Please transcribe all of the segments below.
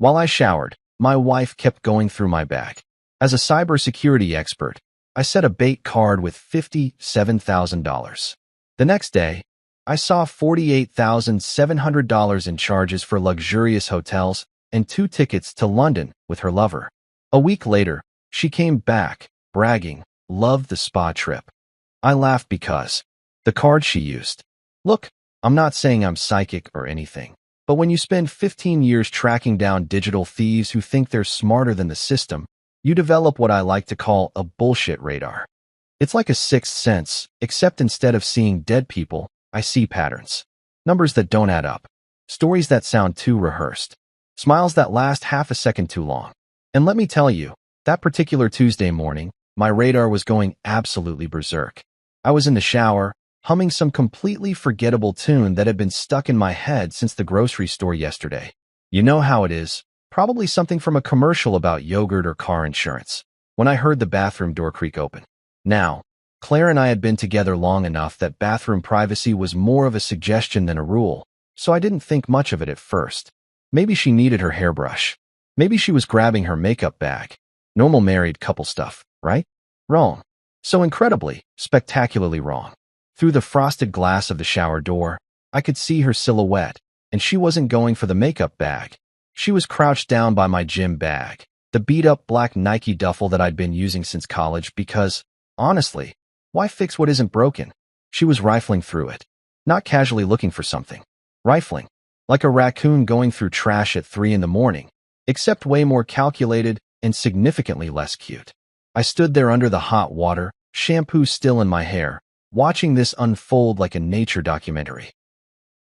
While I showered, my wife kept going through my bag. As a cybersecurity expert, I set a bait card with $57,000. The next day, I saw $48,700 in charges for luxurious hotels and 2 tickets to London with her lover. A week later, she came back, bragging, loved the spa trip. I laughed because the card she used. Look, I'm not saying I'm psychic or anything, but when you spend 15 years tracking down digital thieves who think they're smarter than the system, you develop what I like to call a bullshit radar. It's like a sixth sense, except instead of seeing dead people, I see patterns. Numbers that don't add up. Stories that sound too rehearsed. Smiles that last half a second too long. And let me tell you, that particular Tuesday morning, my radar was going absolutely berserk. I was in the shower, humming some completely forgettable tune that had been stuck in my head since the grocery store yesterday. You know how it is, probably something from a commercial about yogurt or car insurance, when I heard the bathroom door creak open. Now, Claire and I had been together long enough that bathroom privacy was more of a suggestion than a rule, so I didn't think much of it at first. Maybe she needed her hairbrush. Maybe she was grabbing her makeup bag. Normal married couple stuff, right? Wrong. So incredibly, spectacularly wrong. Through the frosted glass of the shower door, I could see her silhouette, and she wasn't going for the makeup bag. She was crouched down by my gym bag, the beat-up black Nike duffel that I'd been using since college because, honestly, why fix what isn't broken? She was rifling through it, not casually looking for something. Rifling, like a raccoon going through trash at 3 in the morning, except way more calculated and significantly less cute. I stood there under the hot water, shampoo still in my hair, watching this unfold like a nature documentary.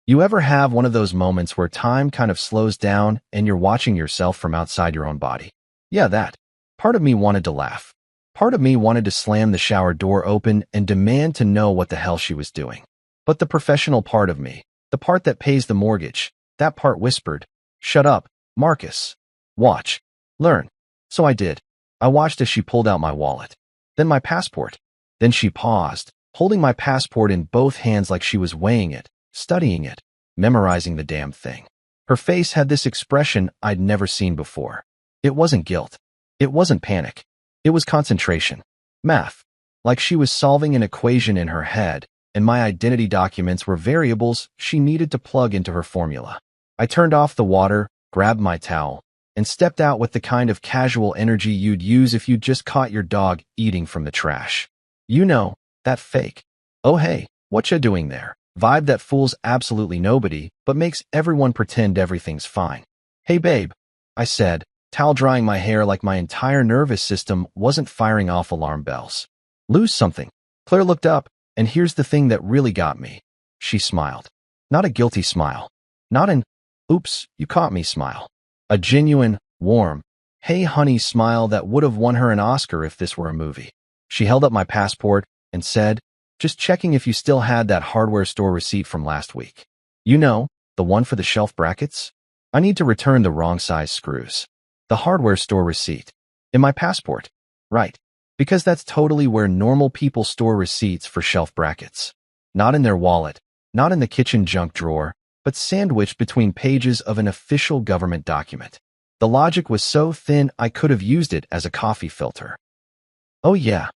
You ever have one of those moments where time kind of slows down and you're watching yourself from outside your own body? Yeah, that. Part of me wanted to laugh. Part of me wanted to slam the shower door open and demand to know what the hell she was doing. But the professional part of me, the part that pays the mortgage, that part whispered, "Shut up, Marcus. Watch. Learn." So I did. I watched as she pulled out my wallet. Then my passport. Then she paused, holding my passport in both hands like she was weighing it, studying it, memorizing the damn thing. Her face had this expression I'd never seen before. It wasn't guilt. It wasn't panic. It was concentration. Math. Like she was solving an equation in her head, and my identity documents were variables she needed to plug into her formula. I turned off the water, grabbed my towel, and stepped out with the kind of casual energy you'd use if you'd just caught your dog eating from the trash. You know, that fake, "Oh hey, what ya doing there?" vibe that fools absolutely nobody, but makes everyone pretend everything's fine. "Hey babe," I said, towel drying my hair like my entire nervous system wasn't firing off alarm bells. "Lose something." Claire looked up, and here's the thing that really got me. She smiled. Not a guilty smile. Not an, "Oops, you caught me" smile. A genuine, warm, "Hey honey" smile that would have won her an Oscar if this were a movie. She held up my passport and said, "Just checking if you still had that hardware store receipt from last week. You know, the one for the shelf brackets? I need to return the wrong size screws." The hardware store receipt. In my passport. Right. Because that's totally where normal people store receipts for shelf brackets. Not in their wallet, not in the kitchen junk drawer, but sandwiched between pages of an official government document. The logic was so thin I could have used it as a coffee filter. "Oh yeah,"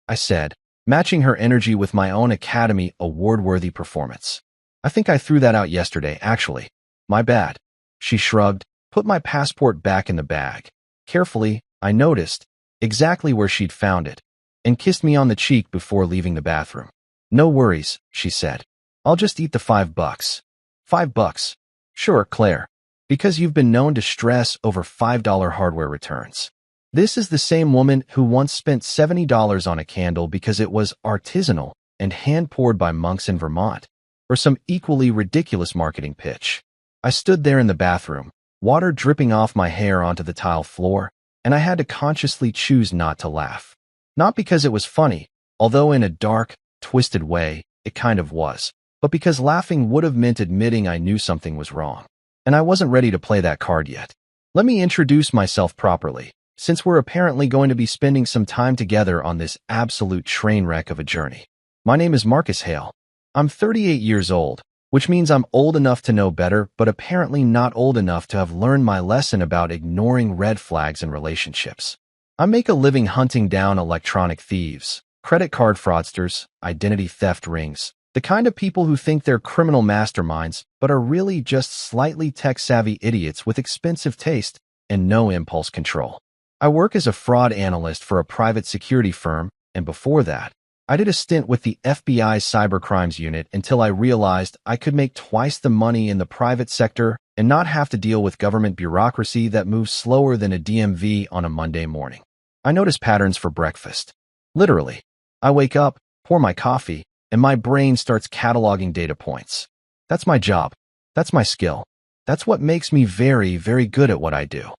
I said, matching her energy with my own Academy Award-worthy performance. "I think I threw that out yesterday, actually. My bad." She shrugged, put my passport back in the bag. Carefully, I noticed exactly where she'd found it, and kissed me on the cheek before leaving the bathroom. "No worries," she said. "I'll just eat the $5. $5? Sure, Claire. Because you've been known to stress over $5 hardware returns." This is the same woman who once spent $70 on a candle because it was artisanal and hand-poured by monks in Vermont, or some equally ridiculous marketing pitch. I stood there in the bathroom, water dripping off my hair onto the tile floor, and I had to consciously choose not to laugh. Not because it was funny, although in a dark, twisted way, it kind of was, but because laughing would have meant admitting I knew something was wrong. And I wasn't ready to play that card yet. Let me introduce myself properly, since we're apparently going to be spending some time together on this absolute train wreck of a journey. My name is Marcus Hale. I'm 38 years old, which means I'm old enough to know better, but apparently not old enough to have learned my lesson about ignoring red flags in relationships. I make a living hunting down electronic thieves, credit card fraudsters, identity theft rings, the kind of people who think they're criminal masterminds but are really just slightly tech-savvy idiots with expensive taste and no impulse control. I work as a fraud analyst for a private security firm, and before that, I did a stint with the FBI's cybercrimes unit until I realized I could make twice the money in the private sector and not have to deal with government bureaucracy that moves slower than a DMV on a Monday morning. I notice patterns for breakfast. Literally, I wake up, pour my coffee, and my brain starts cataloging data points. That's my job. That's my skill. That's what makes me very, very good at what I do.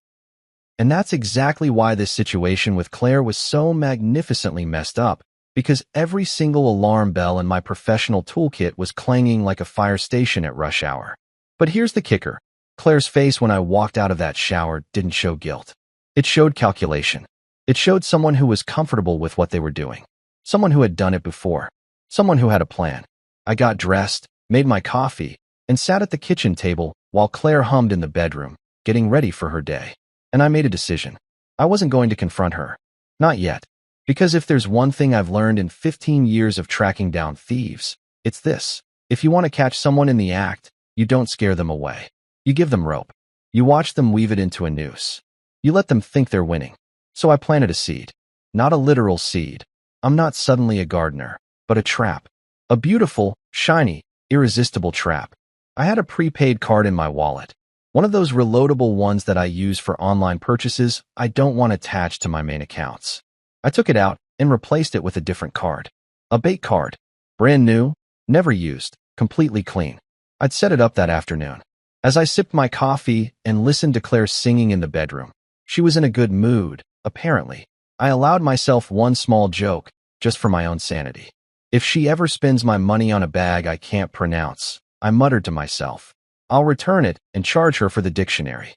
And that's exactly why this situation with Claire was so magnificently messed up, because every single alarm bell in my professional toolkit was clanging like a fire station at rush hour. But here's the kicker. Claire's face when I walked out of that shower didn't show guilt. It showed calculation. It showed someone who was comfortable with what they were doing. Someone who had done it before. Someone who had a plan. I got dressed, made my coffee, and sat at the kitchen table while Claire hummed in the bedroom, getting ready for her day. And I made a decision. I wasn't going to confront her. Not yet. Because if there's one thing I've learned in 15 years of tracking down thieves, it's this. If you want to catch someone in the act, you don't scare them away. You give them rope. You watch them weave it into a noose. You let them think they're winning. So I planted a seed. Not a literal seed. I'm not suddenly a gardener, but a trap. A beautiful, shiny, irresistible trap. I had a prepaid card in my wallet. One of those reloadable ones that I use for online purchases I don't want attached to my main accounts. I took it out and replaced it with a different card. A bait card. Brand new, never used, completely clean. I'd set it up that afternoon. As I sipped my coffee and listened to Claire singing in the bedroom, she was in a good mood, apparently. I allowed myself one small joke, just for my own sanity. If she ever spends my money on a bag I can't pronounce, I muttered to myself, I'll return it and charge her for the dictionary.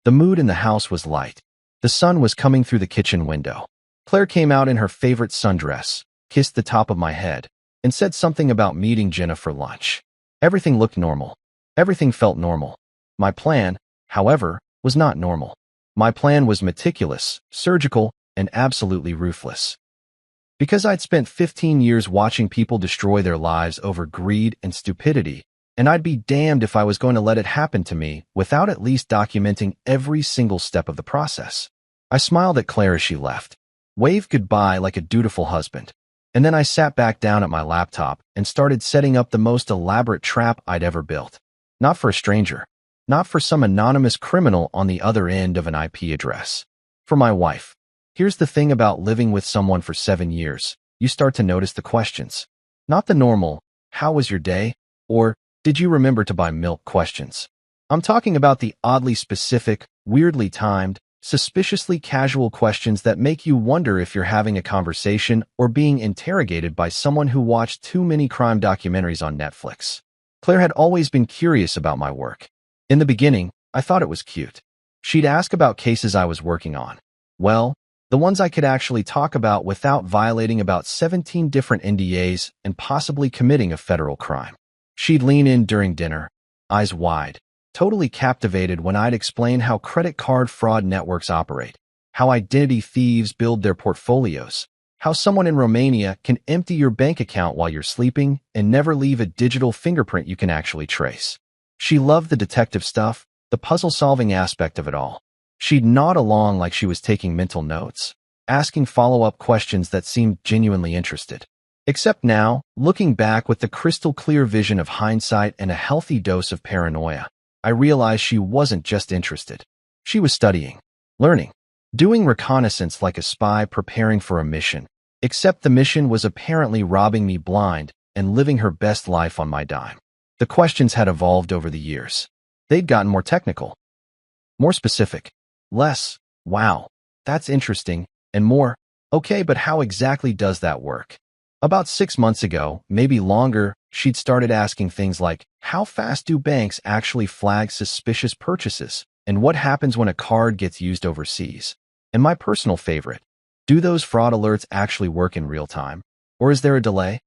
The mood in the house was light. The sun was coming through the kitchen window. Claire came out in her favorite sundress, kissed the top of my head, and said something about meeting Jenna for lunch. Everything looked normal. Everything felt normal. My plan, however, was not normal. My plan was meticulous, surgical, and absolutely ruthless. Because I'd spent 15 years watching people destroy their lives over greed and stupidity, and I'd be damned if I was going to let it happen to me without at least documenting every single step of the process. I smiled at Claire as she left, waved goodbye like a dutiful husband, and then I sat back down at my laptop and started setting up the most elaborate trap I'd ever built. Not for a stranger, not for some anonymous criminal on the other end of an IP address. For my wife. Here's the thing about living with someone for 7 years. You start to notice the questions. Not the normal, how was your day? Or, did you remember to buy milk questions? I'm talking about the oddly specific, weirdly timed, suspiciously casual questions that make you wonder if you're having a conversation or being interrogated by someone who watched too many crime documentaries on Netflix. Claire had always been curious about my work. In the beginning, I thought it was cute. She'd ask about cases I was working on. Well, the ones I could actually talk about without violating about 17 different NDAs and possibly committing a federal crime. She'd lean in during dinner, eyes wide, totally captivated when I'd explain how credit card fraud networks operate, how identity thieves build their portfolios, how someone in Romania can empty your bank account while you're sleeping and never leave a digital fingerprint you can actually trace. She loved the detective stuff, the puzzle-solving aspect of it all. She'd nod along like she was taking mental notes, asking follow-up questions that seemed genuinely interested. Except now, looking back with the crystal-clear vision of hindsight and a healthy dose of paranoia, I realized she wasn't just interested. She was studying, learning, doing reconnaissance like a spy preparing for a mission, except the mission was apparently robbing me blind and living her best life on my dime. The questions had evolved over the years. They'd gotten more technical, more specific, less, wow, that's interesting, and more, okay, but how exactly does that work? About 6 months ago, maybe longer, she'd started asking things like, how fast do banks actually flag suspicious purchases? And what happens when a card gets used overseas? And my personal favorite, do those fraud alerts actually work in real time? Or is there a delay?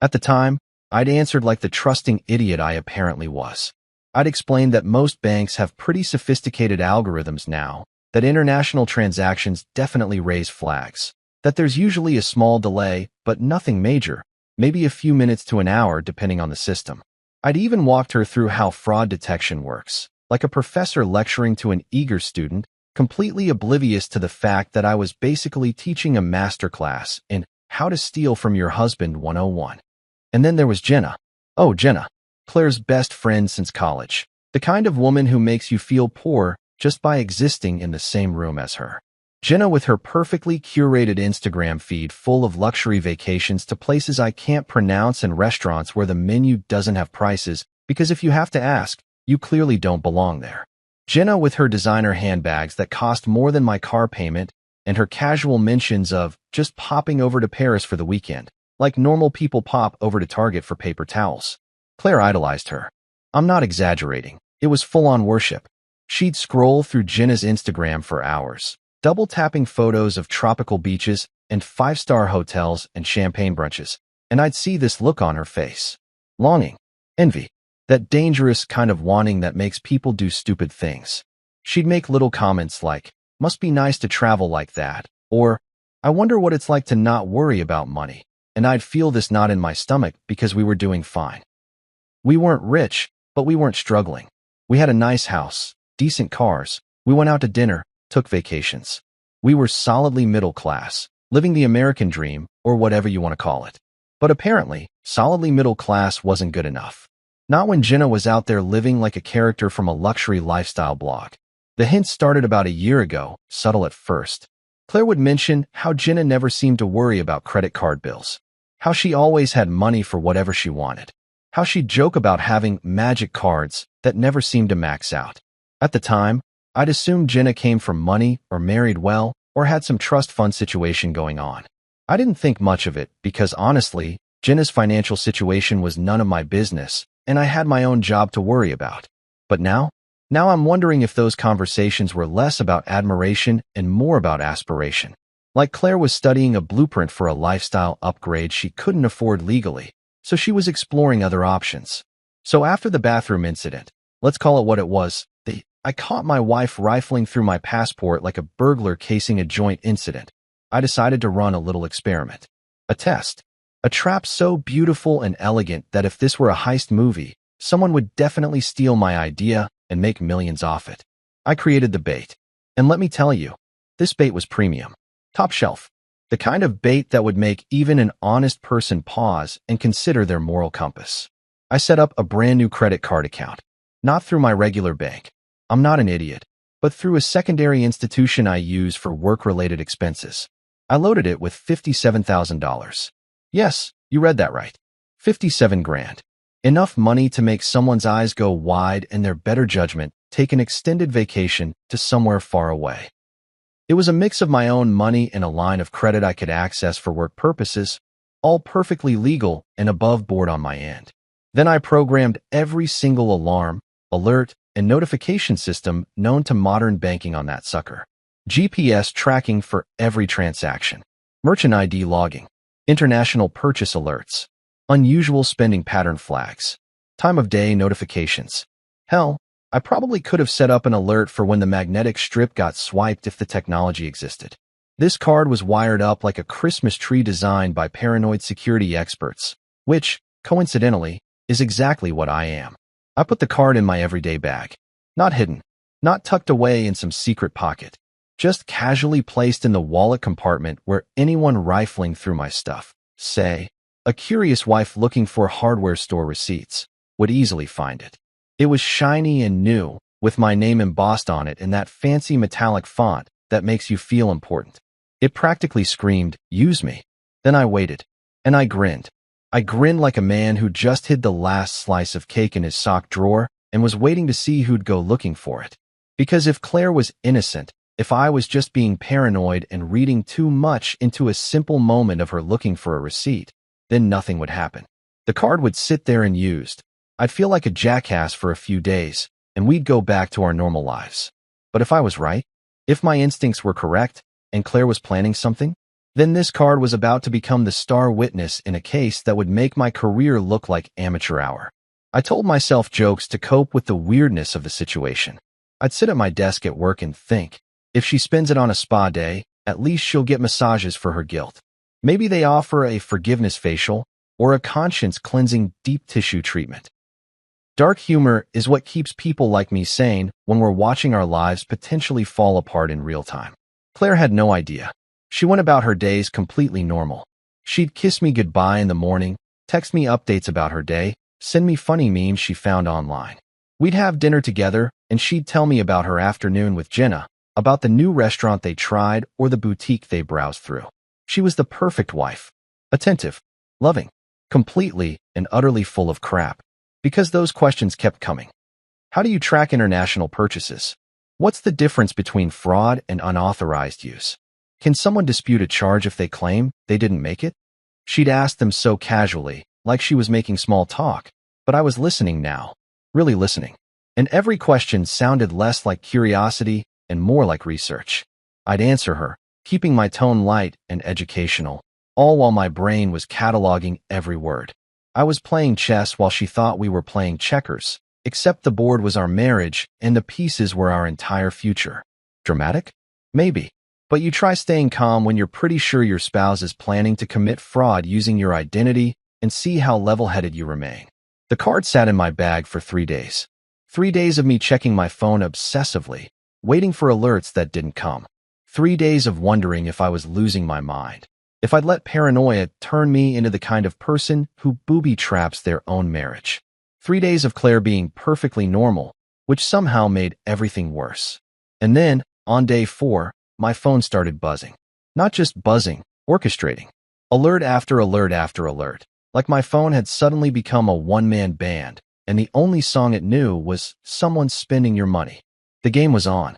At the time, I'd answered like the trusting idiot I apparently was. I'd explained that most banks have pretty sophisticated algorithms now, that international transactions definitely raise flags, that there's usually a small delay, but nothing major, maybe a few minutes to an hour depending on the system. I'd even walked her through how fraud detection works, like a professor lecturing to an eager student, completely oblivious to the fact that I was basically teaching a masterclass in How to Steal from Your Husband 101. And then there was Jenna. Oh, Jenna, Claire's best friend since college. The kind of woman who makes you feel poor just by existing in the same room as her. Jenna with her perfectly curated Instagram feed full of luxury vacations to places I can't pronounce and restaurants where the menu doesn't have prices, because if you have to ask, you clearly don't belong there. Jenna with her designer handbags that cost more than my car payment and her casual mentions of just popping over to Paris for the weekend, like normal people pop over to Target for paper towels. Claire idolized her. I'm not exaggerating. It was full-on worship. She'd scroll through Jenna's Instagram for hours, double-tapping photos of tropical beaches and five-star hotels and champagne brunches, and I'd see this look on her face. Longing. Envy. That dangerous kind of wanting that makes people do stupid things. She'd make little comments like, "Must be nice to travel like that," or, "I wonder what it's like to not worry about money," and I'd feel this knot in my stomach because we were doing fine. We weren't rich, but we weren't struggling. We had a nice house, decent cars, we went out to dinner, took vacations. We were solidly middle class, living the American dream, or whatever you want to call it. But apparently, solidly middle class wasn't good enough. Not when Jenna was out there living like a character from a luxury lifestyle blog. The hints started about a year ago, subtle at first. Claire would mention how Jenna never seemed to worry about credit card bills, how she always had money for whatever she wanted, how she'd joke about having magic cards that never seemed to max out. At the time, I'd assumed Jenna came from money or married well or had some trust fund situation going on. I didn't think much of it because honestly, Jenna's financial situation was none of my business and I had my own job to worry about. But now I'm wondering if those conversations were less about admiration and more about aspiration. Like Claire was studying a blueprint for a lifestyle upgrade she couldn't afford legally, so she was exploring other options. So after the bathroom incident, let's call it what it was, I caught my wife rifling through my passport like a burglar casing a joint incident. I decided to run a little experiment. A test. A trap so beautiful and elegant that if this were a heist movie, someone would definitely steal my idea and make millions off it. I created the bait. And let me tell you, this bait was premium. Top shelf. The kind of bait that would make even an honest person pause and consider their moral compass. I set up a brand new credit card account. Not through my regular bank. I'm not an idiot, but through a secondary institution I use for work-related expenses. I loaded it with $57,000. Yes, you read that right. 57 grand. Enough money to make someone's eyes go wide and their better judgment take an extended vacation to somewhere far away. It was a mix of my own money and a line of credit I could access for work purposes, all perfectly legal and above board on my end. Then I programmed every single alarm, alert, and notification system known to modern banking on that sucker. GPS tracking for every transaction. Merchant ID logging. International purchase alerts. Unusual spending pattern flags. Time of day notifications. Hell, I probably could have set up an alert for when the magnetic strip got swiped if the technology existed. This card was wired up like a Christmas tree designed by paranoid security experts, which, coincidentally, is exactly what I am. I put the card in my everyday bag. Not hidden, not tucked away in some secret pocket, just casually placed in the wallet compartment where anyone rifling through my stuff, say, a curious wife looking for hardware store receipts, would easily find it. It was shiny and new, with my name embossed on it in that fancy metallic font that makes you feel important. It practically screamed, "Use me." Then I waited, and I grinned. I grinned like a man who just hid the last slice of cake in his sock drawer and was waiting to see who'd go looking for it. Because if Claire was innocent, if I was just being paranoid and reading too much into a simple moment of her looking for a receipt, then nothing would happen. The card would sit there unused. I'd feel like a jackass for a few days, and we'd go back to our normal lives. But if I was right, if my instincts were correct, and Claire was planning something, Then this card was about to become the star witness in a case that would make my career look like amateur hour. I told myself jokes to cope with the weirdness of the situation. I'd sit at my desk at work and think, if she spends it on a spa day, at least she'll get massages for her guilt. Maybe they offer a forgiveness facial or a conscience-cleansing deep tissue treatment. Dark humor is what keeps people like me sane when we're watching our lives potentially fall apart in real time. Claire had no idea. She went about her days completely normal. She'd kiss me goodbye in the morning, text me updates about her day, send me funny memes she found online. We'd have dinner together, and she'd tell me about her afternoon with Jenna, about the new restaurant they tried or the boutique they browsed through. She was the perfect wife. Attentive, loving, completely and utterly full of crap. Because those questions kept coming. How do you track international purchases? What's the difference between fraud and unauthorized use? Can someone dispute a charge if they claim they didn't make it? She'd ask them so casually, like she was making small talk, but I was listening now, really listening. And every question sounded less like curiosity and more like research. I'd answer her, keeping my tone light and educational, all while my brain was cataloging every word. I was playing chess while she thought we were playing checkers, except the board was our marriage and the pieces were our entire future. Dramatic? Maybe. But you try staying calm when you're pretty sure your spouse is planning to commit fraud using your identity and see how level-headed you remain. The card sat in my bag for 3 days. 3 days of me checking my phone obsessively, waiting for alerts that didn't come. 3 days of wondering if I was losing my mind, if I'd let paranoia turn me into the kind of person who booby-traps their own marriage. 3 days of Claire being perfectly normal, which somehow made everything worse. And then, on day 4, my phone started buzzing. Not just buzzing, orchestrating. Alert after alert after alert. Like my phone had suddenly become a one-man band, and the only song it knew was "Someone's Spending Your Money." The game was on.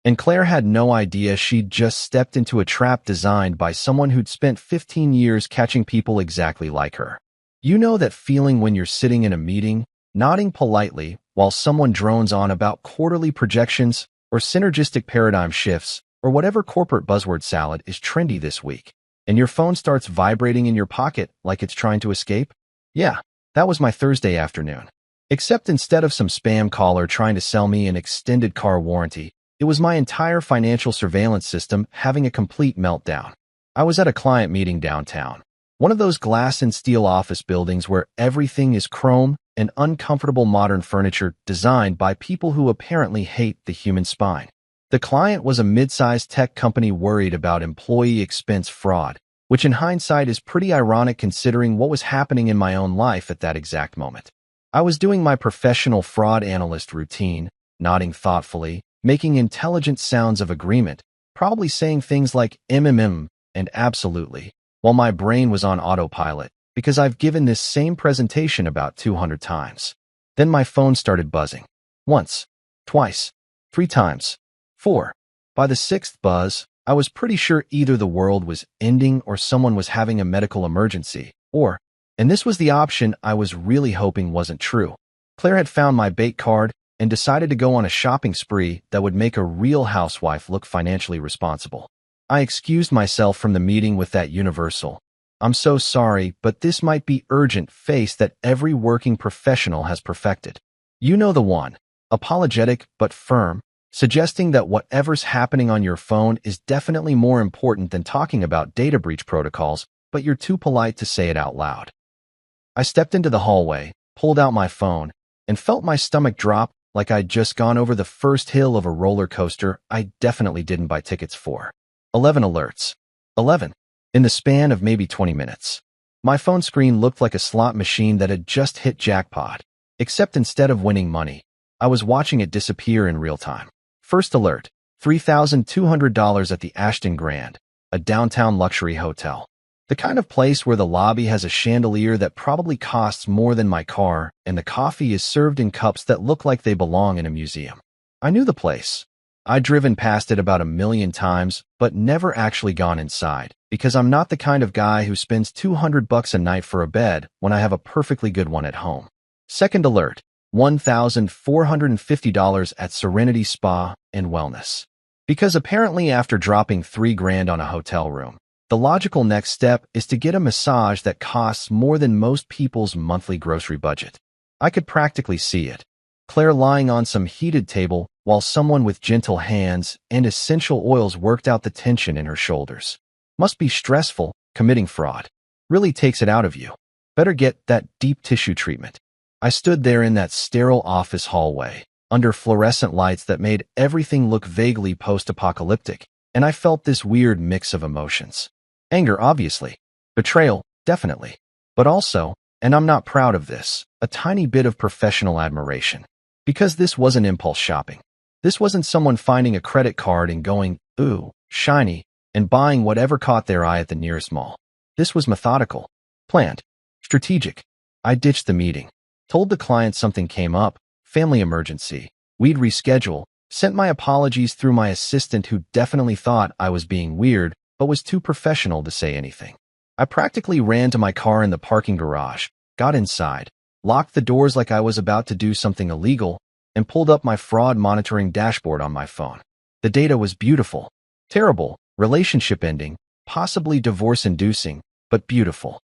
And Claire had no idea she'd just stepped into a trap designed by someone who'd spent 15 years catching people exactly like her. You know that feeling when you're sitting in a meeting, nodding politely while someone drones on about quarterly projections or synergistic paradigm shifts, or whatever corporate buzzword salad is trendy this week, and your phone starts vibrating in your pocket like it's trying to escape? Yeah, that was my Thursday afternoon. Except instead of some spam caller trying to sell me an extended car warranty, it was my entire financial surveillance system having a complete meltdown. I was at a client meeting downtown, one of those glass and steel office buildings where everything is chrome and uncomfortable modern furniture designed by people who apparently hate the human spine. The client was a mid-sized tech company worried about employee expense fraud, which in hindsight is pretty ironic considering what was happening in my own life at that exact moment. I was doing my professional fraud analyst routine, nodding thoughtfully, making intelligent sounds of agreement, probably saying things like and absolutely, while my brain was on autopilot, because I've given this same presentation about 200 times. Then my phone started buzzing. Once, twice, 3 times. 4. By the 6th buzz, I was pretty sure either the world was ending or someone was having a medical emergency, or, and this was the option I was really hoping wasn't true, Claire had found my bait card and decided to go on a shopping spree that would make a real housewife look financially responsible. I excused myself from the meeting with that universal, "I'm so sorry, but this might be urgent" face that every working professional has perfected. You know the one, apologetic but firm, suggesting that whatever's happening on your phone is definitely more important than talking about data breach protocols, but you're too polite to say it out loud. I stepped into the hallway, pulled out my phone, and felt my stomach drop like I'd just gone over the first hill of a roller coaster I definitely didn't buy tickets for. 11 alerts. 11. In the span of maybe 20 minutes. My phone screen looked like a slot machine that had just hit jackpot, except instead of winning money, I was watching it disappear in real time. First alert, $3,200 at the Ashton Grand, a downtown luxury hotel. The kind of place where the lobby has a chandelier that probably costs more than my car, and the coffee is served in cups that look like they belong in a museum. I knew the place. I'd driven past it about 1,000,000 times, but never actually gone inside, because I'm not the kind of guy who spends $200 a night for a bed when I have a perfectly good one at home. Second alert, $1,450 at Serenity Spa and Wellness. Because apparently after dropping $3,000 on a hotel room, The logical next step is to get a massage that costs more than most people's monthly grocery budget. I could practically see it. Claire lying on some heated table while someone with gentle hands and essential oils worked out the tension in her shoulders. Must be stressful, committing fraud. Really takes it out of you. Better get that deep tissue treatment. I stood there in that sterile office hallway, under fluorescent lights that made everything look vaguely post-apocalyptic, and I felt this weird mix of emotions. Anger, obviously. Betrayal, definitely. But also, and I'm not proud of this, a tiny bit of professional admiration. Because this wasn't impulse shopping. This wasn't someone finding a credit card and going, ooh, shiny, and buying whatever caught their eye at the nearest mall. This was methodical, planned, strategic. I ditched the meeting, told the client something came up, family emergency, we'd reschedule, sent my apologies through my assistant who definitely thought I was being weird, but was too professional to say anything. I practically ran to my car in the parking garage, got inside, locked the doors like I was about to do something illegal, and pulled up my fraud monitoring dashboard on my phone. The data was beautiful. Terrible, relationship ending, possibly divorce-inducing, but beautiful.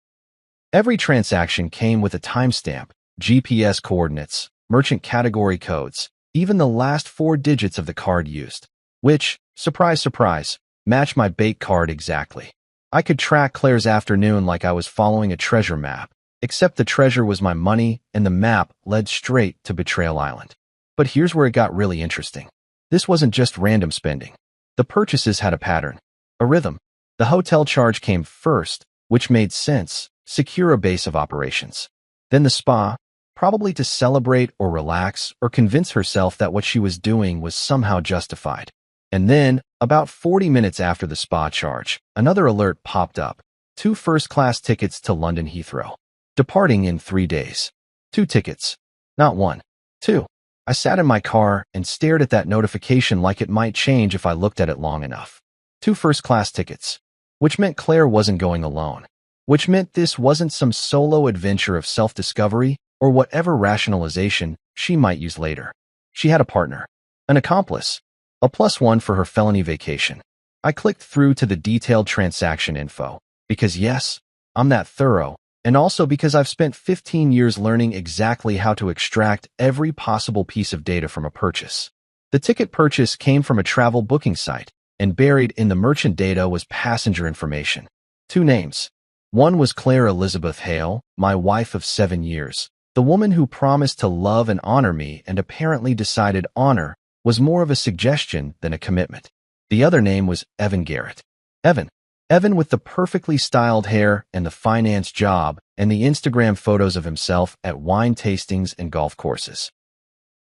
Every transaction came with a timestamp, GPS coordinates, merchant category codes, even the last 4 digits of the card used, which, surprise, surprise, matched my bait card exactly. I could track Claire's afternoon like I was following a treasure map, except the treasure was my money and the map led straight to Betrayal Island. But here's where it got really interesting. This wasn't just random spending. The purchases had a pattern, a rhythm. The hotel charge came first, which made sense, secure a base of operations. Then the spa, probably to celebrate or relax or convince herself that what she was doing was somehow justified. And then, about 40 minutes after the spa charge, another alert popped up. 2 first-class tickets to London Heathrow. Departing in 3 days. 2 tickets. Not 1. 2. I sat in my car and stared at that notification like it might change if I looked at it long enough. 2 first-class tickets. Which meant Claire wasn't going alone. Which meant this wasn't some solo adventure of self-discovery or whatever rationalization she might use later. She had a partner. An accomplice. A +1 for her felony vacation. I clicked through to the detailed transaction info, because yes, I'm that thorough, and also because I've spent 15 years learning exactly how to extract every possible piece of data from a purchase. The ticket purchase came from a travel booking site, and buried in the merchant data was passenger information. 2 names. One was Claire Elizabeth Hale, my wife of 7 years, the woman who promised to love and honor me and apparently decided honor was more of a suggestion than a commitment. The other name was Evan Garrett. Evan with the perfectly styled hair and the finance job and the Instagram photos of himself at wine tastings and golf courses.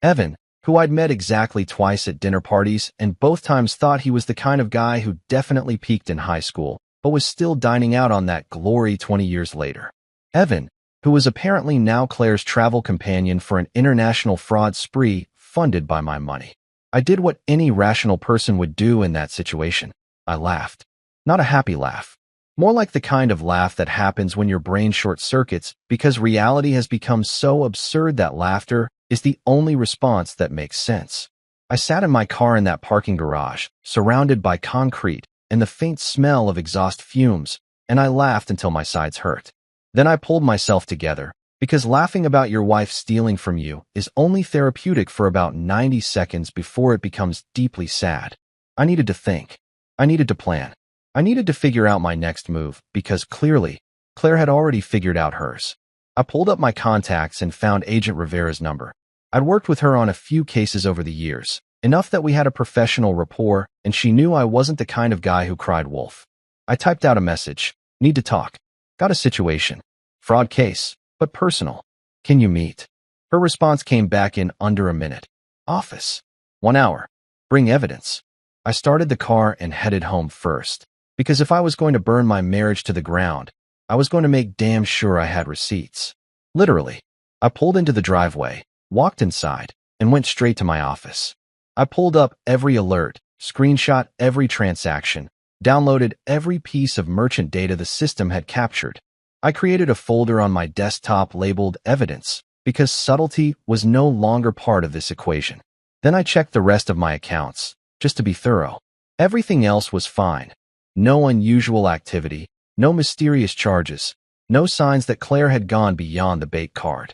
Evan, who I'd met exactly twice at dinner parties and both times thought he was the kind of guy who definitely peaked in high school, but was still dining out on that glory 20 years later. Evan, who was apparently now Claire's travel companion for an international fraud spree funded by my money. I did what any rational person would do in that situation. I laughed. Not a happy laugh. More like the kind of laugh that happens when your brain short-circuits because reality has become so absurd that laughter is the only response that makes sense. I sat in my car in that parking garage, surrounded by concrete and the faint smell of exhaust fumes, and I laughed until my sides hurt. Then I pulled myself together, because laughing about your wife stealing from you is only therapeutic for about 90 seconds before it becomes deeply sad. I needed to think. I needed to plan. I needed to figure out my next move, because clearly, Claire had already figured out hers. I pulled up my contacts and found Agent Rivera's number. I'd worked with her on a few cases over the years, enough that we had a professional rapport, and she knew I wasn't the kind of guy who cried wolf. I typed out a message. Need to talk. Got a situation. Fraud case, but personal. Can you meet? Her response came back in under a minute. Office. 1 hour. Bring evidence. I started the car and headed home first, because if I was going to burn my marriage to the ground, I was going to make damn sure I had receipts. Literally. I pulled into the driveway, walked inside, and went straight to my office. I pulled up every alert, screenshot every transaction, downloaded every piece of merchant data the system had captured. I created a folder on my desktop labeled Evidence, because subtlety was no longer part of this equation. Then I checked the rest of my accounts, just to be thorough. Everything else was fine. No unusual activity, no mysterious charges, no signs that Claire had gone beyond the bait card.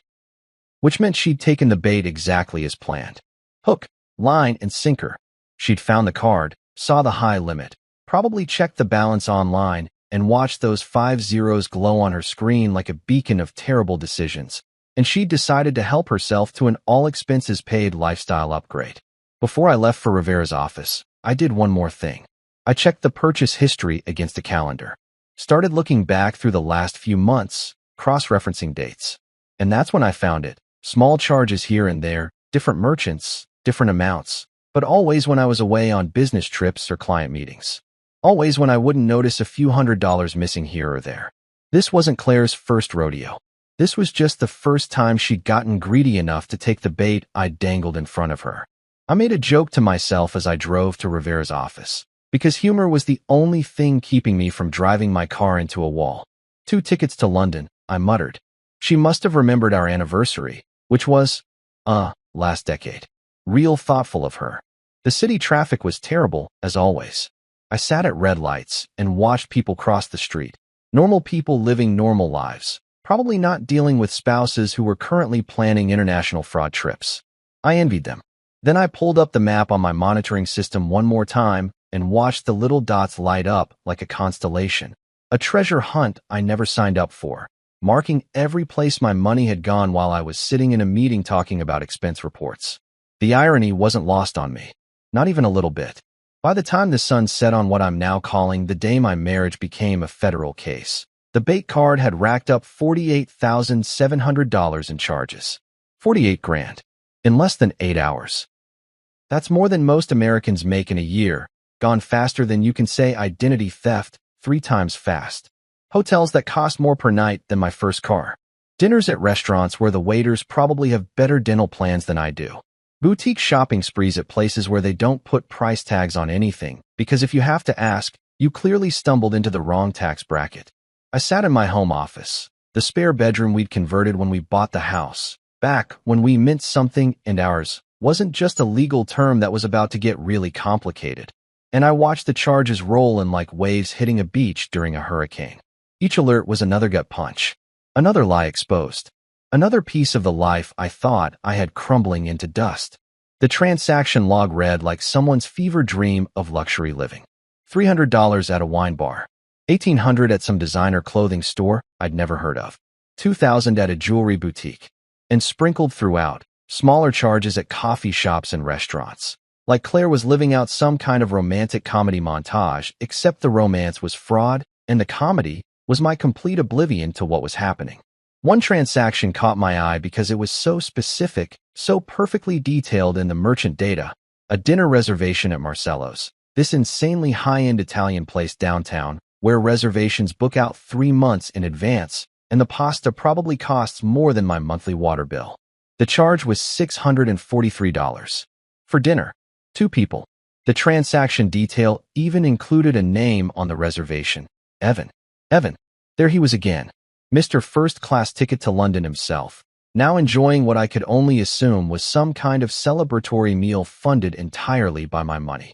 Which meant she'd taken the bait exactly as planned. Hook, line, and sinker. She'd found the card, saw the high limit, probably checked the balance online, and watched those 5 zeros glow on her screen like a beacon of terrible decisions. And she decided to help herself to an all-expenses-paid lifestyle upgrade. Before I left for Rivera's office, I did one more thing. I checked the purchase history against a calendar. Started looking back through the last few months, cross-referencing dates. And that's when I found it. Small charges here and there, different merchants, different amounts, but always when I was away on business trips or client meetings. Always when I wouldn't notice a few $100s missing here or there. This wasn't Claire's first rodeo. This was just the first time she'd gotten greedy enough to take the bait I'd dangled in front of her. I made a joke to myself as I drove to Rivera's office, because humor was the only thing keeping me from driving my car into a wall. 2 tickets to London, I muttered. She must have remembered our anniversary, which was, last decade. Real thoughtful of her. The city traffic was terrible, as always. I sat at red lights and watched people cross the street. Normal people living normal lives, probably not dealing with spouses who were currently planning international fraud trips. I envied them. Then I pulled up the map on my monitoring system one more time and watched the little dots light up like a constellation. A treasure hunt I never signed up for, marking every place my money had gone while I was sitting in a meeting talking about expense reports. The irony wasn't lost on me. Not even a little bit. By the time the sun set on what I'm now calling the day my marriage became a federal case, the bait card had racked up $48,700 in charges. 48 grand. In less than 8 hours. That's more than most Americans make in a year, gone faster than you can say identity theft 3 times fast. Hotels that cost more per night than my first car. Dinners at restaurants where the waiters probably have better dental plans than I do. Boutique shopping sprees at places where they don't put price tags on anything, because if you have to ask, you clearly stumbled into the wrong tax bracket. I sat in my home office, the spare bedroom we'd converted when we bought the house, back when we meant something and ours wasn't just a legal term that was about to get really complicated. And I watched the charges roll in like waves hitting a beach during a hurricane. Each alert was another gut punch, another lie exposed. Another piece of the life I thought I had crumbling into dust. The transaction log read like someone's fever dream of luxury living. $300 at a wine bar. $1,800 at some designer clothing store I'd never heard of. $2,000 at a jewelry boutique. And sprinkled throughout, smaller charges at coffee shops and restaurants. Like Claire was living out some kind of romantic comedy montage, except the romance was fraud, and the comedy was my complete oblivion to what was happening. One transaction caught my eye because it was so specific, so perfectly detailed in the merchant data. A dinner reservation at Marcello's, this insanely high-end Italian place downtown, where reservations book out 3 months in advance, and the pasta probably costs more than my monthly water bill. The charge was $643. For dinner. 2 people. The transaction detail even included a name on the reservation. Evan. There he was again. Mr. First-Class Ticket to London himself, now enjoying what I could only assume was some kind of celebratory meal funded entirely by my money.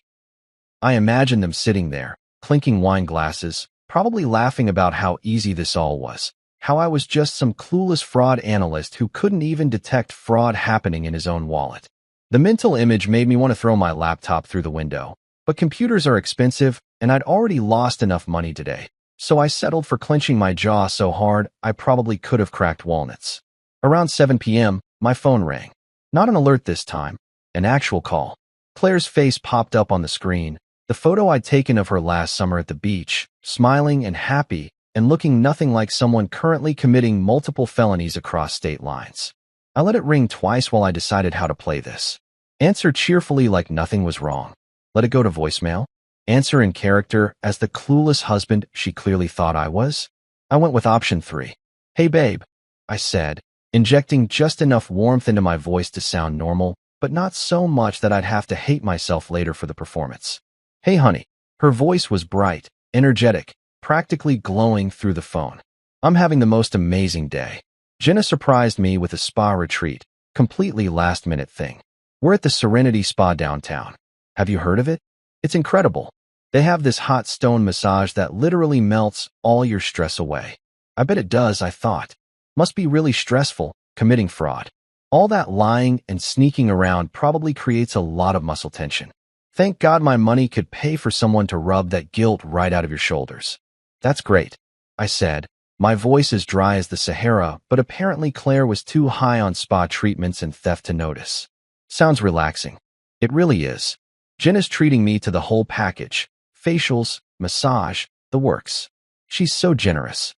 I imagined them sitting there, clinking wine glasses, probably laughing about how easy this all was, how I was just some clueless fraud analyst who couldn't even detect fraud happening in his own wallet. The mental image made me want to throw my laptop through the window, but computers are expensive, and I'd already lost enough money today. So I settled for clenching my jaw so hard I probably could have cracked walnuts. Around 7 p.m., my phone rang. Not an alert this time, an actual call. Claire's face popped up on the screen, the photo I'd taken of her last summer at the beach, smiling and happy, and looking nothing like someone currently committing multiple felonies across state lines. I let it ring twice while I decided how to play this. Answer cheerfully like nothing was wrong. Let it go to voicemail. Answer in character as the clueless husband she clearly thought I was. I went with option 3. Hey babe, I said, injecting just enough warmth into my voice to sound normal, but not so much that I'd have to hate myself later for the performance. Hey honey. Her voice was bright, energetic, practically glowing through the phone. I'm having the most amazing day. Jenna surprised me with a spa retreat, completely last-minute thing. We're at the Serenity Spa downtown. Have you heard of it? It's incredible. They have this hot stone massage that literally melts all your stress away. I bet it does, I thought. Must be really stressful, committing fraud. All that lying and sneaking around probably creates a lot of muscle tension. Thank God my money could pay for someone to rub that guilt right out of your shoulders. That's great, I said. My voice as dry as the Sahara, but apparently Claire was too high on spa treatments and theft to notice. Sounds relaxing. It really is. Jen is treating me to the whole package. Facials, massage, the works. She's so generous.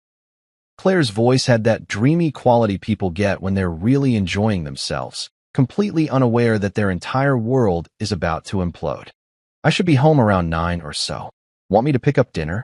Claire's voice had that dreamy quality people get when they're really enjoying themselves, completely unaware that their entire world is about to implode. I should be home around 9 or so. Want me to pick up dinner?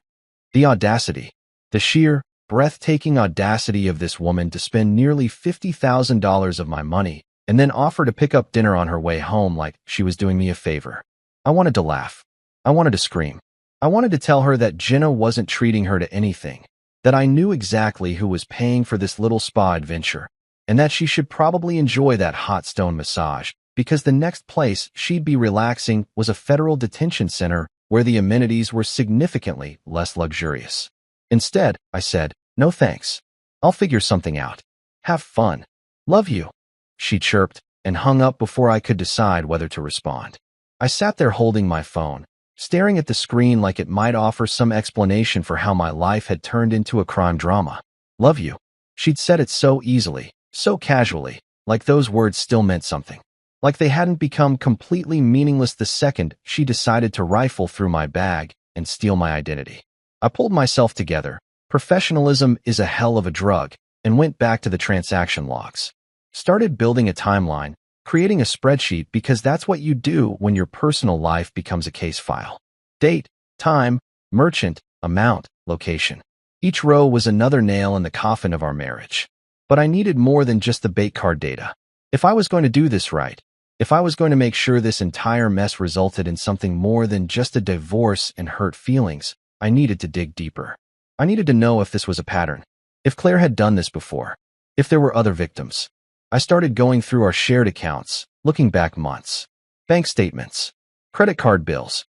The audacity. The sheer, breathtaking audacity of this woman to spend nearly $50,000 of my money and then offer to pick up dinner on her way home like she was doing me a favor. I wanted to laugh. I wanted to scream. I wanted to tell her that Jenna wasn't treating her to anything, that I knew exactly who was paying for this little spa adventure, and that she should probably enjoy that hot stone massage because the next place she'd be relaxing was a federal detention center where the amenities were significantly less luxurious. Instead, I said, "No thanks. I'll figure something out. Have fun. Love you." She chirped and hung up before I could decide whether to respond. I sat there holding my phone, staring at the screen like it might offer some explanation for how my life had turned into a crime drama. Love you. She'd said it so easily, so casually, like those words still meant something. Like they hadn't become completely meaningless the second she decided to rifle through my bag and steal my identity. I pulled myself together. Professionalism is a hell of a drug, and went back to the transaction logs. Started building a timeline, creating a spreadsheet because that's what you do when your personal life becomes a case file. Date, time, merchant, amount, location. Each row was another nail in the coffin of our marriage. But I needed more than just the bait card data. If I was going to do this right, if I was going to make sure this entire mess resulted in something more than just a divorce and hurt feelings, I needed to dig deeper. I needed to know if this was a pattern, if Claire had done this before, if there were other victims. I started going through our shared accounts, looking back months. Bank statements, credit card bills.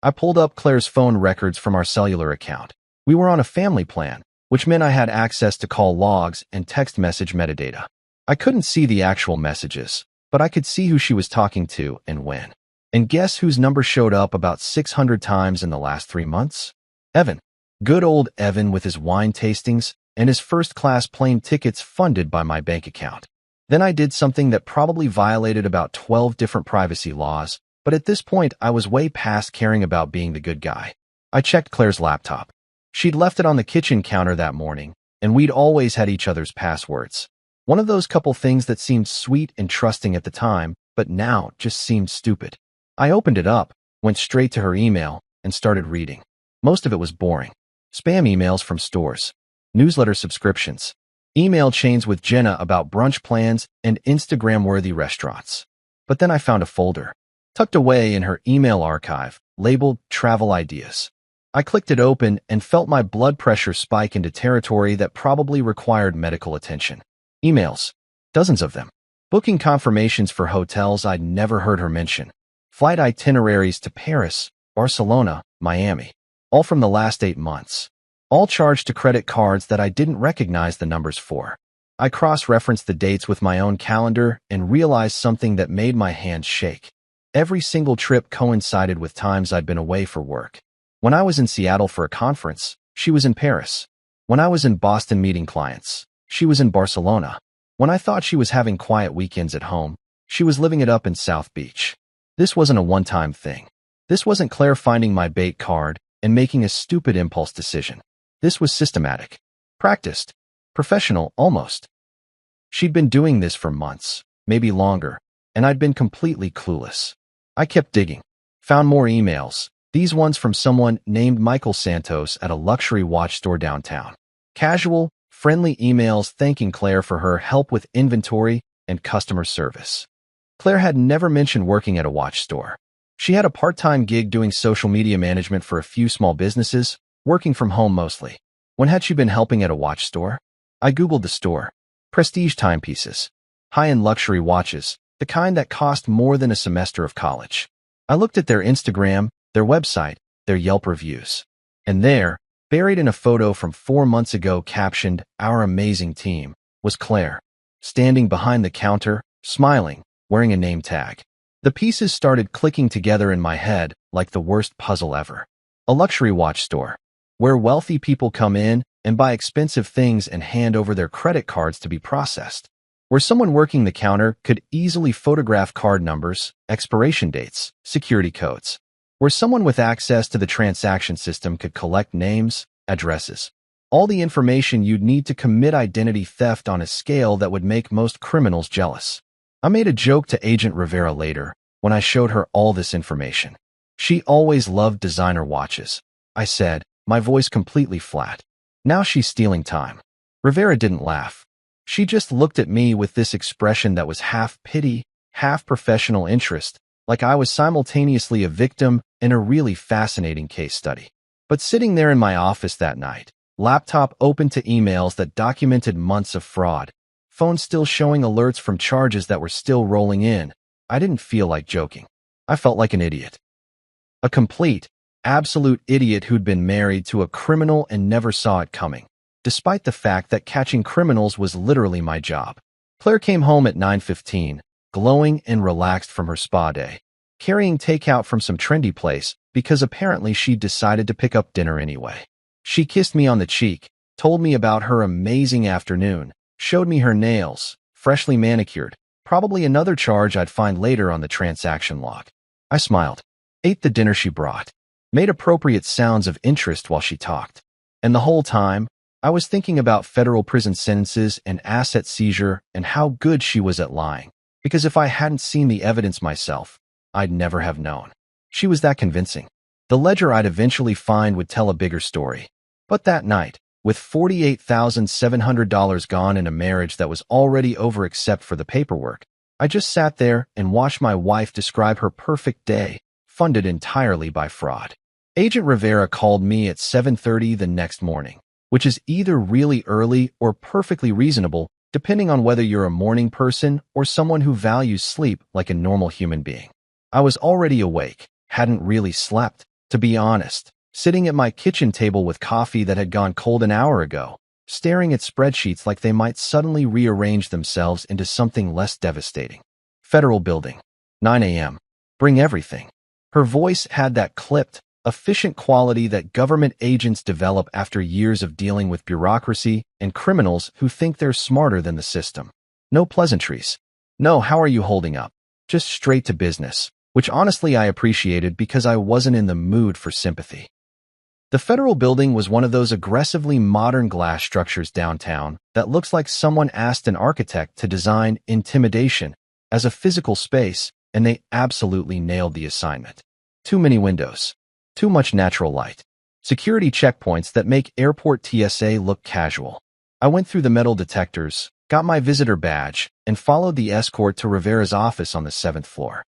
I pulled up Claire's phone records from our cellular account. We were on a family plan, which meant I had access to call logs and text message metadata. I couldn't see the actual messages, but I could see who she was talking to and when. And guess whose number showed up about 600 times in the last 3 months? Evan. Good old Evan with his wine tastings and his first-class plane tickets funded by my bank account. Then I did something that probably violated about 12 different privacy laws, but at this point I was way past caring about being the good guy. I checked Claire's laptop. She'd left it on the kitchen counter that morning, and we'd always had each other's passwords. One of those couple things that seemed sweet and trusting at the time, but now just seemed stupid. I opened it up, went straight to her email, and started reading. Most of it was boring. Spam emails from stores, newsletter subscriptions, email chains with Jenna about brunch plans and Instagram-worthy restaurants. But then I found a folder, tucked away in her email archive, labeled Travel Ideas. I clicked it open and felt my blood pressure spike into territory that probably required medical attention. Emails, dozens of them. Booking confirmations for hotels I'd never heard her mention. Flight itineraries to Paris, Barcelona, Miami. All from the last 8 months. All charged to credit cards that I didn't recognize the numbers for. I cross-referenced the dates with my own calendar and realized something that made my hands shake. Every single trip coincided with times I'd been away for work. When I was in Seattle for a conference, she was in Paris. When I was in Boston meeting clients, she was in Barcelona. When I thought she was having quiet weekends at home, she was living it up in South Beach. This wasn't a one-time thing. This wasn't Claire finding my bait card and making a stupid impulse decision. This was systematic, practiced, professional almost. She'd been doing this for months, maybe longer, and I'd been completely clueless. I kept digging, found more emails, these ones from someone named Michael Santos at a luxury watch store downtown. Casual, friendly emails thanking Claire for her help with inventory and customer service. Claire had never mentioned working at a watch store. She had a part-time gig doing social media management for a few small businesses, working from home mostly. When had she been helping at a watch store? I Googled the store. Prestige timepieces. High-end luxury watches, the kind that cost more than a semester of college. I looked at their Instagram, their website, their Yelp reviews. And there, buried in a photo from 4 months ago captioned, "Our amazing team," was Claire, standing behind the counter, smiling, wearing a name tag. The pieces started clicking together in my head like the worst puzzle ever. A luxury watch store, where wealthy people come in and buy expensive things and hand over their credit cards to be processed. Where someone working the counter could easily photograph card numbers, expiration dates, security codes. Where someone with access to the transaction system could collect names, addresses, all the information you'd need to commit identity theft on a scale that would make most criminals jealous. I made a joke to Agent Rivera later when I showed her all this information. She always loved designer watches, I said, my voice completely flat. Now she's stealing time. Rivera didn't laugh. She just looked at me with this expression that was half pity, half professional interest, like I was simultaneously a victim in a really fascinating case study. But sitting there in my office that night, laptop open to emails that documented months of fraud, phone still showing alerts from charges that were still rolling in, I didn't feel like joking. I felt like an idiot. A complete, absolute idiot who'd been married to a criminal and never saw it coming, despite the fact that catching criminals was literally my job. Claire came home at 9:15, glowing and relaxed from her spa day, carrying takeout from some trendy place because apparently she'd decided to pick up dinner anyway. She kissed me on the cheek, told me about her amazing afternoon, showed me her nails, freshly manicured, probably another charge I'd find later on the transaction log. I smiled, ate the dinner she brought, made appropriate sounds of interest while she talked. And the whole time, I was thinking about federal prison sentences and asset seizure and how good she was at lying. Because if I hadn't seen the evidence myself, I'd never have known. She was that convincing. The ledger I'd eventually find would tell a bigger story. But that night, with $48,700 gone in a marriage that was already over except for the paperwork, I just sat there and watched my wife describe her perfect day, funded entirely by fraud. Agent Rivera called me at 7:30 the next morning, which is either really early or perfectly reasonable, depending on whether you're a morning person or someone who values sleep like a normal human being. I was already awake, hadn't really slept, to be honest, sitting at my kitchen table with coffee that had gone cold an hour ago, staring at spreadsheets like they might suddenly rearrange themselves into something less devastating. Federal Building, 9 a.m. Bring everything. Her voice had that clipped, efficient quality that government agents develop after years of dealing with bureaucracy and criminals who think they're smarter than the system. No pleasantries. No, how are you holding up? Just straight to business, which honestly I appreciated because I wasn't in the mood for sympathy. The Federal Building was one of those aggressively modern glass structures downtown that looks like someone asked an architect to design intimidation as a physical space, and they absolutely nailed the assignment. Too many windows. Too much natural light. Security checkpoints that make airport TSA look casual. I went through the metal detectors, got my visitor badge, and followed the escort to Rivera's office on the 7th floor.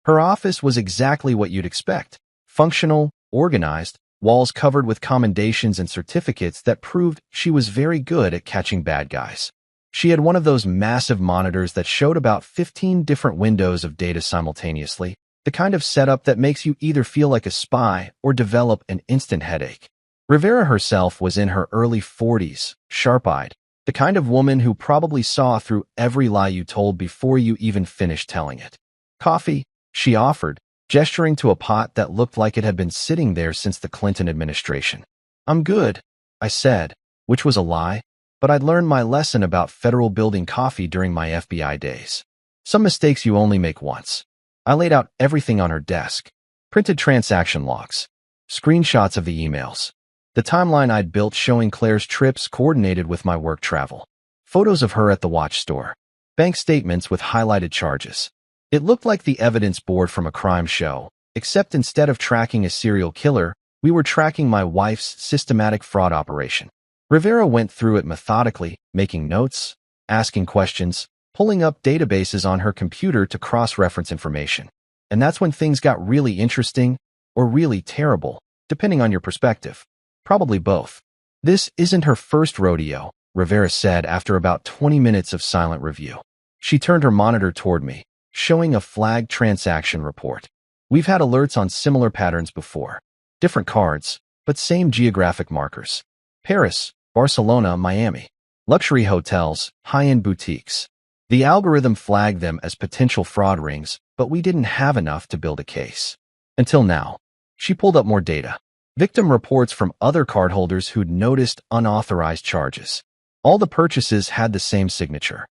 Her office was exactly what you'd expect. Functional, organized, walls covered with commendations and certificates that proved she was very good at catching bad guys. She had one of those massive monitors that showed about 15 different windows of data simultaneously, the kind of setup that makes you either feel like a spy or develop an instant headache. Rivera herself was in her early 40s, sharp-eyed, the kind of woman who probably saw through every lie you told before you even finished telling it. Coffee, she offered, gesturing to a pot that looked like it had been sitting there since the Clinton administration. I'm good, I said, which was a lie, but I'd learned my lesson about Federal Building coffee during my FBI days. Some mistakes you only make once. I laid out everything on her desk. Printed transaction logs. Screenshots of the emails. The timeline I'd built showing Claire's trips coordinated with my work travel. Photos of her at the watch store. Bank statements with highlighted charges. It looked like the evidence board from a crime show, except instead of tracking a serial killer, we were tracking my wife's systematic fraud operation. Rivera went through it methodically, making notes, asking questions, pulling up databases on her computer to cross-reference information. And that's when things got really interesting, or really terrible, depending on your perspective. Probably both. This isn't her first rodeo, Rivera said after about 20 minutes of silent review. She turned her monitor toward me, showing a flagged transaction report. We've had alerts on similar patterns before. Different cards, but same geographic markers. Paris, Barcelona, Miami. Luxury hotels, high-end boutiques. The algorithm flagged them as potential fraud rings, but we didn't have enough to build a case. Until now. She pulled up more data. Victim reports from other cardholders who'd noticed unauthorized charges. All the purchases had the same signature.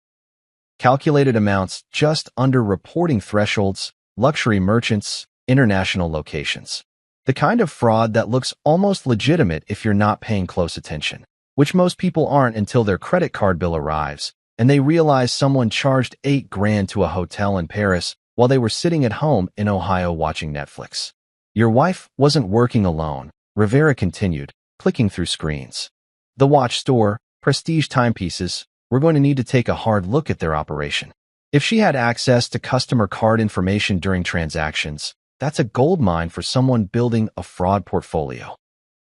Calculated amounts just under reporting thresholds, luxury merchants, international locations. The kind of fraud that looks almost legitimate if you're not paying close attention, which most people aren't until their credit card bill arrives, and they realize someone charged $8,000 to a hotel in Paris while they were sitting at home in Ohio watching Netflix. Your wife wasn't working alone, Rivera continued, clicking through screens. The watch store, prestige timepieces, we're going to need to take a hard look at their operation. If she had access to customer card information during transactions, that's a goldmine for someone building a fraud portfolio.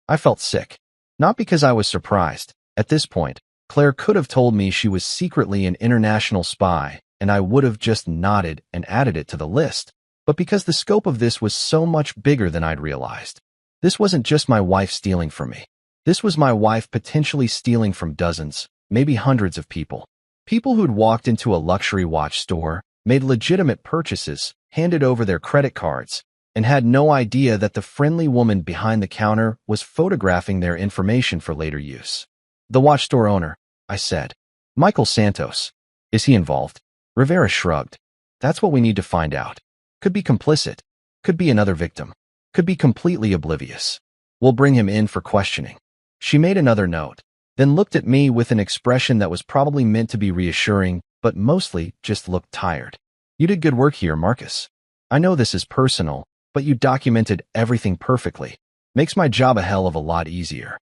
I felt sick. Not because I was surprised. At this point, Claire could have told me she was secretly an international spy, and I would have just nodded and added it to the list, but because the scope of this was so much bigger than I'd realized. This wasn't just my wife stealing from me. This was my wife potentially stealing from dozens, maybe hundreds of people. People who'd walked into a luxury watch store, made legitimate purchases, handed over their credit cards, and had no idea that the friendly woman behind the counter was photographing their information for later use. The watch store owner, I said. Michael Santos. Is he involved? Rivera shrugged. That's what we need to find out. Could be complicit. Could be another victim. Could be completely oblivious. We'll bring him in for questioning. She made another note, then looked at me with an expression that was probably meant to be reassuring, but mostly just looked tired. You did good work here, Marcus. I know this is personal, but you documented everything perfectly. Makes my job a hell of a lot easier.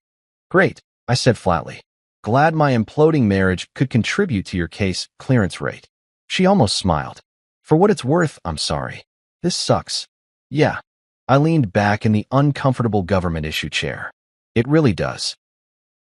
Great, I said flatly. Glad my imploding marriage could contribute to your case clearance rate. She almost smiled. For what it's worth, I'm sorry. This sucks. Yeah. I leaned back in the uncomfortable government issue chair. It really does.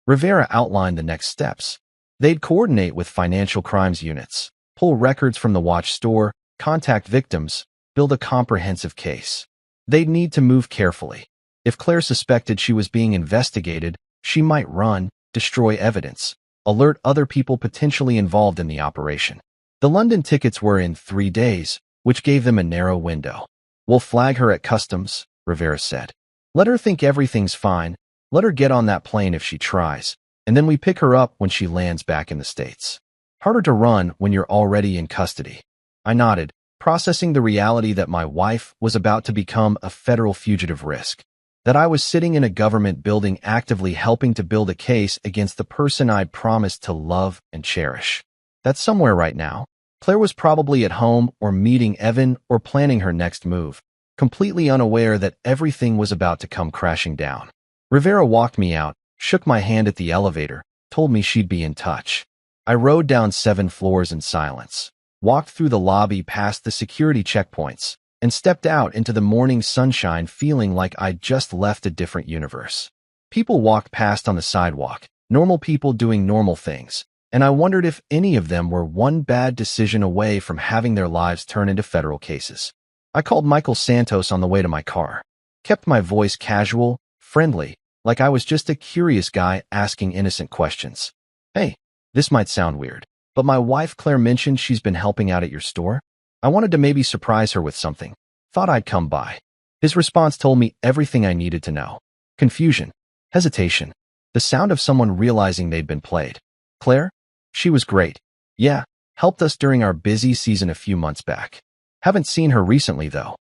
Rivera outlined the next steps. They'd coordinate with financial crimes units, pull records from the watch store, contact victims, build a comprehensive case. They'd need to move carefully. If Claire suspected she was being investigated, she might run, destroy evidence, alert other people potentially involved in the operation. The London tickets were in 3 days, which gave them a narrow window. We'll flag her at customs, Rivera said. Let her think everything's fine. Let her get on that plane if she tries, and then we pick her up when she lands back in the States. Harder to run when you're already in custody. I nodded, processing the reality that my wife was about to become a federal fugitive risk, that I was sitting in a government building actively helping to build a case against the person I'd promised to love and cherish. That somewhere right now, Claire was probably at home or meeting Evan or planning her next move, completely unaware that everything was about to come crashing down. Rivera walked me out, shook my hand at the elevator, told me she'd be in touch. I rode down 7 floors in silence, walked through the lobby past the security checkpoints, and stepped out into the morning sunshine feeling like I'd just left a different universe. People walked past on the sidewalk, normal people doing normal things, and I wondered if any of them were one bad decision away from having their lives turn into federal cases. I called Michael Santos on the way to my car, kept my voice casual, friendly, like I was just a curious guy asking innocent questions. Hey, this might sound weird, but my wife Claire mentioned she's been helping out at your store. I wanted to maybe surprise her with something. Thought I'd come by. His response told me everything I needed to know. Confusion, hesitation, the sound of someone realizing they'd been played. Claire? She was great. Yeah, helped us during our busy season a few months back. Haven't seen her recently, though.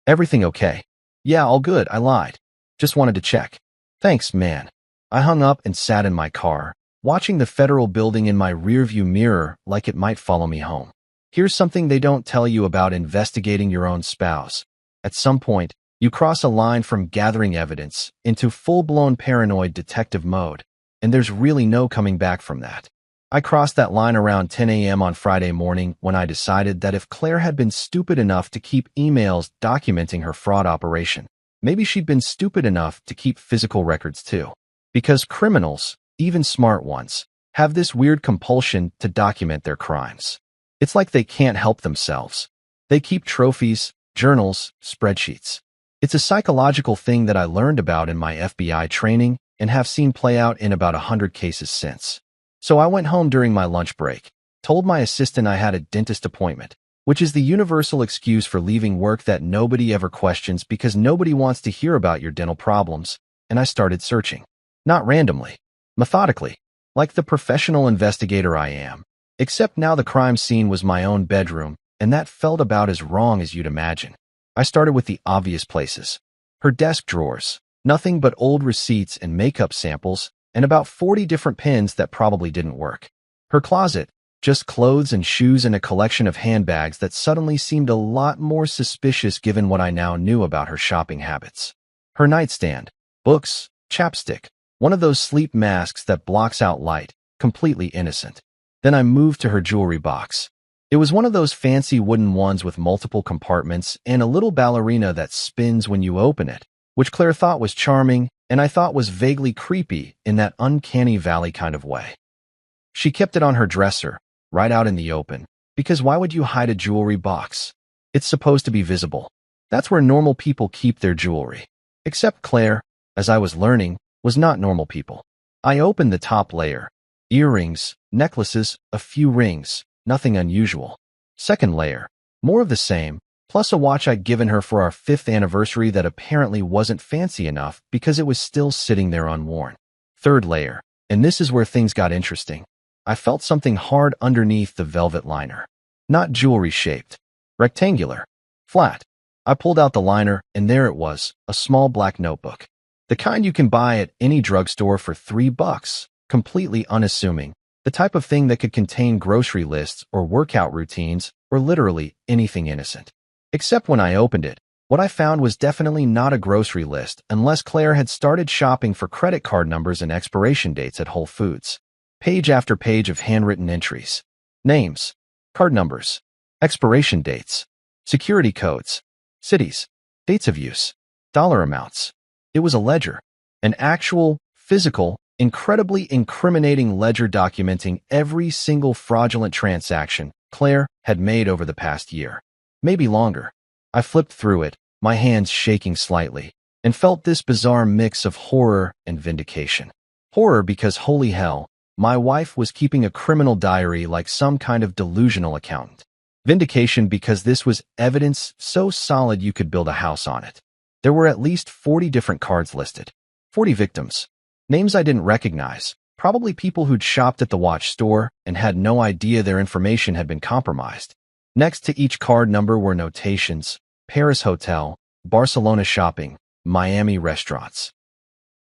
Everything okay? Yeah, all good, I lied. Just wanted to check. Thanks, man. I hung up and sat in my car, watching the federal building in my rearview mirror like it might follow me home. Here's something they don't tell you about investigating your own spouse. At some point, you cross a line from gathering evidence into full-blown paranoid detective mode, and there's really no coming back from that. I crossed that line around 10 a.m. on Friday morning when I decided that if Claire had been stupid enough to keep emails documenting her fraud operation, maybe she'd been stupid enough to keep physical records too. Because criminals, even smart ones, have this weird compulsion to document their crimes. It's like they can't help themselves. They keep trophies, journals, spreadsheets. It's a psychological thing that I learned about in my FBI training and have seen play out in about 100 cases since. So I went home during my lunch break, told my assistant I had a dentist appointment, which is the universal excuse for leaving work that nobody ever questions because nobody wants to hear about your dental problems, and I started searching. Not randomly, methodically, like the professional investigator I am. Except now the crime scene was my own bedroom, and that felt about as wrong as you'd imagine. I started with the obvious places. Her desk drawers, nothing but old receipts and makeup samples, and about 40 different pins that probably didn't work. Her closet, just clothes and shoes and a collection of handbags that suddenly seemed a lot more suspicious given what I now knew about her shopping habits. Her nightstand, books, chapstick, one of those sleep masks that blocks out light, completely innocent. Then I moved to her jewelry box. It was one of those fancy wooden ones with multiple compartments and a little ballerina that spins when you open it, which Claire thought was charming and I thought was vaguely creepy in that uncanny valley kind of way. She kept it on her dresser, right out in the open, because why would you hide a jewelry box? It's supposed to be visible. That's where normal people keep their jewelry. Except Claire, as I was learning, was not normal people. I opened the top layer. Earrings, necklaces, a few rings, nothing unusual. Second layer, more of the same, plus a watch I'd given her for our 5th anniversary that apparently wasn't fancy enough because it was still sitting there unworn. Third layer, and this is where things got interesting. I felt something hard underneath the velvet liner. Not jewelry-shaped. Rectangular. Flat. I pulled out the liner, and there it was, a small black notebook. The kind you can buy at any drugstore for $3, completely unassuming. The type of thing that could contain grocery lists or workout routines or literally anything innocent. Except when I opened it, what I found was definitely not a grocery list unless Claire had started shopping for credit card numbers and expiration dates at Whole Foods. Page after page of handwritten entries. Names, card numbers, expiration dates, security codes, cities, dates of use, dollar amounts. It was a ledger, an actual, physical, incredibly incriminating ledger documenting every single fraudulent transaction Claire had made over the past year. Maybe longer. I flipped through it, my hands shaking slightly, and felt this bizarre mix of horror and vindication. Horror because, holy hell, my wife was keeping a criminal diary like some kind of delusional accountant. Vindication because this was evidence so solid you could build a house on it. There were at least 40 different cards listed. 40 victims. Names I didn't recognize, probably people who'd shopped at the watch store and had no idea their information had been compromised. Next to each card number were notations: Paris hotel, Barcelona shopping, Miami restaurants.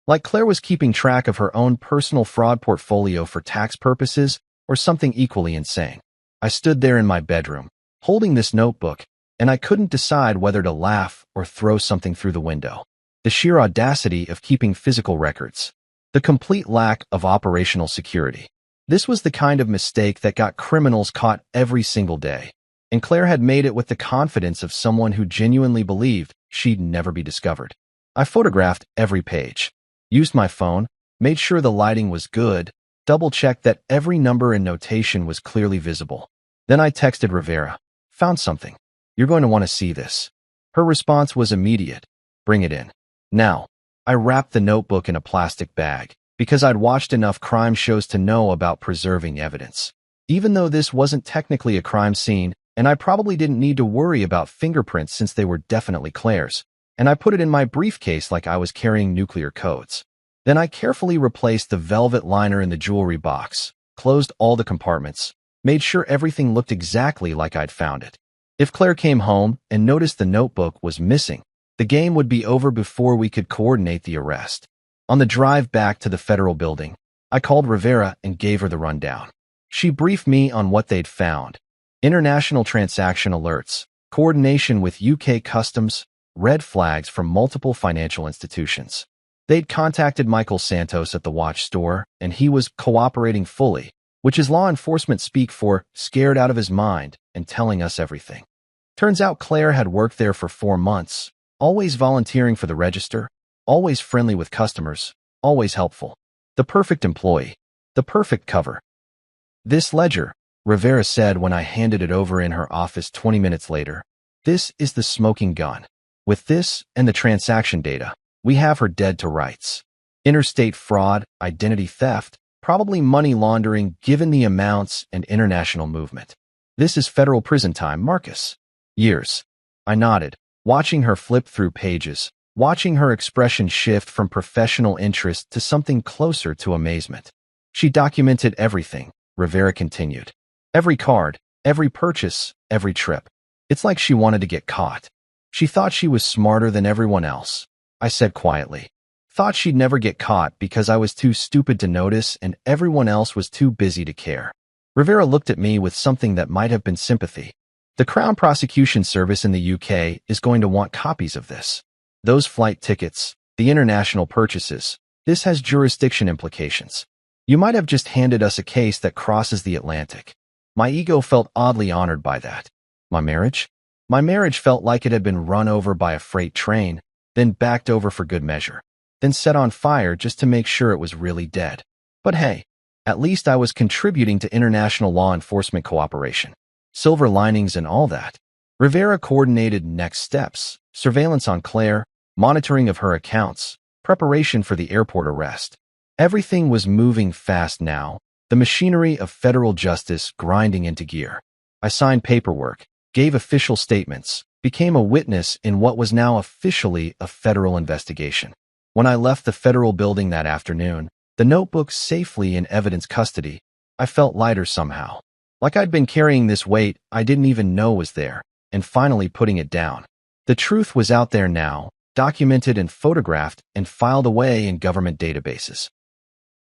Like Claire was keeping track of her own personal fraud portfolio for tax purposes or something equally insane. I stood there in my bedroom, holding this notebook, and I couldn't decide whether to laugh or throw something through the window. The sheer audacity of keeping physical records. The complete lack of operational security. This was the kind of mistake that got criminals caught every single day. And Claire had made it with the confidence of someone who genuinely believed she'd never be discovered. I photographed every page, used my phone, made sure the lighting was good, double-checked that every number and notation was clearly visible. Then I texted Rivera. Found something. You're going to want to see this. Her response was immediate. Bring it in. Now. I wrapped the notebook in a plastic bag because I'd watched enough crime shows to know about preserving evidence. Even though this wasn't technically a crime scene, and I probably didn't need to worry about fingerprints since they were definitely Claire's, and I put it in my briefcase like I was carrying nuclear codes. Then I carefully replaced the velvet liner in the jewelry box, closed all the compartments, made sure everything looked exactly like I'd found it. If Claire came home and noticed the notebook was missing, the game would be over before we could coordinate the arrest. On the drive back to the federal building, I called Rivera and gave her the rundown. She briefed me on what they'd found. International transaction alerts, coordination with UK customs, red flags from multiple financial institutions. They'd contacted Michael Santos at the watch store, and he was cooperating fully, which is law enforcement speak for scared out of his mind and telling us everything. Turns out Claire had worked there for 4 months, always volunteering for the register, always friendly with customers, always helpful. The perfect employee. The perfect cover. This ledger, Rivera said when I handed it over in her office 20 minutes later. This is the smoking gun. With this and the transaction data, we have her dead to rights. Interstate fraud, identity theft, probably money laundering given the amounts and international movement. This is federal prison time, Marcus. Years. I nodded, watching her flip through pages, watching her expression shift from professional interest to something closer to amazement. She documented everything, Rivera continued. Every card, every purchase, every trip. It's like she wanted to get caught. She thought she was smarter than everyone else. I said quietly. Thought she'd never get caught because I was too stupid to notice and everyone else was too busy to care. Rivera looked at me with something that might have been sympathy. The Crown Prosecution Service in the UK is going to want copies of this. Those flight tickets, the international purchases, this has jurisdiction implications. You might have just handed us a case that crosses the Atlantic. My ego felt oddly honored by that. My marriage? My marriage felt like it had been run over by a freight train, then backed over for good measure, then set on fire just to make sure it was really dead. But hey, at least I was contributing to international law enforcement cooperation. Silver linings and all that. Rivera coordinated next steps, surveillance on Claire, monitoring of her accounts, preparation for the airport arrest. Everything was moving fast now, the machinery of federal justice grinding into gear. I signed paperwork, gave official statements, became a witness in what was now officially a federal investigation. When I left the federal building that afternoon, the notebook safely in evidence custody, I felt lighter somehow. Like I'd been carrying this weight I didn't even know was there, and finally putting it down. The truth was out there now, documented and photographed and filed away in government databases.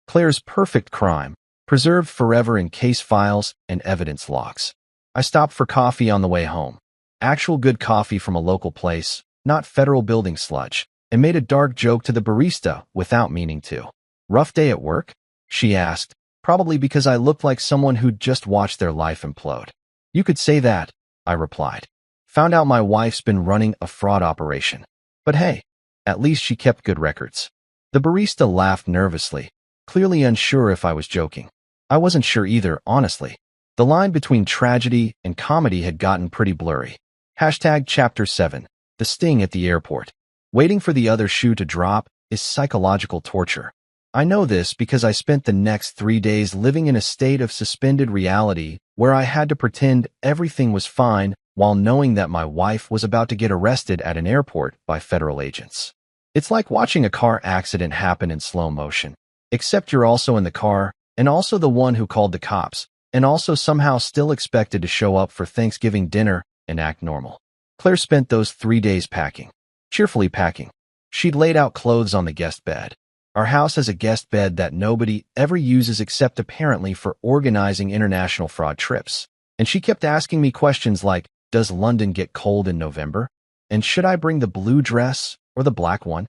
Claire's perfect crime, preserved forever in case files and evidence logs. I stopped for coffee on the way home. Actual good coffee from a local place, not federal building sludge, and made a dark joke to the barista without meaning to. Rough day at work? She asked, probably because I looked like someone who'd just watched their life implode. You could say that, I replied. Found out my wife's been running a fraud operation. But hey, at least she kept good records. The barista laughed nervously, clearly unsure if I was joking. I wasn't sure either, honestly. The line between tragedy and comedy had gotten pretty blurry. Chapter 7, The Sting at the Airport. Waiting for the other shoe to drop is psychological torture. I know this because I spent the next 3 days living in a state of suspended reality where I had to pretend everything was fine while knowing that my wife was about to get arrested at an airport by federal agents. It's like watching a car accident happen in slow motion, except you're also in the car and also the one who called the cops, and also somehow still expected to show up for Thanksgiving dinner and act normal. Claire spent those 3 days packing, cheerfully packing. She'd laid out clothes on the guest bed. Our house has a guest bed that nobody ever uses except apparently for organizing international fraud trips. And she kept asking me questions like, does London get cold in November? And should I bring the blue dress or the black one?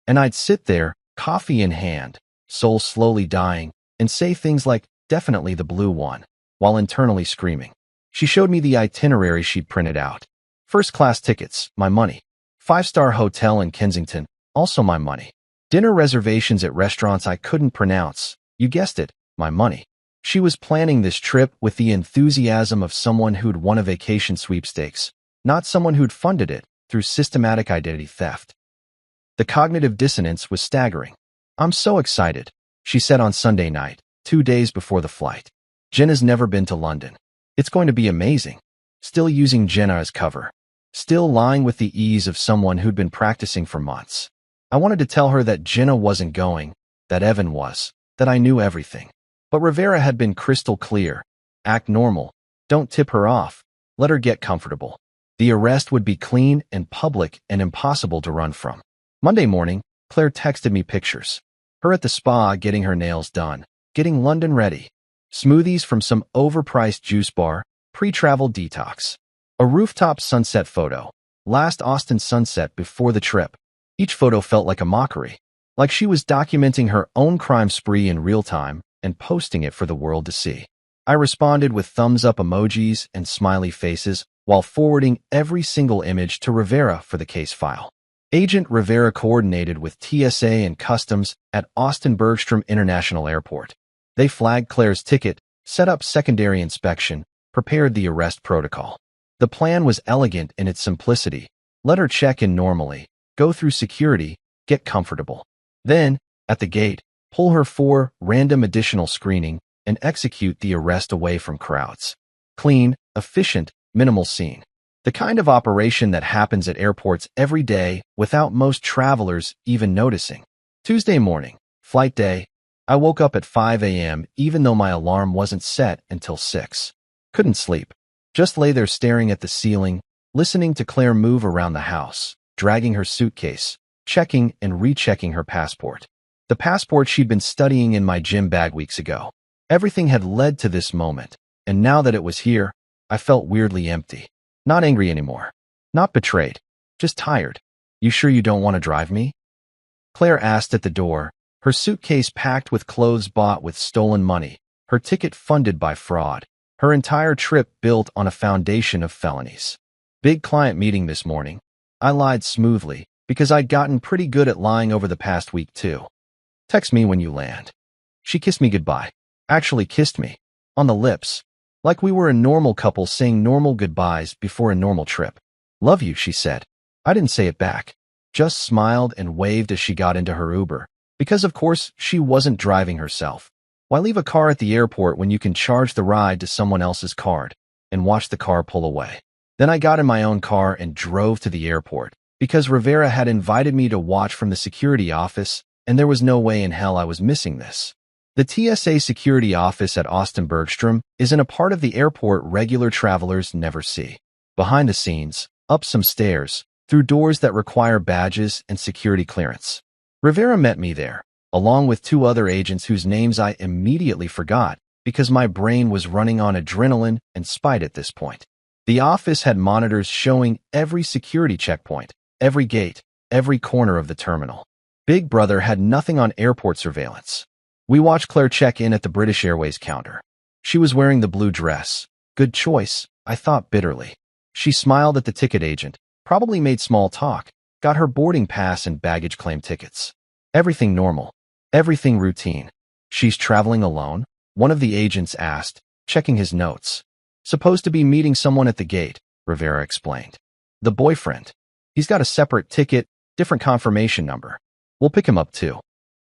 And I'd sit there, coffee in hand, soul slowly dying, and say things like, definitely the blue one, while internally screaming. She showed me the itinerary she'd printed out. First-class tickets, my money. 5-star hotel in Kensington, also my money. Dinner reservations at restaurants I couldn't pronounce, you guessed it, my money. She was planning this trip with the enthusiasm of someone who'd won a vacation sweepstakes, not someone who'd funded it through systematic identity theft. The cognitive dissonance was staggering. I'm so excited, she said on Sunday night, 2 days before the flight. Jenna's never been to London. It's going to be amazing. Still using Jenna as cover. Still lying with the ease of someone who'd been practicing for months. I wanted to tell her that Jenna wasn't going, that Evan was, that I knew everything. But Rivera had been crystal clear. Act normal. Don't tip her off. Let her get comfortable. The arrest would be clean and public and impossible to run from. Monday morning, Claire texted me pictures. Her at the spa getting her nails done, getting London ready. Smoothies from some overpriced juice bar, pre-travel detox. A rooftop sunset photo. Last Austin sunset before the trip. Each photo felt like a mockery. Like she was documenting her own crime spree in real time and posting it for the world to see. I responded with thumbs-up emojis and smiley faces while forwarding every single image to Rivera for the case file. Agent Rivera coordinated with TSA and Customs at Austin Bergstrom International Airport. They flagged Claire's ticket, set up secondary inspection, prepared the arrest protocol. The plan was elegant in its simplicity. Let her check in normally, go through security, get comfortable. Then, at the gate, pull her for random additional screening and execute the arrest away from crowds. Clean, efficient, minimal scene. The kind of operation that happens at airports every day without most travelers even noticing. Tuesday morning, flight day. I woke up at 5 a.m. even though my alarm wasn't set until 6. Couldn't sleep. Just lay there staring at the ceiling, listening to Claire move around the house, dragging her suitcase, checking and rechecking her passport. The passport she'd been studying in my gym bag weeks ago. Everything had led to this moment, and now that it was here, I felt weirdly empty. Not angry anymore. Not betrayed. Just tired. You sure you don't want to drive me? Claire asked at the door, her suitcase packed with clothes bought with stolen money, her ticket funded by fraud, her entire trip built on a foundation of felonies. Big client meeting this morning. I lied smoothly, because I'd gotten pretty good at lying over the past week too. Text me when you land. She kissed me goodbye. Actually kissed me. On the lips. Like we were a normal couple saying normal goodbyes before a normal trip. Love you, she said. I didn't say it back. Just smiled and waved as she got into her Uber. Because of course, she wasn't driving herself. Why leave a car at the airport when you can charge the ride to someone else's card and watch the car pull away? Then I got in my own car and drove to the airport because Rivera had invited me to watch from the security office, and there was no way in hell I was missing this. The TSA security office at Austin Bergstrom is in a part of the airport regular travelers never see. Behind the scenes, up some stairs, through doors that require badges and security clearance. Rivera met me there, along with 2 other agents whose names I immediately forgot because my brain was running on adrenaline and spite at this point. The office had monitors showing every security checkpoint, every gate, every corner of the terminal. Big Brother had nothing on airport surveillance. We watched Claire check in at the British Airways counter. She was wearing the blue dress. Good choice, I thought bitterly. She smiled at the ticket agent, probably made small talk, got her boarding pass and baggage claim tickets. Everything normal. Everything routine. She's traveling alone? One of the agents asked, checking his notes. Supposed to be meeting someone at the gate, Rivera explained. The boyfriend. He's got a separate ticket, different confirmation number. We'll pick him up too.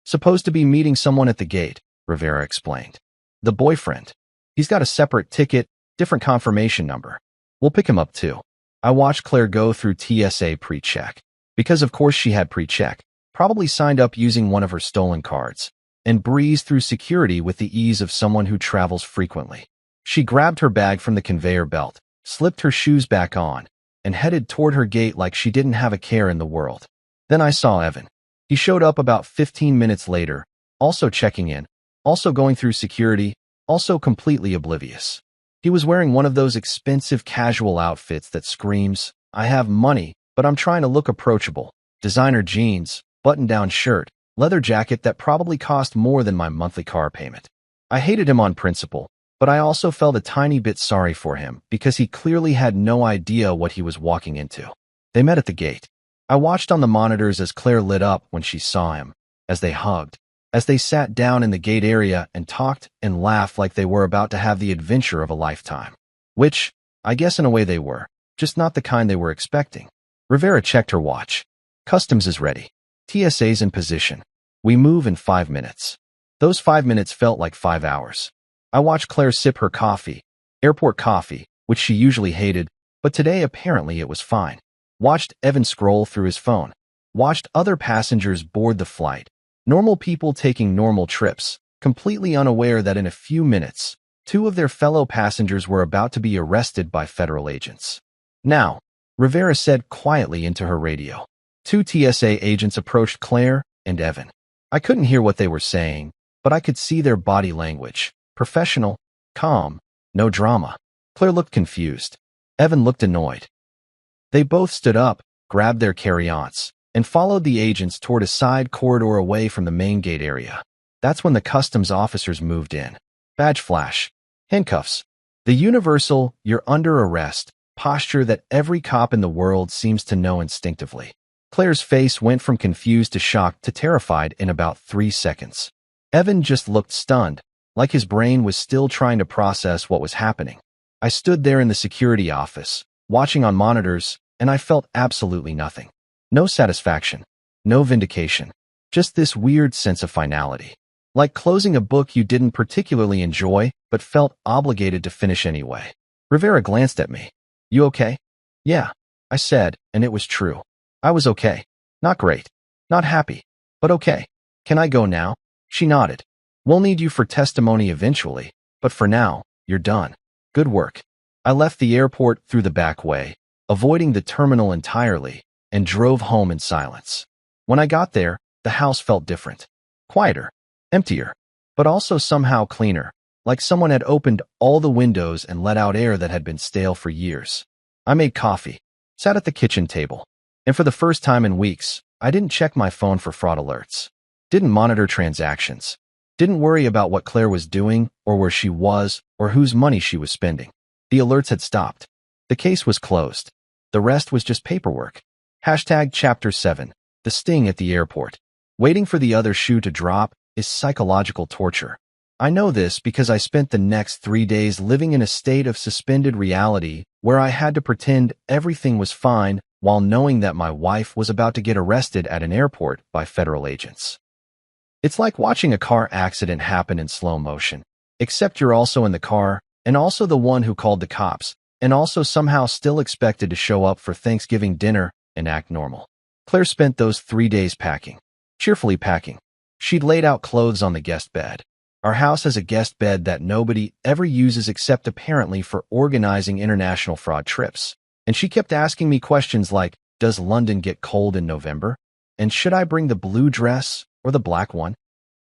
Supposed to be meeting someone at the gate, Rivera explained. The boyfriend. He's got a separate ticket, different confirmation number. We'll pick him up too. I watched Claire go through TSA pre-check. Because of course she had pre-check, probably signed up using one of her stolen cards, and breezed through security with the ease of someone who travels frequently. She grabbed her bag from the conveyor belt, slipped her shoes back on, and headed toward her gate like she didn't have a care in the world. Then I saw Evan. He showed up about 15 minutes later, also checking in, also going through security, also completely oblivious. He was wearing one of those expensive casual outfits that screams, I have money, but I'm trying to look approachable. Designer jeans, button-down shirt, leather jacket that probably cost more than my monthly car payment. I hated him on principle, but I also felt a tiny bit sorry for him because he clearly had no idea what he was walking into. They met at the gate. I watched on the monitors as Claire lit up when she saw him, as they hugged, as they sat down in the gate area and talked and laughed like they were about to have the adventure of a lifetime. Which, I guess in a way they were, just not the kind they were expecting. Rivera checked her watch. Customs is ready. TSA's in position. We move in 5 minutes. Those 5 minutes felt like 5 hours. I watched Claire sip her coffee, airport coffee, which she usually hated, but today apparently it was fine. Watched Evan scroll through his phone. Watched other passengers board the flight. Normal people taking normal trips, completely unaware that in a few minutes, 2 of their fellow passengers were about to be arrested by federal agents. Now, Rivera said quietly into her radio. 2 TSA agents approached Claire and Evan. I couldn't hear what they were saying, but I could see their body language. Professional, calm, no drama. Claire looked confused. Evan looked annoyed. They both stood up, grabbed their carry-ons, and followed the agents toward a side corridor away from the main gate area. That's when the customs officers moved in. Badge flash. Handcuffs. The universal, you're under arrest, posture that every cop in the world seems to know instinctively. Claire's face went from confused to shocked to terrified in about 3 seconds. Evan just looked stunned, like his brain was still trying to process what was happening. I stood there in the security office, watching on monitors, and I felt absolutely nothing. No satisfaction. No vindication. Just this weird sense of finality. Like closing a book you didn't particularly enjoy, but felt obligated to finish anyway. Rivera glanced at me. You okay? Yeah, I said, and it was true. I was okay. Not great. Not happy. But okay. Can I go now? She nodded. We'll need you for testimony eventually, but for now, you're done. Good work. I left the airport through the back way, avoiding the terminal entirely, and drove home in silence. When I got there, the house felt different. Quieter. Emptier. But also somehow cleaner, like someone had opened all the windows and let out air that had been stale for years. I made coffee, sat at the kitchen table, and for the first time in weeks, I didn't check my phone for fraud alerts. Didn't monitor transactions. Didn't worry about what Claire was doing, or where she was, or whose money she was spending. The alerts had stopped. The case was closed. The rest was just paperwork. Hashtag Chapter 7. The sting at the airport. Waiting for the other shoe to drop is psychological torture. I know this because I spent the next 3 days living in a state of suspended reality where I had to pretend everything was fine while knowing that my wife was about to get arrested at an airport by federal agents. It's like watching a car accident happen in slow motion, except you're also in the car, and also the one who called the cops, and also somehow still expected to show up for Thanksgiving dinner and act normal. Claire spent those 3 days packing. Cheerfully packing. She'd laid out clothes on the guest bed. Our house has a guest bed that nobody ever uses except apparently for organizing international fraud trips. And she kept asking me questions like, does London get cold in November? And should I bring the blue dress or the black one?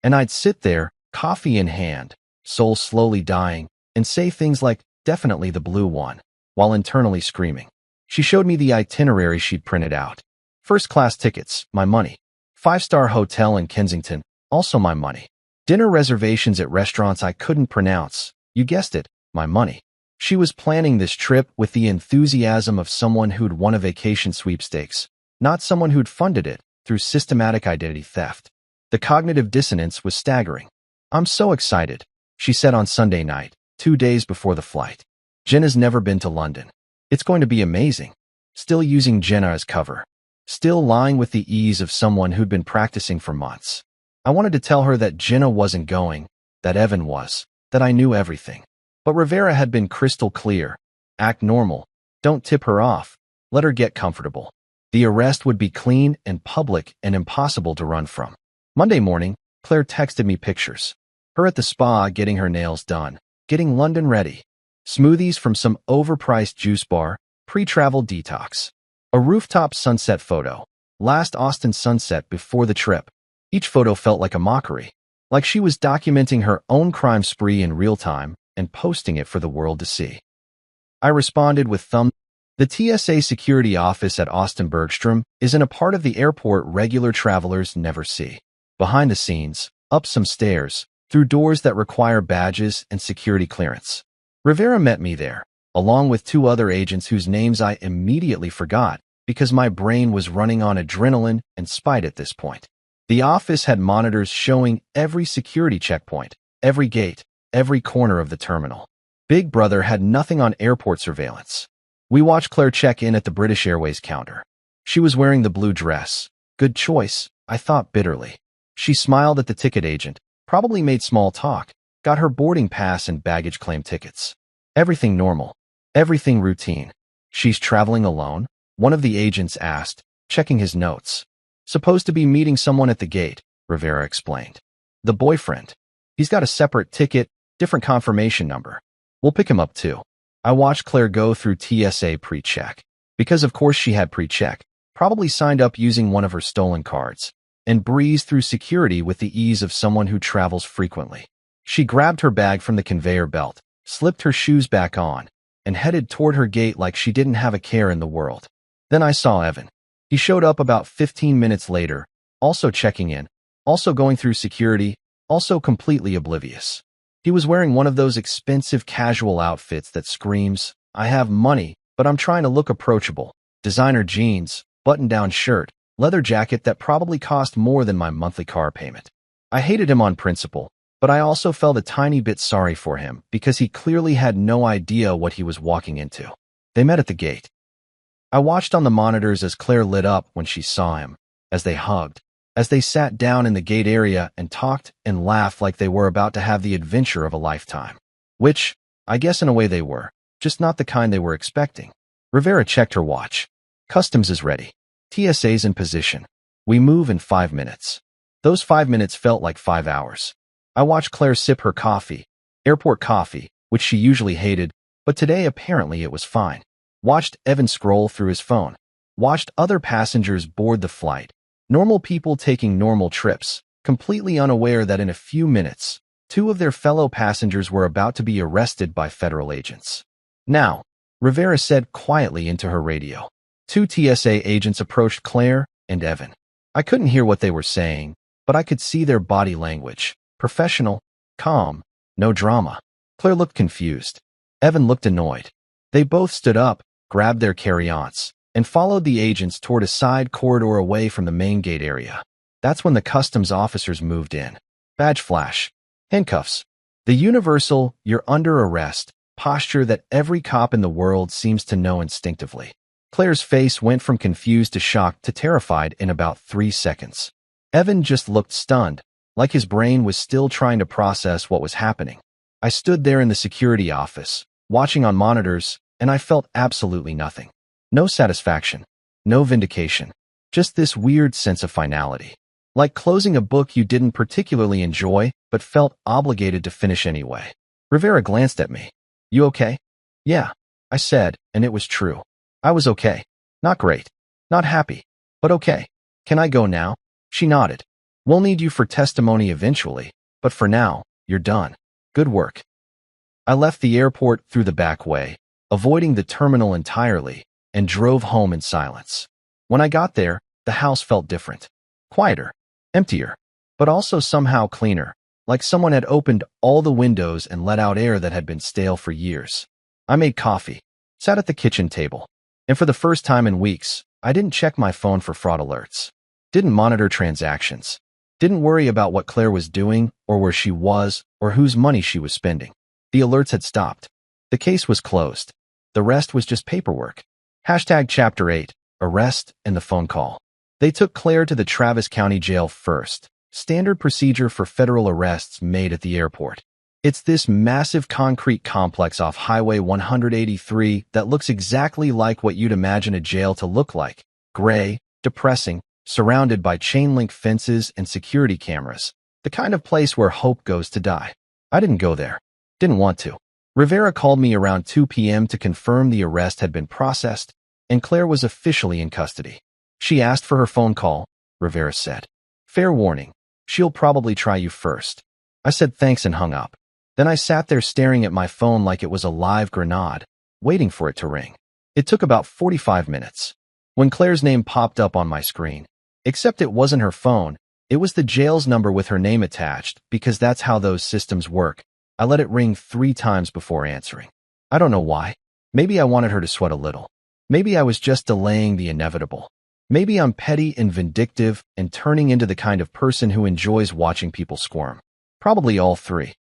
And I'd sit there, coffee in hand, soul slowly dying, and say things like, definitely the blue one, while internally screaming. She showed me the itinerary she'd printed out. First-class tickets, my money. 5-star hotel in Kensington, also my money. Dinner reservations at restaurants I couldn't pronounce, you guessed it, my money. She was planning this trip with the enthusiasm of someone who'd won a vacation sweepstakes, not someone who'd funded it through systematic identity theft. The cognitive dissonance was staggering. I'm so excited, she said on Sunday night, 2 days before the flight. Jenna's never been to London. It's going to be amazing. Still using Jenna as cover. Still lying with the ease of someone who'd been practicing for months. I wanted to tell her that Jenna wasn't going, that Evan was, that I knew everything. But Rivera had been crystal clear. Act normal. Don't tip her off. Let her get comfortable. The arrest would be clean and public and impossible to run from. Monday morning, Claire texted me pictures. Her at the spa getting her nails done, getting London ready. Smoothies from some overpriced juice bar, pre-travel detox. A rooftop sunset photo. Last Austin sunset before the trip. Each photo felt like a mockery. Like she was documenting her own crime spree in real time and posting it for the world to see. I responded with thumb. The TSA security office at Austin Bergstrom is in a part of the airport regular travelers never see. Behind the scenes, up some stairs, through doors that require badges and security clearance. Rivera met me there, along with 2 other agents whose names I immediately forgot because my brain was running on adrenaline and spite at this point. The office had monitors showing every security checkpoint, every gate, every corner of the terminal. Big Brother had nothing on airport surveillance. We watched Claire check in at the British Airways counter. She was wearing the blue dress. Good choice, I thought bitterly. She smiled at the ticket agent, probably made small talk, got her boarding pass and baggage claim tickets. Everything normal. Everything routine. She's traveling alone? One of the agents asked, checking his notes. Supposed to be meeting someone at the gate, Rivera explained. The boyfriend. He's got a separate ticket, different confirmation number. We'll pick him up too. I watched Claire go through TSA pre-check. Because of course she had pre-check, probably signed up using one of her stolen cards, and breezed through security with the ease of someone who travels frequently. She grabbed her bag from the conveyor belt, slipped her shoes back on, and headed toward her gate like she didn't have a care in the world. Then I saw Evan. He showed up about 15 minutes later, also checking in, also going through security, also completely oblivious. He was wearing one of those expensive casual outfits that screams, I have money, but I'm trying to look approachable. Designer jeans, button-down shirt, leather jacket that probably cost more than my monthly car payment. I hated him on principle, but I also felt a tiny bit sorry for him because he clearly had no idea what he was walking into. They met at the gate. I watched on the monitors as Claire lit up when she saw him, as they hugged, as they sat down in the gate area and talked and laughed like they were about to have the adventure of a lifetime. Which, I guess in a way they were, just not the kind they were expecting. Rivera checked her watch. Customs is ready. TSA's in position. We move in 5 minutes. Those 5 minutes felt like 5 hours. I watched Claire sip her coffee, airport coffee, which she usually hated, but today apparently it was fine. Watched Evan scroll through his phone. Watched other passengers board the flight. Normal people taking normal trips, completely unaware that in a few minutes, 2 of their fellow passengers were about to be arrested by federal agents. Now, Rivera said quietly into her radio. 2 TSA agents approached Claire and Evan. I couldn't hear what they were saying, but I could see their body language. Professional, calm, no drama. Claire looked confused. Evan looked annoyed. They both stood up, grabbed their carry-ons, and followed the agents toward a side corridor away from the main gate area. That's when the customs officers moved in. Badge flash. Handcuffs. The universal, you're under arrest, posture that every cop in the world seems to know instinctively. Claire's face went from confused to shocked to terrified in about 3 seconds. Evan just looked stunned, like his brain was still trying to process what was happening. I stood there in the security office, watching on monitors, and I felt absolutely nothing. No satisfaction, no vindication, just this weird sense of finality. Like closing a book you didn't particularly enjoy, but felt obligated to finish anyway. Rivera glanced at me. You okay? Yeah, I said, and it was true. I was okay. Not great. Not happy. But okay. Can I go now? She nodded. We'll need you for testimony eventually, but for now, you're done. Good work. I left the airport through the back way, avoiding the terminal entirely, and drove home in silence. When I got there, the house felt different. Quieter. Emptier. But also somehow cleaner, like someone had opened all the windows and let out air that had been stale for years. I made coffee, sat at the kitchen table, and for the first time in weeks, I didn't check my phone for fraud alerts. Didn't monitor transactions. Didn't worry about what Claire was doing, or where she was, or whose money she was spending. The alerts had stopped. The case was closed. The rest was just paperwork. Hashtag Chapter 8, arrest and the phone call. They took Claire to the Travis County Jail first. Standard procedure for federal arrests made at the airport. It's this massive concrete complex off Highway 183 that looks exactly like what you'd imagine a jail to look like. Gray, depressing, surrounded by chain-link fences and security cameras. The kind of place where hope goes to die. I didn't go there. Didn't want to. Rivera called me around 2 p.m. to confirm the arrest had been processed, and Claire was officially in custody. She asked for her phone call, Rivera said. Fair warning. She'll probably try you first. I said thanks and hung up. Then I sat there staring at my phone like it was a live grenade, waiting for it to ring. It took about 45 minutes. When Claire's name popped up on my screen, except it wasn't her phone, it was the jail's number with her name attached, because that's how those systems work. I let it ring 3 times before answering. I don't know why. Maybe I wanted her to sweat a little. Maybe I was just delaying the inevitable. Maybe I'm petty and vindictive and turning into the kind of person who enjoys watching people squirm. Probably all 3.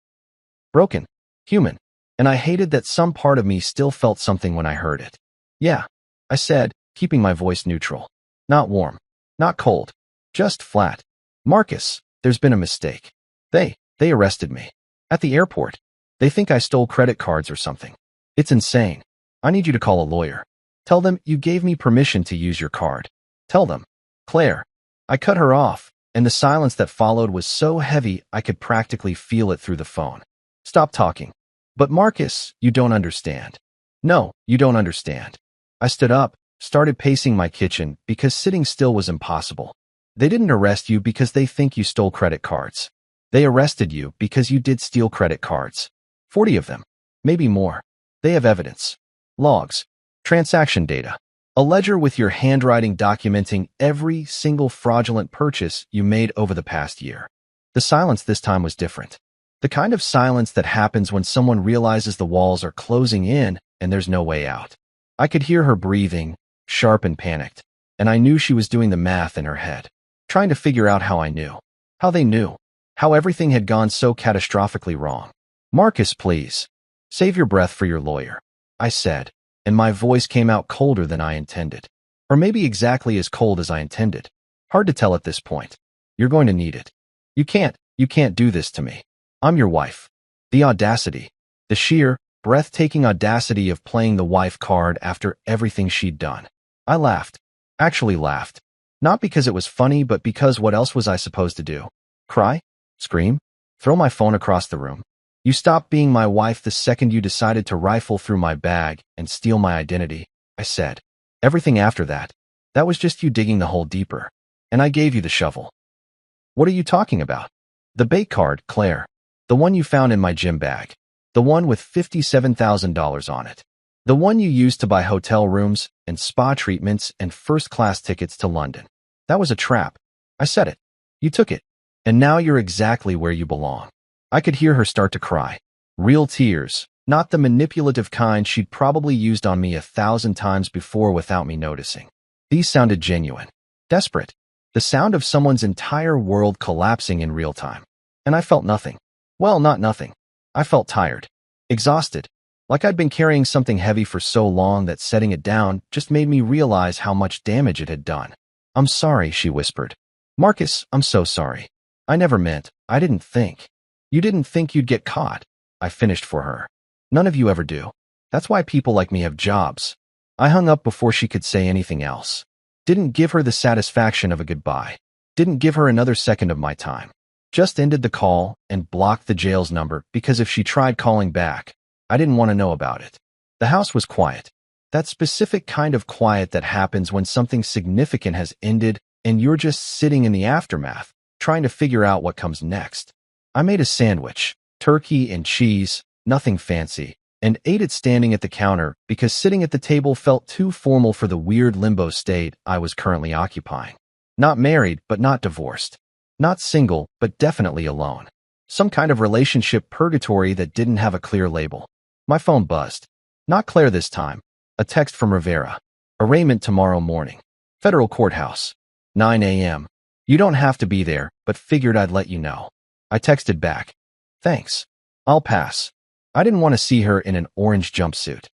Broken. Human. And I hated that some part of me still felt something when I heard it. Yeah, I said, keeping my voice neutral. Not warm. Not cold. Just flat. Marcus, there's been a mistake. They arrested me. At the airport. They think I stole credit cards or something. It's insane. I need you to call a lawyer. Tell them you gave me permission to use your card. Tell them. Claire. I cut her off, and the silence that followed was so heavy I could practically feel it through the phone. Stop talking. But Marcus, you don't understand. No, you don't understand. I stood up, started pacing my kitchen because sitting still was impossible. They didn't arrest you because they think you stole credit cards. They arrested you because you did steal credit cards. 40 of them. Maybe more. They have evidence. Logs. Transaction data. A ledger with your handwriting documenting every single fraudulent purchase you made over the past year. The silence this time was different. The kind of silence that happens when someone realizes the walls are closing in and there's no way out. I could hear her breathing, sharp and panicked, and I knew she was doing the math in her head, trying to figure out how I knew, how they knew, how everything had gone so catastrophically wrong. Marcus, please. Save your breath for your lawyer. I said. and my voice came out colder than I intended. Or maybe exactly as cold as I intended. Hard to tell at this point. You're going to need it. You can't do this to me. I'm your wife. The audacity. The sheer, breathtaking audacity of playing the wife card after everything she'd done. I laughed. Actually laughed. Not because it was funny, but because what else was I supposed to do? Cry? Scream? Throw my phone across the room? You stopped being my wife the second you decided to rifle through my bag and steal my identity, I said. Everything after that, that was just you digging the hole deeper. And I gave you the shovel. What are you talking about? The bait card, Claire. The one you found in my gym bag. The one with $57,000 on it. The one you used to buy hotel rooms and spa treatments and first-class tickets to London. That was a trap. I said it. You took it. And now you're exactly where you belong. I could hear her start to cry. Real tears, not the manipulative kind she'd probably used on me 1,000 times before without me noticing. These sounded genuine. Desperate. The sound of someone's entire world collapsing in real time. And I felt nothing. Well, not nothing. I felt tired. Exhausted. Like I'd been carrying something heavy for so long that setting it down just made me realize how much damage it had done. I'm sorry, she whispered. Marcus, I'm so sorry. I never meant. I didn't think. You didn't think you'd get caught. I finished for her. None of you ever do. That's why people like me have jobs. I hung up before she could say anything else. Didn't give her the satisfaction of a goodbye. Didn't give her another second of my time. Just ended the call and blocked the jail's number because if she tried calling back, I didn't want to know about it. The house was quiet. That specific kind of quiet that happens when something significant has ended and you're just sitting in the aftermath, trying to figure out what comes next. I made a sandwich, turkey and cheese, nothing fancy, and ate it standing at the counter because sitting at the table felt too formal for the weird limbo state I was currently occupying. Not married, but not divorced. Not single, but definitely alone. Some kind of relationship purgatory that didn't have a clear label. My phone buzzed. Not Claire this time. A text from Rivera. Arraignment tomorrow morning. Federal Courthouse. 9 a.m. You don't have to be there, but figured I'd let you know. I texted back. Thanks. I'll pass. I didn't want to see her in an orange jumpsuit.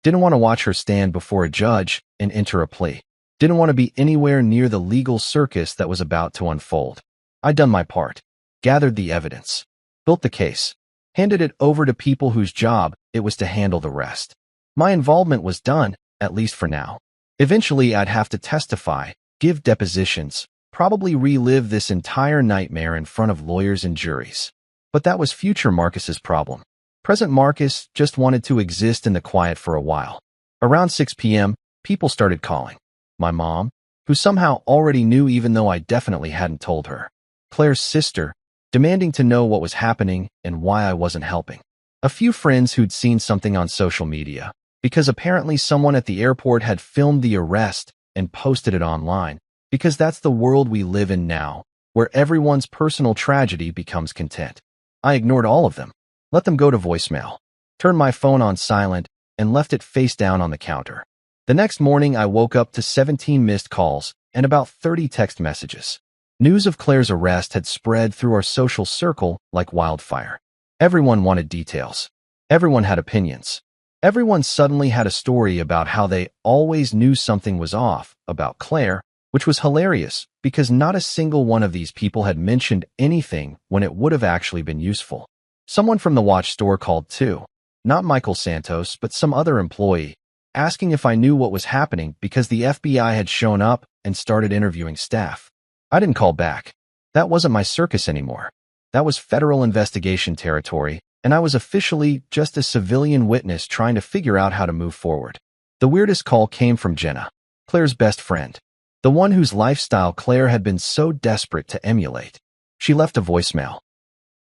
Didn't want to watch her stand before a judge and enter a plea. Didn't want to be anywhere near the legal circus that was about to unfold. I'd done my part. Gathered the evidence. Built the case. Handed it over to people whose job it was to handle the rest. My involvement was done, at least for now. Eventually, I'd have to testify, give depositions, probably relive this entire nightmare in front of lawyers and juries. But that was future Marcus's problem. Present Marcus just wanted to exist in the quiet for a while. Around 6 p.m., people started calling. My mom, who somehow already knew even though I definitely hadn't told her. Claire's sister, demanding to know what was happening and why I wasn't helping. A few friends who'd seen something on social media, because apparently someone at the airport had filmed the arrest and posted it online, because that's the world we live in now, where everyone's personal tragedy becomes content. I ignored all of them, let them go to voicemail, turned my phone on silent, and left it face down on the counter. The next morning, I woke up to 17 missed calls and about 30 text messages. News of Claire's arrest had spread through our social circle like wildfire. Everyone wanted details. Everyone had opinions. Everyone suddenly had a story about how they always knew something was off about Claire, which was hilarious because not a single one of these people had mentioned anything when it would have actually been useful. Someone from the watch store called too. Not Michael Santos, but some other employee, asking if I knew what was happening because the FBI had shown up and started interviewing staff. I didn't call back. That wasn't my circus anymore. That was federal investigation territory, and I was officially just a civilian witness trying to figure out how to move forward. The weirdest call came from Jenna, Claire's best friend, the one whose lifestyle Claire had been so desperate to emulate. She left a voicemail.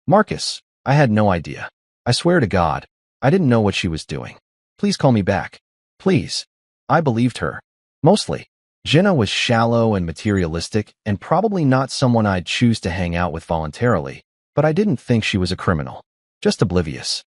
Marcus, I had no idea. I swear to God, I didn't know what she was doing. Please call me back. Please. I believed her. Mostly. Jenna was shallow and materialistic and probably not someone I'd choose to hang out with voluntarily, but I didn't think she was a criminal. Just oblivious.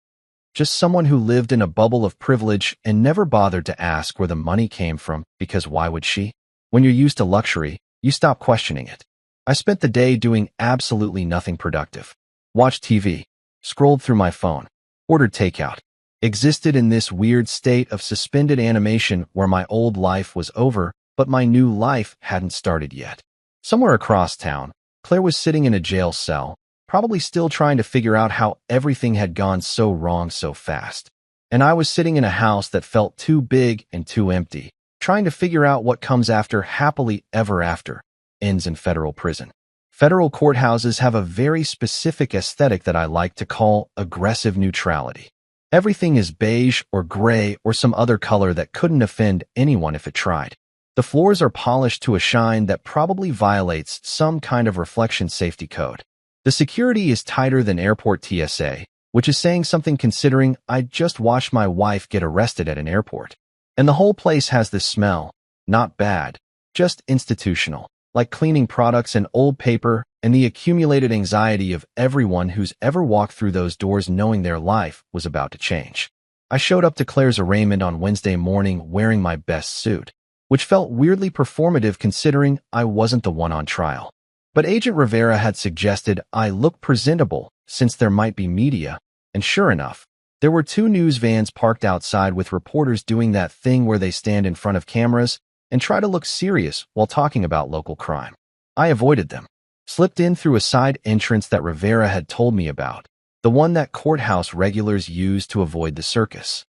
Just someone who lived in a bubble of privilege and never bothered to ask where the money came from because why would she? When you're used to luxury, you stop questioning it. I spent the day doing absolutely nothing productive. Watched TV, scrolled through my phone, ordered takeout, existed in this weird state of suspended animation where my old life was over, but my new life hadn't started yet. Somewhere across town, Claire was sitting in a jail cell, probably still trying to figure out how everything had gone so wrong so fast. And I was sitting in a house that felt too big and too empty, trying to figure out what comes after happily ever after ends in federal prison. Federal courthouses have a very specific aesthetic that I like to call aggressive neutrality. Everything is beige or gray or some other color that couldn't offend anyone if it tried. The floors are polished to a shine that probably violates some kind of reflection safety code. The security is tighter than airport TSA, which is saying something considering I just watched my wife get arrested at an airport. And the whole place has this smell, not bad, just institutional, like cleaning products and old paper and the accumulated anxiety of everyone who's ever walked through those doors knowing their life was about to change. I showed up to Claire's arraignment on Wednesday morning wearing my best suit, which felt weirdly performative considering I wasn't the one on trial. But Agent Rivera had suggested I look presentable since there might be media, and sure enough, there were 2 news vans parked outside with reporters doing that thing where they stand in front of cameras and try to look serious while talking about local crime. I avoided them, slipped in through a side entrance that Rivera had told me about, the one that courthouse regulars use to avoid the circus.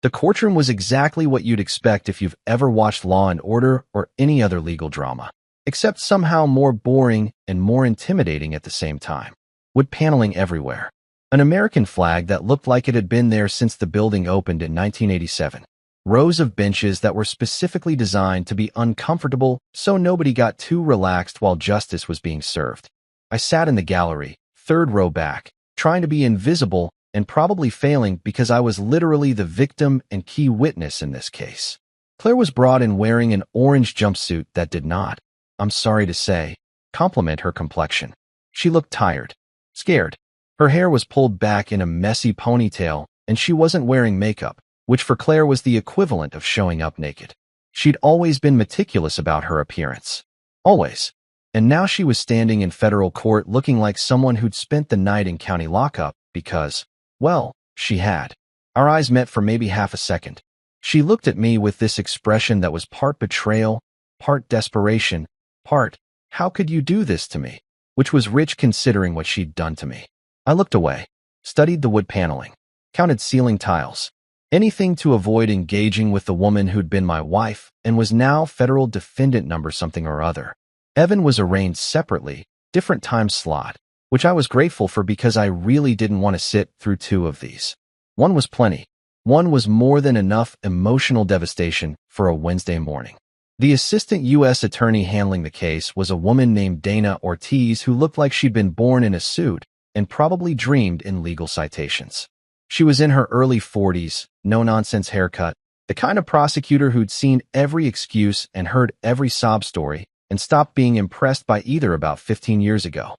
The courtroom was exactly what you'd expect if you've ever watched Law and Order or any other legal drama, except somehow more boring and more intimidating at the same time. Wood paneling everywhere. An American flag that looked like it had been there since the building opened in 1987. Rows of benches that were specifically designed to be uncomfortable so nobody got too relaxed while justice was being served. I sat in the gallery, 3rd row back, trying to be invisible and probably failing because I was literally the victim and key witness in this case. Claire was brought in wearing an orange jumpsuit that did not, I'm sorry to say, compliment her complexion. She looked tired, scared. Her hair was pulled back in a messy ponytail, and she wasn't wearing makeup, which for Claire was the equivalent of showing up naked. She'd always been meticulous about her appearance. Always. And now she was standing in federal court looking like someone who'd spent the night in county lockup because, well, she had. Our eyes met for maybe half a second. She looked at me with this expression that was part betrayal, part desperation, part, how could you do this to me? Which was rich considering what she'd done to me. I looked away, studied the wood paneling, counted ceiling tiles, anything to avoid engaging with the woman who'd been my wife and was now federal defendant number something or other. Evan was arraigned separately, different time slot, which I was grateful for because I really didn't want to sit through 2 of these. One was plenty. One was more than enough emotional devastation for a Wednesday morning. The assistant U.S. attorney handling the case was a woman named Dana Ortiz who looked like she'd been born in a suit and probably dreamed in legal citations. She was in her early 40s, no-nonsense haircut, the kind of prosecutor who'd seen every excuse and heard every sob story and stopped being impressed by either about 15 years ago.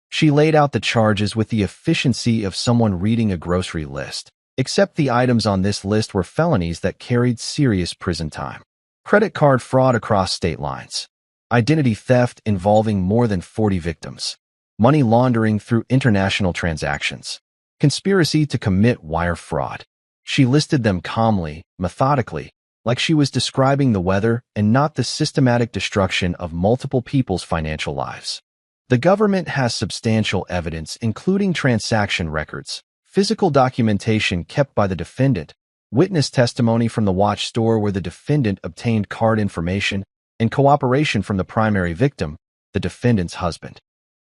She laid out the charges with the efficiency of someone reading a grocery list, except the items on this list were felonies that carried serious prison time. Credit card fraud across state lines. Identity theft involving more than 40 victims. Money laundering through international transactions. Conspiracy to commit wire fraud. She listed them calmly, methodically, like she was describing the weather and not the systematic destruction of multiple people's financial lives. The government has substantial evidence, including transaction records, physical documentation kept by the defendant, witness testimony from the watch store where the defendant obtained card information, and cooperation from the primary victim, the defendant's husband.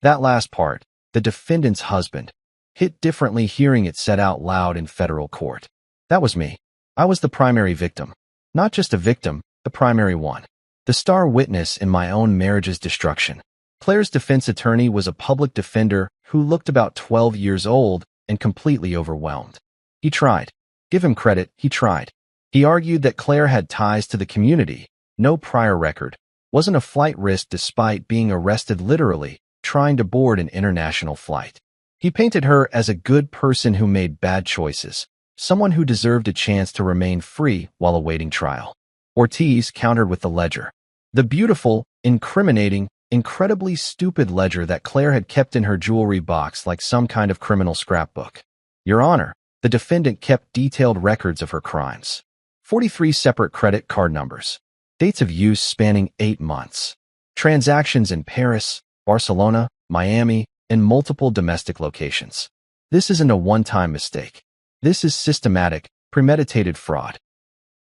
That last part, the defendant's husband, hit differently hearing it said out loud in federal court. That was me. I was the primary victim. Not just a victim, the primary one. The star witness in my own marriage's destruction. Claire's defense attorney was a public defender who looked about 12 years old and completely overwhelmed. He tried. Give him credit, he tried. He argued that Claire had ties to the community, no prior record, wasn't a flight risk despite being arrested literally, trying to board an international flight. He painted her as a good person who made bad choices, someone who deserved a chance to remain free while awaiting trial. Ortiz countered with the ledger. The beautiful, incriminating, incredibly stupid ledger that Claire had kept in her jewelry box like some kind of criminal scrapbook. Your Honor, The defendant kept detailed records of her crimes. 43 separate credit card numbers. Dates of use spanning 8 months. Transactions in Paris, Barcelona, Miami, and multiple domestic locations. This isn't a one-time mistake. This is systematic, premeditated fraud.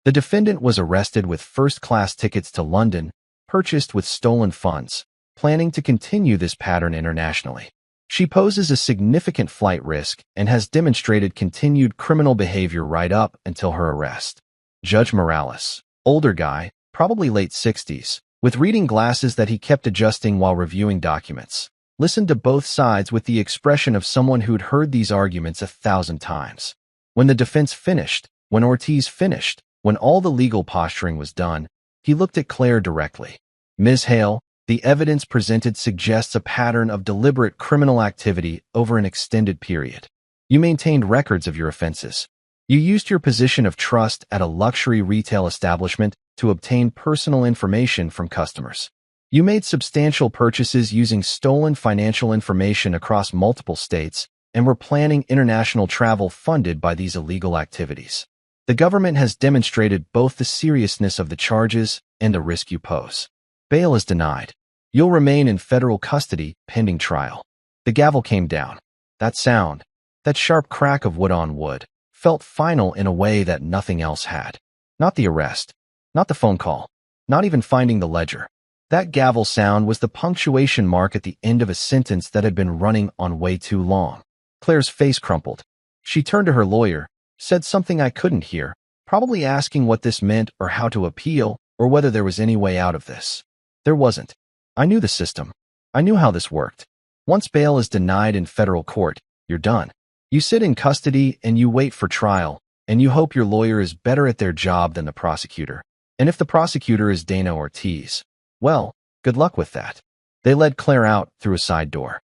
The defendant was arrested with first-class tickets to London, purchased with stolen funds, planning to continue this pattern internationally. She poses a significant flight risk and has demonstrated continued criminal behavior right up until her arrest. Judge Morales, older guy, probably late 60s, with reading glasses that he kept adjusting while reviewing documents, listened to both sides with the expression of someone who'd heard these arguments 1,000 times. When the defense finished, when Ortiz finished, when all the legal posturing was done, he looked at Claire directly. Ms. Hale, the evidence presented suggests a pattern of deliberate criminal activity over an extended period. You maintained records of your offenses. You used your position of trust at a luxury retail establishment to obtain personal information from customers. You made substantial purchases using stolen financial information across multiple states and were planning international travel funded by these illegal activities. The government has demonstrated both the seriousness of the charges and the risk you pose. Bail is denied. You'll remain in federal custody pending trial. The gavel came down. That sound, that sharp crack of wood on wood, felt final in a way that nothing else had. Not the arrest, not the phone call, not even finding the ledger. That gavel sound was the punctuation mark at the end of a sentence that had been running on way too long. Claire's face crumpled. She turned to her lawyer, said something I couldn't hear, probably asking what this meant or how to appeal or whether there was any way out of this. There wasn't. I knew the system. I knew how this worked. Once bail is denied in federal court, you're done. You sit in custody and you wait for trial, and you hope your lawyer is better at their job than the prosecutor. And if the prosecutor is Dana Ortiz, well, good luck with that. They led Claire out through a side door.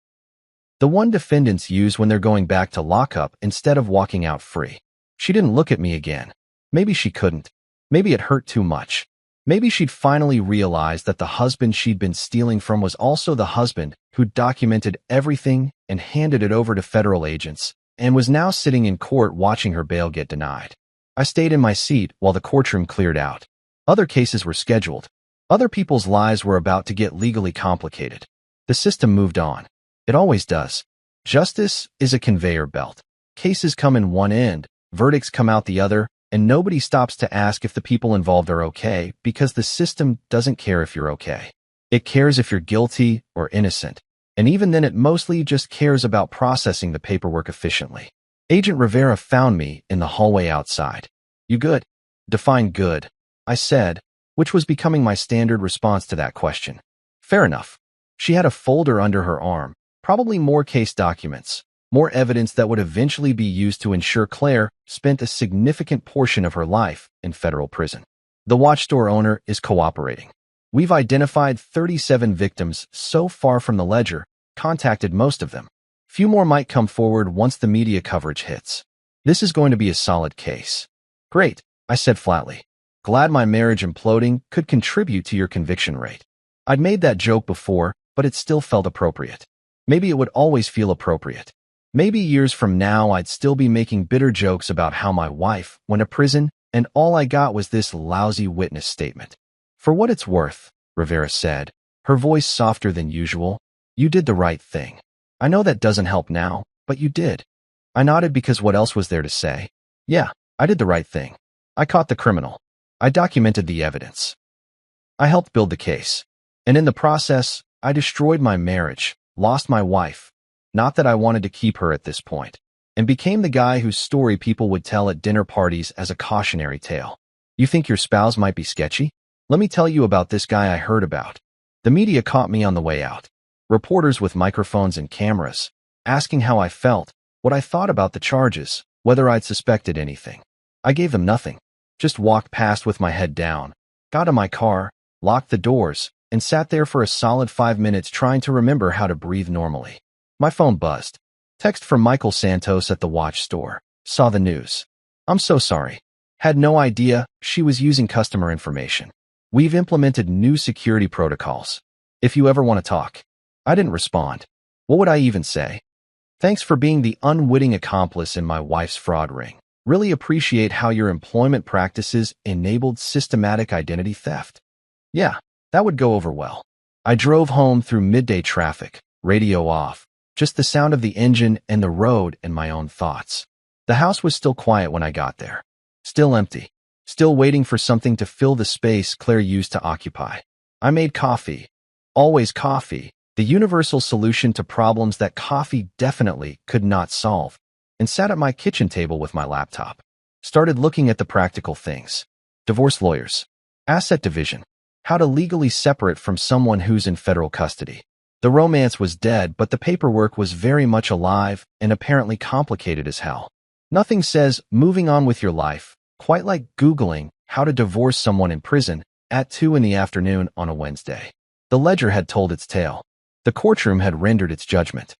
The one defendants use when they're going back to lockup instead of walking out free. She didn't look at me again. Maybe she couldn't. Maybe it hurt too much. Maybe she'd finally realized that the husband she'd been stealing from was also the husband who documented everything and handed it over to federal agents, and was now sitting in court watching her bail get denied. I stayed in my seat while the courtroom cleared out. Other cases were scheduled. Other people's lives were about to get legally complicated. The system moved on. It always does. Justice is a conveyor belt. Cases come in one end, verdicts come out the other, and nobody stops to ask if the people involved are okay because the system doesn't care if you're okay. It cares if you're guilty or innocent. And even then it mostly just cares about processing the paperwork efficiently. Agent Rivera found me in the hallway outside. You good? Define good, I said, which was becoming my standard response to that question. Fair enough. She had a folder under her arm, probably more case documents, more evidence that would eventually be used to ensure Claire spent a significant portion of her life in federal prison. The watch store owner is cooperating. We've identified 37 victims so far from the ledger, contacted most of them. Few more might come forward once the media coverage hits. This is going to be a solid case. Great, I said flatly. Glad my marriage imploding could contribute to your conviction rate. I'd made that joke before, but it still felt appropriate. Maybe it would always feel appropriate. Maybe years from now I'd still be making bitter jokes about how my wife went to prison and all I got was this lousy witness statement. For what it's worth, Rivera said, her voice softer than usual, you did the right thing. I know that doesn't help now, but you did. I nodded because what else was there to say? Yeah, I did the right thing. I caught the criminal. I documented the evidence. I helped build the case. And in the process, I destroyed my marriage, lost my wife. Not that I wanted to keep her at this point, and became the guy whose story people would tell at dinner parties as a cautionary tale. You think your spouse might be sketchy? Let me tell you about this guy I heard about. The media caught me on the way out. Reporters with microphones and cameras, asking how I felt, what I thought about the charges, whether I'd suspected anything. I gave them nothing. Just walked past with my head down, got in my car, locked the doors, and sat there for a solid 5 minutes trying to remember how to breathe normally. My phone buzzed. Text from Michael Santos at the watch store. Saw the news. I'm so sorry. Had no idea she was using customer information. We've implemented new security protocols. If you ever want to talk. I didn't respond. What would I even say? Thanks for being the unwitting accomplice in my wife's fraud ring. Really appreciate how your employment practices enabled systematic identity theft. Yeah, that would go over well. I drove home through midday traffic, radio off, just the sound of the engine and the road and my own thoughts. The house was still quiet when I got there. Still empty. Still waiting for something to fill the space Claire used to occupy. I made coffee. Always coffee. The universal solution to problems that coffee definitely could not solve, and sat at my kitchen table with my laptop. Started looking at the practical things. Divorce lawyers. Asset division. How to legally separate from someone who's in federal custody. The romance was dead, but the paperwork was very much alive and apparently complicated as hell. Nothing says moving on with your life, quite like Googling how to divorce someone in prison at 2 in the afternoon on a Wednesday. The ledger had told its tale. The courtroom had rendered its judgment.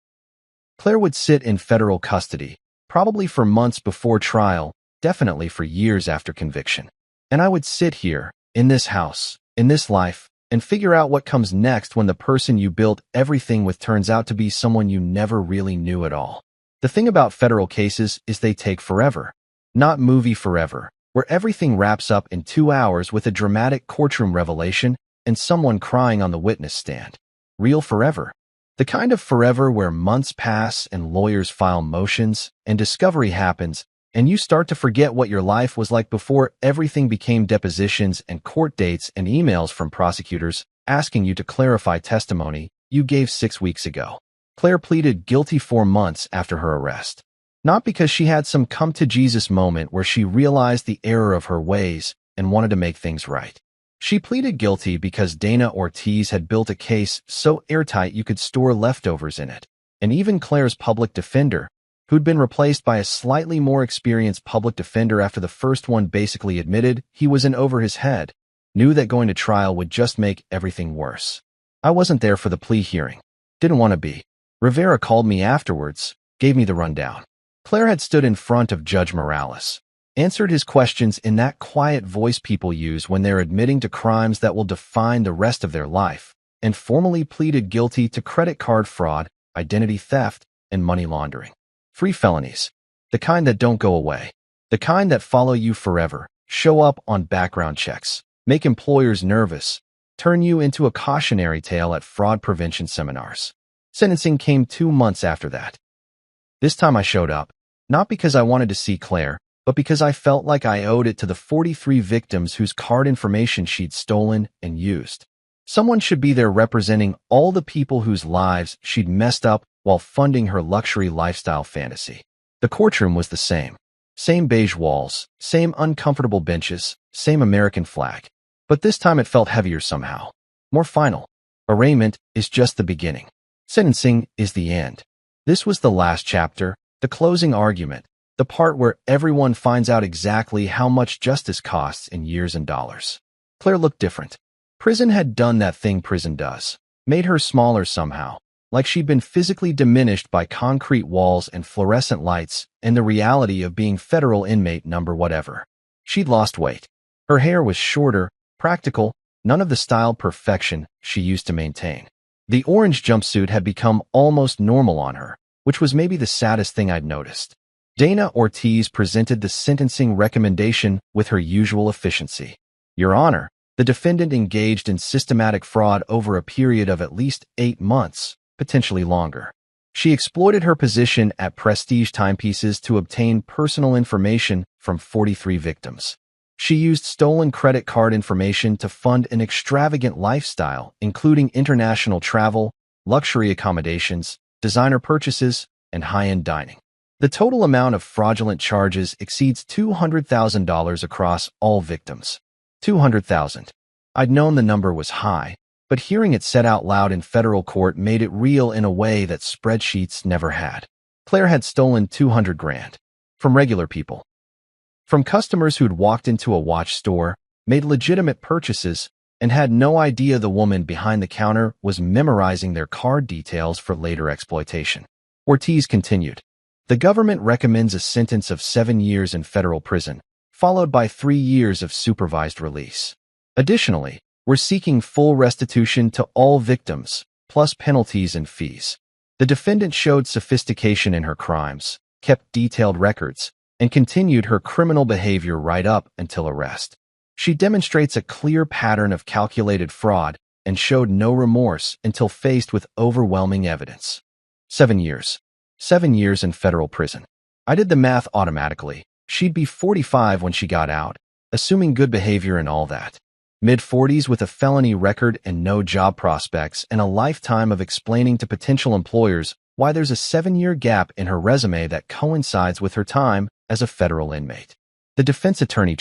Claire would sit in federal custody, probably for months before trial, definitely for years after conviction. And I would sit here, in this house, in this life, and figure out what comes next when the person you built everything with turns out to be someone you never really knew at all. The thing about federal cases is they take forever. Not movie forever, where everything wraps up in 2 hours with a dramatic courtroom revelation and someone crying on the witness stand. Real forever. The kind of forever where months pass and lawyers file motions and discovery happens and you start to forget what your life was like before everything became depositions and court dates and emails from prosecutors asking you to clarify testimony you gave 6 weeks ago. Claire pleaded guilty 4 months after her arrest. Not because she had some come-to-Jesus moment where she realized the error of her ways and wanted to make things right. She pleaded guilty because Dana Ortiz had built a case so airtight you could store leftovers in it. And even Claire's public defender, who'd been replaced by a slightly more experienced public defender after the first one basically admitted he was in over his head, knew that going to trial would just make everything worse. I wasn't there for the plea hearing. Didn't want to be. Rivera called me afterwards, gave me the rundown. Claire had stood in front of Judge Morales, answered his questions in that quiet voice people use when they're admitting to crimes that will define the rest of their life, and formally pleaded guilty to credit card fraud, identity theft, and money laundering. 3 felonies. The kind that don't go away. The kind that follow you forever, show up on background checks, make employers nervous, turn you into a cautionary tale at fraud prevention seminars. Sentencing came 2 months after that. This time I showed up, not because I wanted to see Claire, but because I felt like I owed it to the 43 victims whose card information she'd stolen and used. Someone should be there representing all the people whose lives she'd messed up while funding her luxury lifestyle fantasy. The courtroom was the same. Same beige walls, same uncomfortable benches, same American flag. But this time it felt heavier somehow. More final. Arraignment is just the beginning. Sentencing is the end. This was the last chapter, the closing argument, the part where everyone finds out exactly how much justice costs in years and dollars. Claire looked different. Prison had done that thing prison does. Made her smaller somehow, like she'd been physically diminished by concrete walls and fluorescent lights and the reality of being federal inmate number whatever. She'd lost weight. Her hair was shorter, practical, none of the style perfection she used to maintain. The orange jumpsuit had become almost normal on her, which was maybe the saddest thing I'd noticed. Dana Ortiz presented the sentencing recommendation with her usual efficiency. Your Honor, the defendant engaged in systematic fraud over a period of at least 8 months, potentially longer. She exploited her position at Prestige Timepieces to obtain personal information from 43 victims. She used stolen credit card information to fund an extravagant lifestyle, including international travel, luxury accommodations, designer purchases, and high-end dining. The total amount of fraudulent charges exceeds $200,000 across all victims. $200,000. I'd known the number was high, but hearing it said out loud in federal court made it real in a way that spreadsheets never had. Claire had stolen $200,000 from regular people. From customers who'd walked into a watch store, made legitimate purchases, and had no idea the woman behind the counter was memorizing their card details for later exploitation. Ortiz continued. The government recommends a sentence of 7 years in federal prison, followed by 3 years of supervised release. Additionally, we're seeking full restitution to all victims, plus penalties and fees. The defendant showed sophistication in her crimes, kept detailed records, and continued her criminal behavior right up until arrest. She demonstrates a clear pattern of calculated fraud and showed no remorse until faced with overwhelming evidence. 7 years. 7 years in federal prison. I did the math automatically. She'd be 45 when she got out, assuming good behavior and all that. Mid-40s with a felony record and no job prospects and a lifetime of explaining to potential employers why there's a 7-year gap in her resume that coincides with her time as a federal inmate. The defense attorney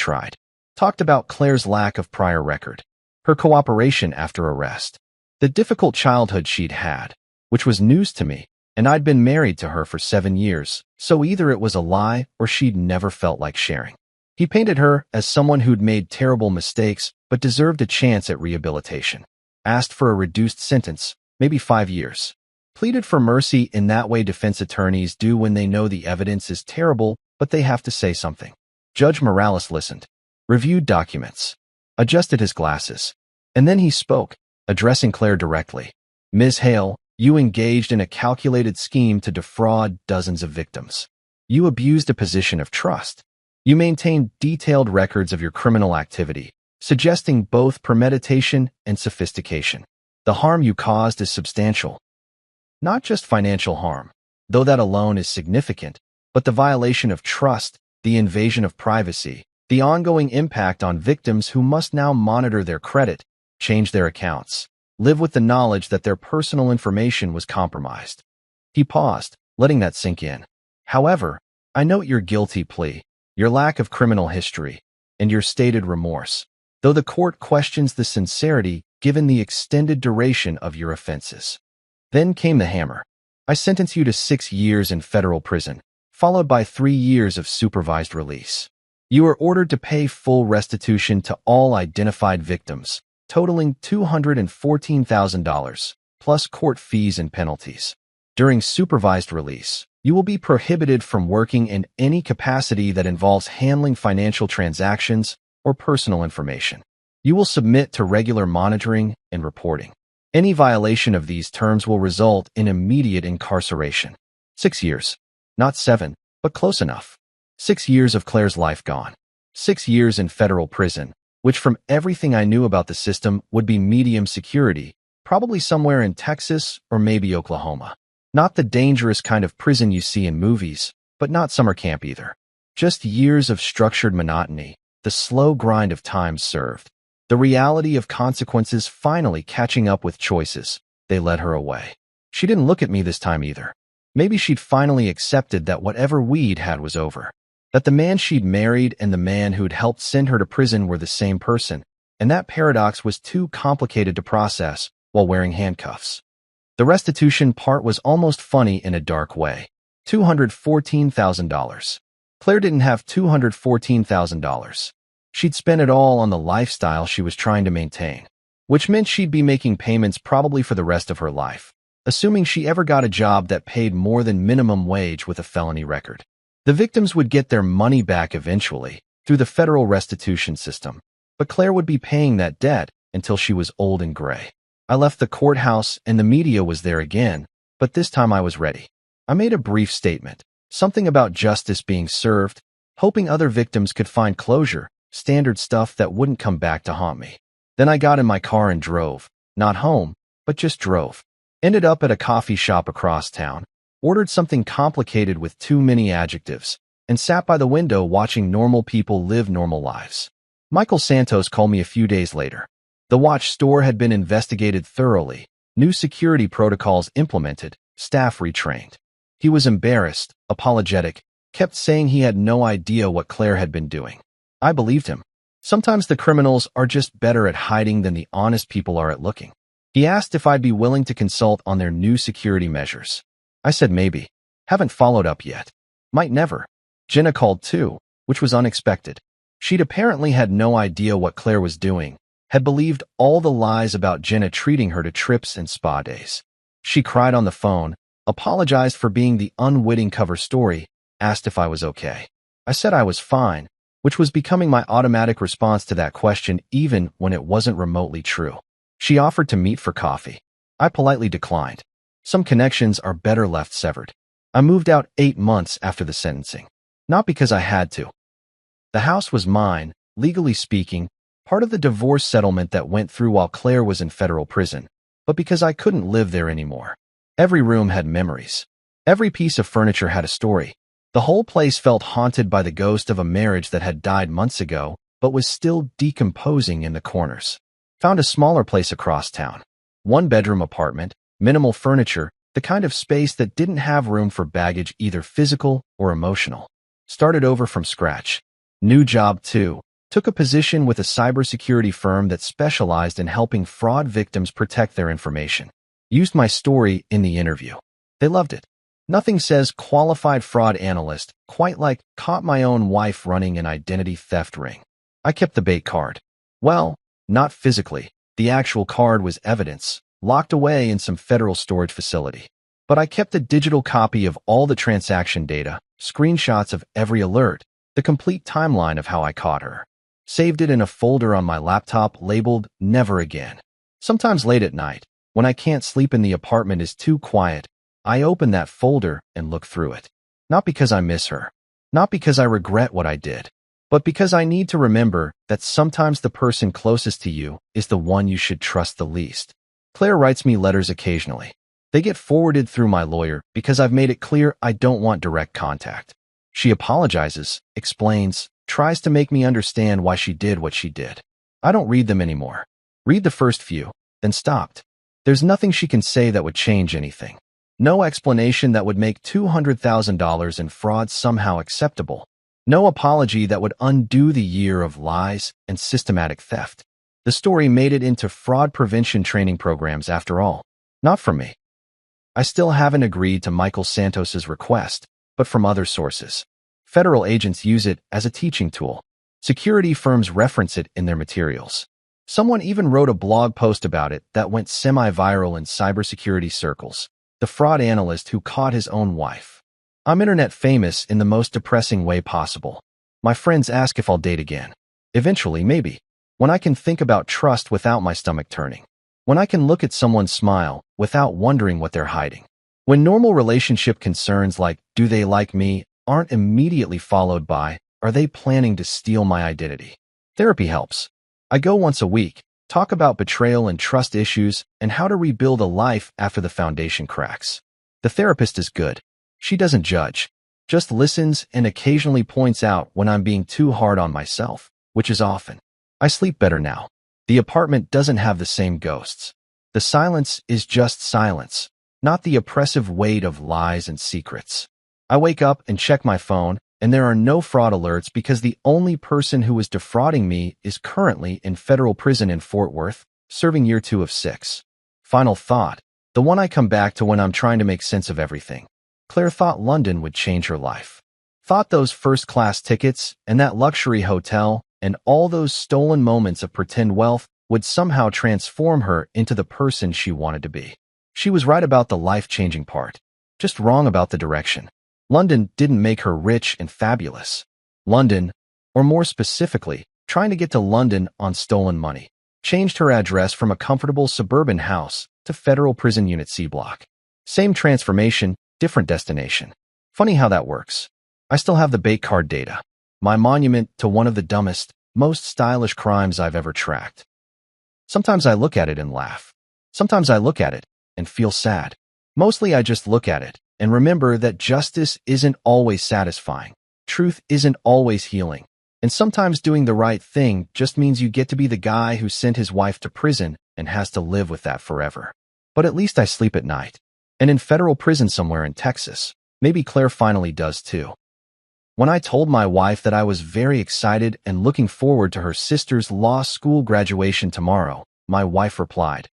talked about Claire's lack of prior record, her cooperation after arrest, the difficult childhood she'd had, which was news to me, and I'd been married to her for 7 years, so either it was a lie or she'd never felt like sharing. He painted her as someone who'd made terrible mistakes but deserved a chance at rehabilitation. Asked for a reduced sentence, maybe 5 years. Pleaded for mercy in that way defense attorneys do when they know the evidence is terrible, but they have to say something. Judge Morales listened, reviewed documents, adjusted his glasses, and then he spoke, addressing Claire directly. Ms. Hale, you engaged in a calculated scheme to defraud dozens of victims. You abused a position of trust. You maintained detailed records of your criminal activity, suggesting both premeditation and sophistication. The harm you caused is substantial. Not just financial harm, though that alone is significant, but the violation of trust, the invasion of privacy, the ongoing impact on victims who must now monitor their credit, change their accounts, live with the knowledge that their personal information was compromised. He paused, letting that sink in. However, I note your guilty plea, your lack of criminal history, and your stated remorse, though the court questions the sincerity given the extended duration of your offenses. Then came the hammer. I sentence you to 6 years in federal prison, followed by 3 years of supervised release. You are ordered to pay full restitution to all identified victims, totaling $214,000, plus court fees and penalties. During supervised release, you will be prohibited from working in any capacity that involves handling financial transactions or personal information. You will submit to regular monitoring and reporting. Any violation of these terms will result in immediate incarceration. 6 years. Not 7, but close enough. 6 years of Claire's life gone. 6 years in federal prison, which from everything I knew about the system would be medium security, probably somewhere in Texas or maybe Oklahoma. Not the dangerous kind of prison you see in movies, but not summer camp either. Just years of structured monotony, the slow grind of time served. The reality of consequences finally catching up with choices. They led her away. She didn't look at me this time either. Maybe she'd finally accepted that whatever we'd had was over. That the man she'd married and the man who'd helped send her to prison were the same person, and that paradox was too complicated to process while wearing handcuffs. The restitution part was almost funny in a dark way. $214,000. Claire didn't have $214,000. She'd spent it all on the lifestyle she was trying to maintain, which meant she'd be making payments probably for the rest of her life, assuming she ever got a job that paid more than minimum wage with a felony record. The victims would get their money back eventually through the federal restitution system, but Claire would be paying that debt until she was old and gray. I left the courthouse and the media was there again, but this time I was ready. I made a brief statement, something about justice being served, hoping other victims could find closure, standard stuff that wouldn't come back to haunt me. Then I got in my car and drove, not home, but just drove. Ended up at a coffee shop across town, ordered something complicated with too many adjectives, and sat by the window watching normal people live normal lives. Michael Santos called me a few days later. The watch store had been investigated thoroughly, new security protocols implemented, staff retrained. He was embarrassed, apologetic, kept saying he had no idea what Claire had been doing. I believed him. Sometimes the criminals are just better at hiding than the honest people are at looking. He asked if I'd be willing to consult on their new security measures. I said maybe. Haven't followed up yet. Might never. Jenna called too, which was unexpected. She'd apparently had no idea what Claire was doing, had believed all the lies about Jenna treating her to trips and spa days. She cried on the phone, apologized for being the unwitting cover story, asked if I was okay. I said I was fine, which was becoming my automatic response to that question even when it wasn't remotely true. She offered to meet for coffee. I politely declined. Some connections are better left severed. I moved out 8 months after the sentencing. Not because I had to. The house was mine, legally speaking, part of the divorce settlement that went through while Claire was in federal prison, but because I couldn't live there anymore. Every room had memories. Every piece of furniture had a story. The whole place felt haunted by the ghost of a marriage that had died months ago, but was still decomposing in the corners. Found a smaller place across town. 1-bedroom apartment, minimal furniture, the kind of space that didn't have room for baggage either physical or emotional. Started over from scratch. New job too. Took a position with a cybersecurity firm that specialized in helping fraud victims protect their information. Used my story in the interview. They loved it. Nothing says qualified fraud analyst quite like caught my own wife running an identity theft ring. I kept the bait card. Well, not physically. The actual card was evidence, locked away in some federal storage facility. But I kept a digital copy of all the transaction data, screenshots of every alert, the complete timeline of how I caught her. Saved it in a folder on my laptop labeled Never Again. Sometimes late at night, when I can't sleep and the apartment is too quiet, I open that folder and look through it. Not because I miss her. Not because I regret what I did. But because I need to remember that sometimes the person closest to you is the one you should trust the least. Claire writes me letters occasionally. They get forwarded through my lawyer because I've made it clear I don't want direct contact. She apologizes, explains, tries to make me understand why she did what she did. I don't read them anymore. Read the first few, then stopped. There's nothing she can say that would change anything. No explanation that would make $200,000 in fraud somehow acceptable. No apology that would undo the year of lies and systematic theft. The story made it into fraud prevention training programs after all. Not from me. I still haven't agreed to Michael Santos's request, but from other sources. Federal agents use it as a teaching tool. Security firms reference it in their materials. Someone even wrote a blog post about it that went semi-viral in cybersecurity circles. The fraud analyst who caught his own wife. I'm internet famous in the most depressing way possible. My friends ask if I'll date again. Eventually, maybe. When I can think about trust without my stomach turning. When I can look at someone smile without wondering what they're hiding. When normal relationship concerns like, do they like me, aren't immediately followed by, are they planning to steal my identity? Therapy helps. I go once a week, talk about betrayal and trust issues and how to rebuild a life after the foundation cracks. The therapist is good. She doesn't judge, just listens and occasionally points out when I'm being too hard on myself, which is often. I sleep better now. The apartment doesn't have the same ghosts. The silence is just silence, not the oppressive weight of lies and secrets. I wake up and check my phone, and there are no fraud alerts because the only person who is defrauding me is currently in federal prison in Fort Worth, serving year 2 of 6. Final thought, the one I come back to when I'm trying to make sense of everything. Claire thought London would change her life. Thought those first-class tickets and that luxury hotel and all those stolen moments of pretend wealth would somehow transform her into the person she wanted to be. She was right about the life-changing part, just wrong about the direction. London didn't make her rich and fabulous. London, or more specifically, trying to get to London on stolen money, changed her address from a comfortable suburban house to Federal Prison Unit C Block. Same transformation, different destination. Funny how that works. I still have the bait card data, my monument to one of the dumbest, most stylish crimes I've ever tracked. Sometimes I look at it and laugh. Sometimes I look at it and feel sad. Mostly I just look at it and remember that justice isn't always satisfying. Truth isn't always healing. And sometimes doing the right thing just means you get to be the guy who sent his wife to prison and has to live with that forever. But at least I sleep at night. And in federal prison somewhere in Texas. Maybe Claire finally does too. When I told my wife that I was very excited and looking forward to her sister's law school graduation tomorrow, my wife replied,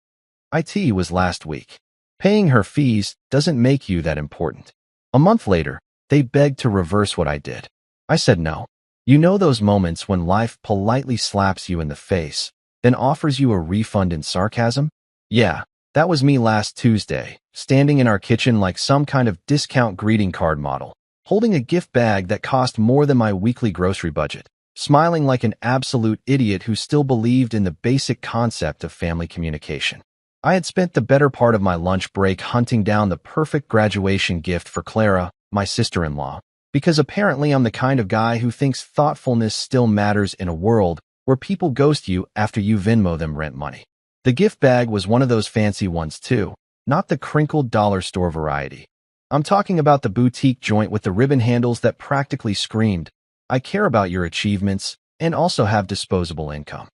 "IT was last week. Paying her fees doesn't make you that important." A month later, they begged to reverse what I did. I said no. You know those moments when life politely slaps you in the face, then offers you a refund in sarcasm? Yeah, that was me last Tuesday, standing in our kitchen like some kind of discount greeting card model, holding a gift bag that cost more than my weekly grocery budget, smiling like an absolute idiot who still believed in the basic concept of family communication. I had spent the better part of my lunch break hunting down the perfect graduation gift for Clara, my sister-in-law, because apparently I'm the kind of guy who thinks thoughtfulness still matters in a world where people ghost you after you Venmo them rent money. The gift bag was one of those fancy ones too, not the crinkled dollar store variety. I'm talking about the boutique joint with the ribbon handles that practically screamed, "I care about your achievements and also have disposable income."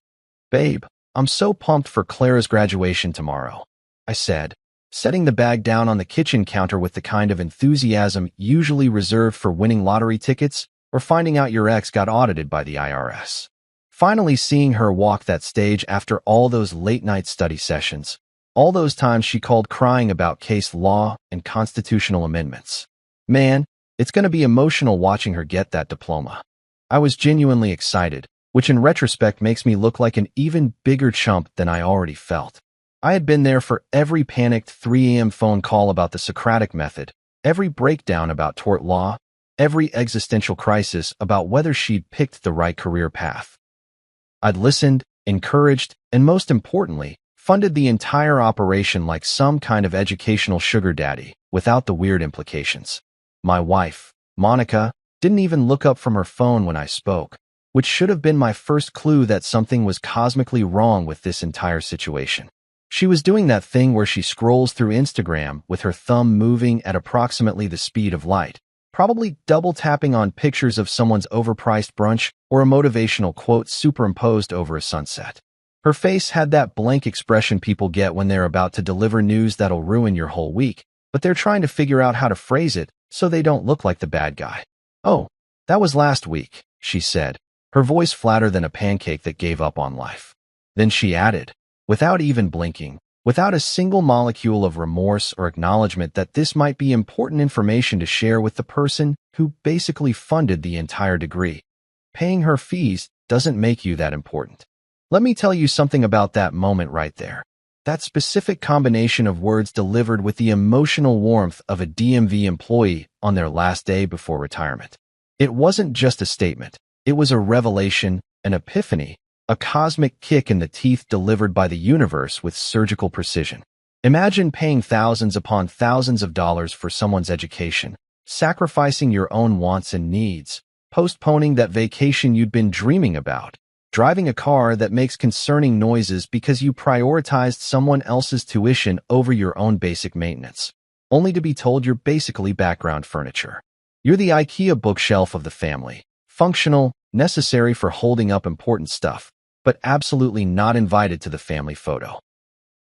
"Babe, I'm so pumped for Clara's graduation tomorrow," I said, setting the bag down on the kitchen counter with the kind of enthusiasm usually reserved for winning lottery tickets or finding out your ex got audited by the IRS. Finally seeing her walk that stage after all those late-night study sessions, all those times she called crying about case law and constitutional amendments. Man, it's going to be emotional watching her get that diploma. I was genuinely excited, which in retrospect makes me look like an even bigger chump than I already felt. I had been there for every panicked 3 a.m. phone call about the Socratic method, every breakdown about tort law, every existential crisis about whether she'd picked the right career path. I'd listened, encouraged, and most importantly, funded the entire operation like some kind of educational sugar daddy, without the weird implications. My wife, Monica, didn't even look up from her phone when I spoke, which should have been my first clue that something was cosmically wrong with this entire situation. She was doing that thing where she scrolls through Instagram with her thumb moving at approximately the speed of light, probably double-tapping on pictures of someone's overpriced brunch or a motivational quote superimposed over a sunset. Her face had that blank expression people get when they're about to deliver news that'll ruin your whole week, but they're trying to figure out how to phrase it so they don't look like the bad guy. "Oh, that was last week," she said, her voice flatter than a pancake that gave up on life. Then she added, without even blinking, without a single molecule of remorse or acknowledgement that this might be important information to share with the person who basically funded the entire degree. Paying her fees doesn't make you that important. Let me tell you something about that moment right there. That specific combination of words delivered with the emotional warmth of a DMV employee on their last day before retirement. It wasn't just a statement. It was a revelation, an epiphany, a cosmic kick in the teeth delivered by the universe with surgical precision. Imagine paying thousands upon thousands of dollars for someone's education, sacrificing your own wants and needs, postponing that vacation you'd been dreaming about, driving a car that makes concerning noises because you prioritized someone else's tuition over your own basic maintenance, only to be told you're basically background furniture. You're the IKEA bookshelf of the family, functional, necessary for holding up important stuff, but absolutely not invited to the family photo.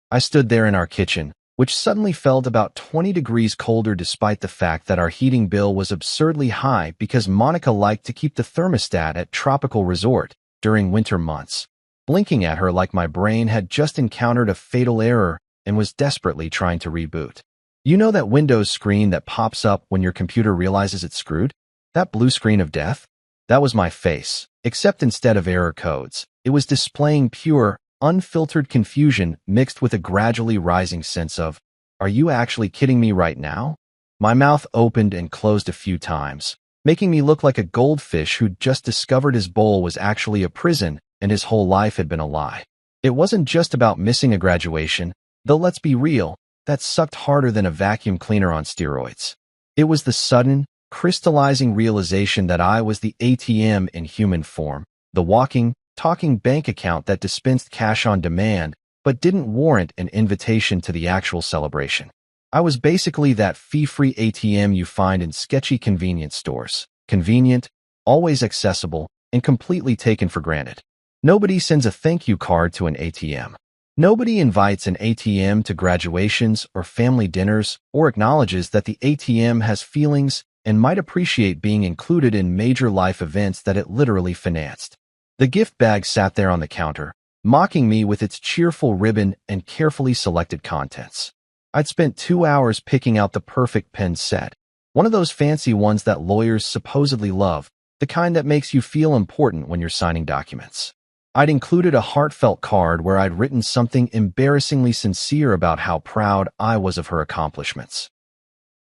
I stood there in our kitchen, which suddenly felt about 20 degrees colder despite the fact that our heating bill was absurdly high because Monica liked to keep the thermostat at tropical resort during winter months, blinking at her like my brain had just encountered a fatal error and was desperately trying to reboot. You know that Windows screen that pops up when your computer realizes it's screwed? That blue screen of death? That was my face, except instead of error codes, it was displaying pure, unfiltered confusion mixed with a gradually rising sense of, "Are you actually kidding me right now?" My mouth opened and closed a few times, making me look like a goldfish who'd just discovered his bowl was actually a prison and his whole life had been a lie. It wasn't just about missing a graduation, though let's be real, that sucked harder than a vacuum cleaner on steroids. It was the sudden, crystallizing realization that I was the ATM in human form, the walking, talking bank account that dispensed cash on demand but didn't warrant an invitation to the actual celebration. I was basically that fee-free ATM you find in sketchy convenience stores. Convenient, always accessible, and completely taken for granted. Nobody sends a thank you card to an ATM. Nobody invites an ATM to graduations or family dinners or acknowledges that the ATM has feelings and might appreciate being included in major life events that it literally financed. The gift bag sat there on the counter, mocking me with its cheerful ribbon and carefully selected contents. I'd spent 2 hours picking out the perfect pen set, one of those fancy ones that lawyers supposedly love, the kind that makes you feel important when you're signing documents. I'd included a heartfelt card where I'd written something embarrassingly sincere about how proud I was of her accomplishments.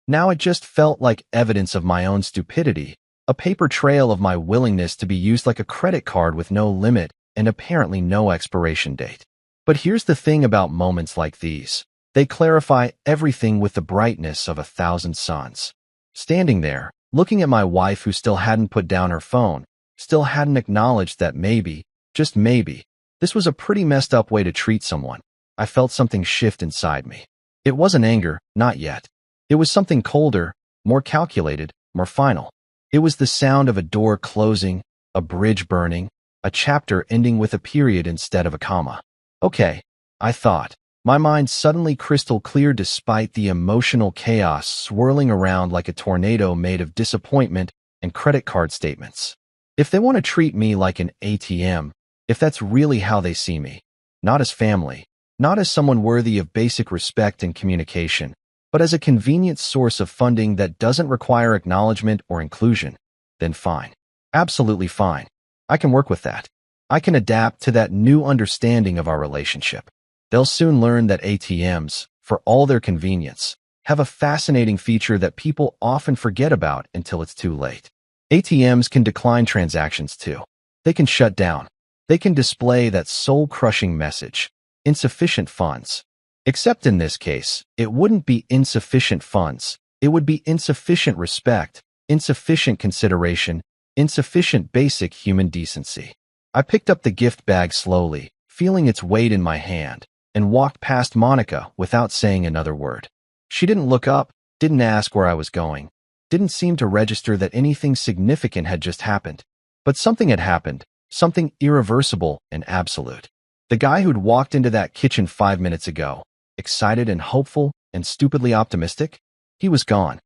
Now it just felt like evidence of my own stupidity, a paper trail of my willingness to be used like a credit card with no limit and apparently no expiration date. But here's the thing about moments like these. They clarify everything with the brightness of 1,000 suns. Standing there, looking at my wife who still hadn't put down her phone, still hadn't acknowledged that maybe, just maybe, this was a pretty messed up way to treat someone, I felt something shift inside me. It wasn't anger, not yet. It was something colder, more calculated, more final. It was the sound of a door closing, a bridge burning, a chapter ending with a period instead of a comma. Okay, I thought. My mind suddenly crystal clear despite the emotional chaos swirling around like a tornado made of disappointment and credit card statements. If they want to treat me like an ATM, if that's really how they see me, not as family, not as someone worthy of basic respect and communication, but as a convenient source of funding that doesn't require acknowledgement or inclusion, then fine. Absolutely fine. I can work with that. I can adapt to that new understanding of our relationship. They'll soon learn that ATMs, for all their convenience, have a fascinating feature that people often forget about until it's too late. ATMs can decline transactions too. They can shut down. They can display that soul-crushing message, insufficient funds. Except in this case, it wouldn't be insufficient funds. It would be insufficient respect, insufficient consideration, insufficient basic human decency. I picked up the gift bag slowly, feeling its weight in my hand, and walked past Monica without saying another word. She didn't look up, didn't ask where I was going, didn't seem to register that anything significant had just happened. But something had happened, something irreversible and absolute. The guy who'd walked into that kitchen 5 minutes ago, excited and hopeful and stupidly optimistic, he was gone.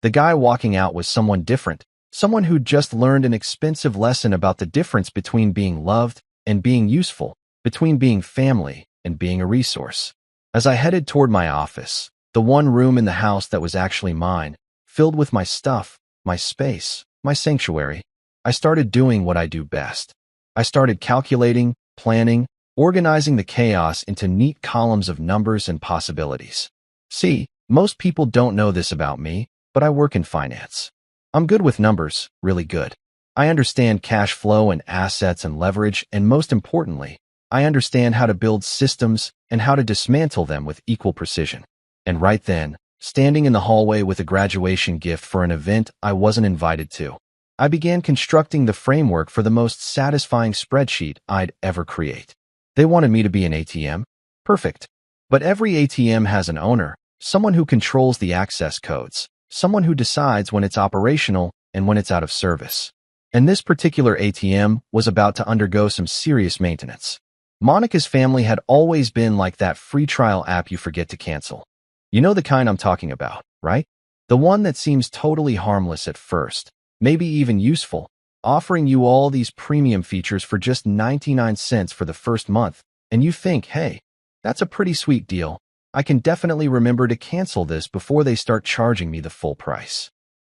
The guy walking out was someone different, someone who'd just learned an expensive lesson about the difference between being loved and being useful, between being family and being a resource. As I headed toward my office, the one room in the house that was actually mine, filled with my stuff, my space, my sanctuary, I started doing what I do best. I started calculating, planning, organizing the chaos into neat columns of numbers and possibilities. See, most people don't know this about me, but I work in finance. I'm good with numbers, really good. I understand cash flow and assets and leverage, and most importantly, I understand how to build systems and how to dismantle them with equal precision. And right then, standing in the hallway with a graduation gift for an event I wasn't invited to, I began constructing the framework for the most satisfying spreadsheet I'd ever create. They wanted me to be an ATM? Perfect. But every ATM has an owner, someone who controls the access codes, someone who decides when it's operational and when it's out of service. And this particular ATM was about to undergo some serious maintenance. Monica's family had always been like that free trial app you forget to cancel. You know the kind I'm talking about, right? The one that seems totally harmless at first, maybe even useful, offering you all these premium features for just 99 cents for the first month, and you think, hey, that's a pretty sweet deal. I can definitely remember to cancel this before they start charging me the full price.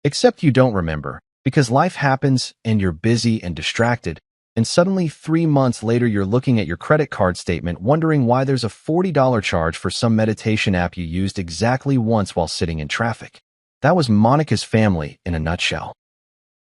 Except you don't remember, because life happens and you're busy and distracted, and suddenly 3 months later you're looking at your credit card statement wondering why there's a $40 charge for some meditation app you used exactly once while sitting in traffic. That was Monica's family in a nutshell.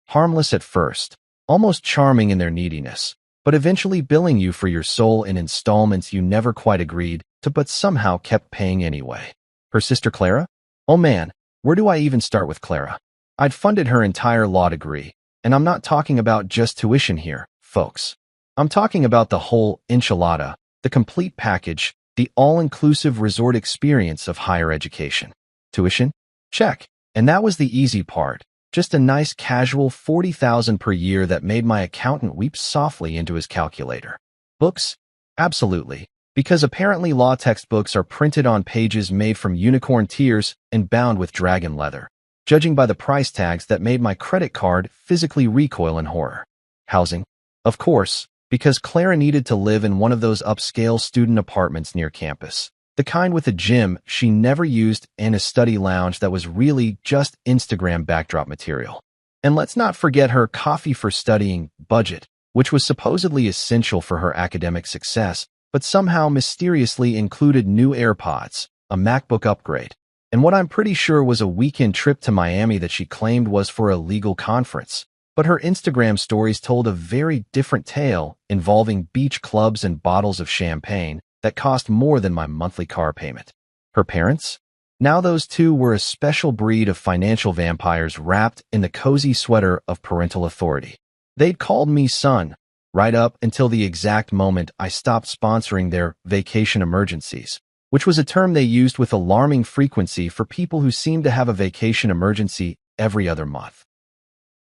Harmless at first, almost charming in their neediness, but eventually billing you for your soul in installments you never quite agreed to but somehow kept paying anyway. Her sister Clara? Oh man, where do I even start with Clara? I'd funded her entire law degree, and I'm not talking about just tuition here, folks. I'm talking about the whole enchilada, the complete package, the all-inclusive resort experience of higher education. Tuition? Check. And that was the easy part. Just a nice casual $40,000 per year that made my accountant weep softly into his calculator. Books? Absolutely. Because apparently law textbooks are printed on pages made from unicorn tears and bound with dragon leather, judging by the price tags that made my credit card physically recoil in horror. Housing? Of course, because Clara needed to live in one of those upscale student apartments near campus. The kind with a gym she never used and a study lounge that was really just Instagram backdrop material. And let's not forget her coffee for studying budget, which was supposedly essential for her academic success, but somehow mysteriously included new AirPods, a MacBook upgrade, and what I'm pretty sure was a weekend trip to Miami that she claimed was for a legal conference. But her Instagram stories told a very different tale involving beach clubs and bottles of champagne that cost more than my monthly car payment. Her parents? Now those two were a special breed of financial vampires wrapped in the cozy sweater of parental authority. They'd called me son, right up until the exact moment I stopped sponsoring their vacation emergencies, which was a term they used with alarming frequency for people who seemed to have a vacation emergency every other month.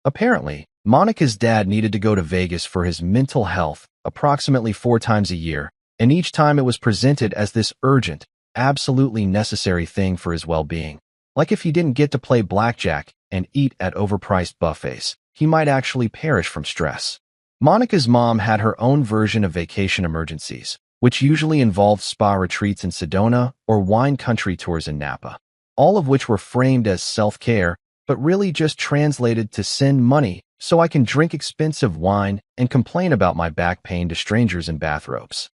Apparently, Monica's dad needed to go to Vegas for his mental health approximately 4 times a year, and each time it was presented as this urgent, absolutely necessary thing for his well-being. Like if he didn't get to play blackjack and eat at overpriced buffets, he might actually perish from stress. Monica's mom had her own version of vacation emergencies, which usually involved spa retreats in Sedona or wine country tours in Napa, all of which were framed as self-care, but really just translated to send money so I can drink expensive wine and complain about my back pain to strangers in bathrobes.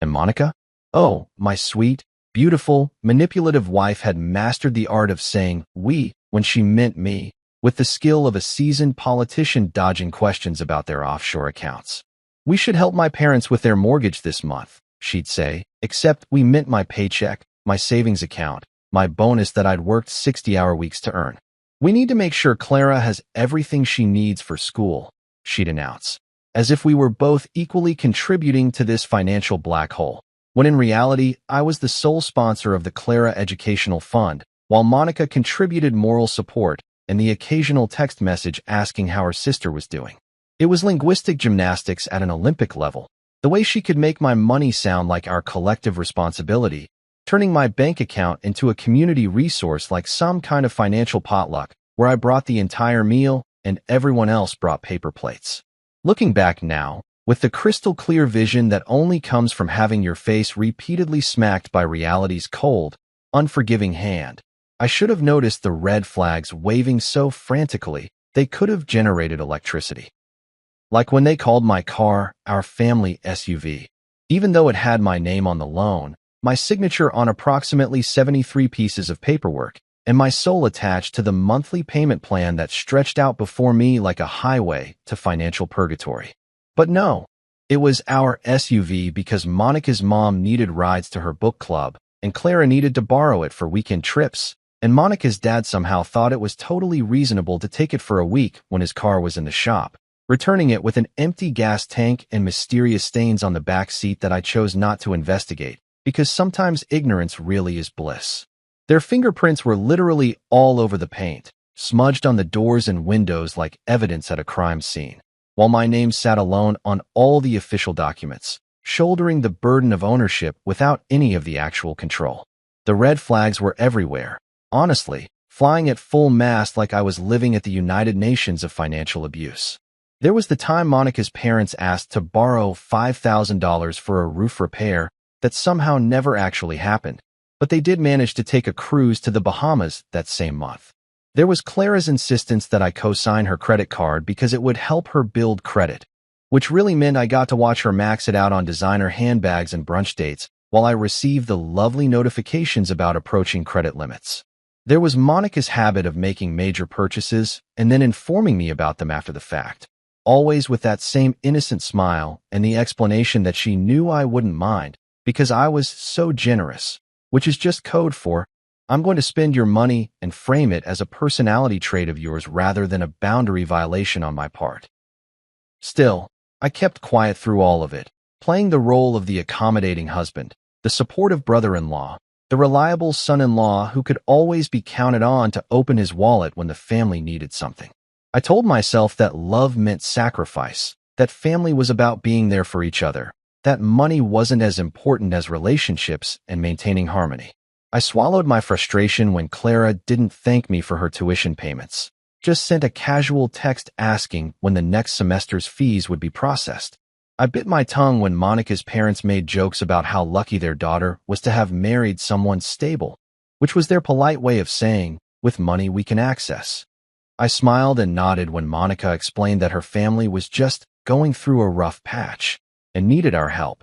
And Monica? Oh, my sweet, beautiful, manipulative wife had mastered the art of saying we when she meant me, with the skill of a seasoned politician dodging questions about their offshore accounts. We should help my parents with their mortgage this month, she'd say, except we meant my paycheck, my savings account, my bonus that I'd worked 60-hour weeks to earn. We need to make sure Clara has everything she needs for school, she'd announce, as if we were both equally contributing to this financial black hole, when in reality, I was the sole sponsor of the Clara Educational Fund, while Monica contributed moral support and the occasional text message asking how her sister was doing. It was linguistic gymnastics at an Olympic level, the way she could make my money sound like our collective responsibility, turning my bank account into a community resource like some kind of financial potluck where I brought the entire meal and everyone else brought paper plates. Looking back now, with the crystal clear vision that only comes from having your face repeatedly smacked by reality's cold, unforgiving hand, I should have noticed the red flags waving so frantically they could have generated electricity. Like when they called my car our family SUV. Even though it had my name on the loan, my signature on approximately 73 pieces of paperwork, and my soul attached to the monthly payment plan that stretched out before me like a highway to financial purgatory. But no, it was our SUV because Monica's mom needed rides to her book club, and Clara needed to borrow it for weekend trips, and Monica's dad somehow thought it was totally reasonable to take it for a week when his car was in the shop, returning it with an empty gas tank and mysterious stains on the back seat that I chose not to investigate, because sometimes ignorance really is bliss. Their fingerprints were literally all over the paint, smudged on the doors and windows like evidence at a crime scene, while my name sat alone on all the official documents, shouldering the burden of ownership without any of the actual control. The red flags were everywhere, honestly, flying at full mast like I was living at the United Nations of financial abuse. There was the time Monica's parents asked to borrow $5,000 for a roof repair that somehow never actually happened, but they did manage to take a cruise to the Bahamas that same month. There was Clara's insistence that I co-sign her credit card because it would help her build credit, which really meant I got to watch her max it out on designer handbags and brunch dates while I received the lovely notifications about approaching credit limits. There was Monica's habit of making major purchases and then informing me about them after the fact, always with that same innocent smile and the explanation that she knew I wouldn't mind because I was so generous, which is just code for, I'm going to spend your money and frame it as a personality trait of yours rather than a boundary violation on my part. Still, I kept quiet through all of it, playing the role of the accommodating husband, the supportive brother-in-law, the reliable son-in-law who could always be counted on to open his wallet when the family needed something. I told myself that love meant sacrifice, that family was about being there for each other, that money wasn't as important as relationships and maintaining harmony. I swallowed my frustration when Clara didn't thank me for her tuition payments, just sent a casual text asking when the next semester's fees would be processed. I bit my tongue when Monica's parents made jokes about how lucky their daughter was to have married someone stable, which was their polite way of saying, with money we can access. I smiled and nodded when Monica explained that her family was just going through a rough patch and needed our help,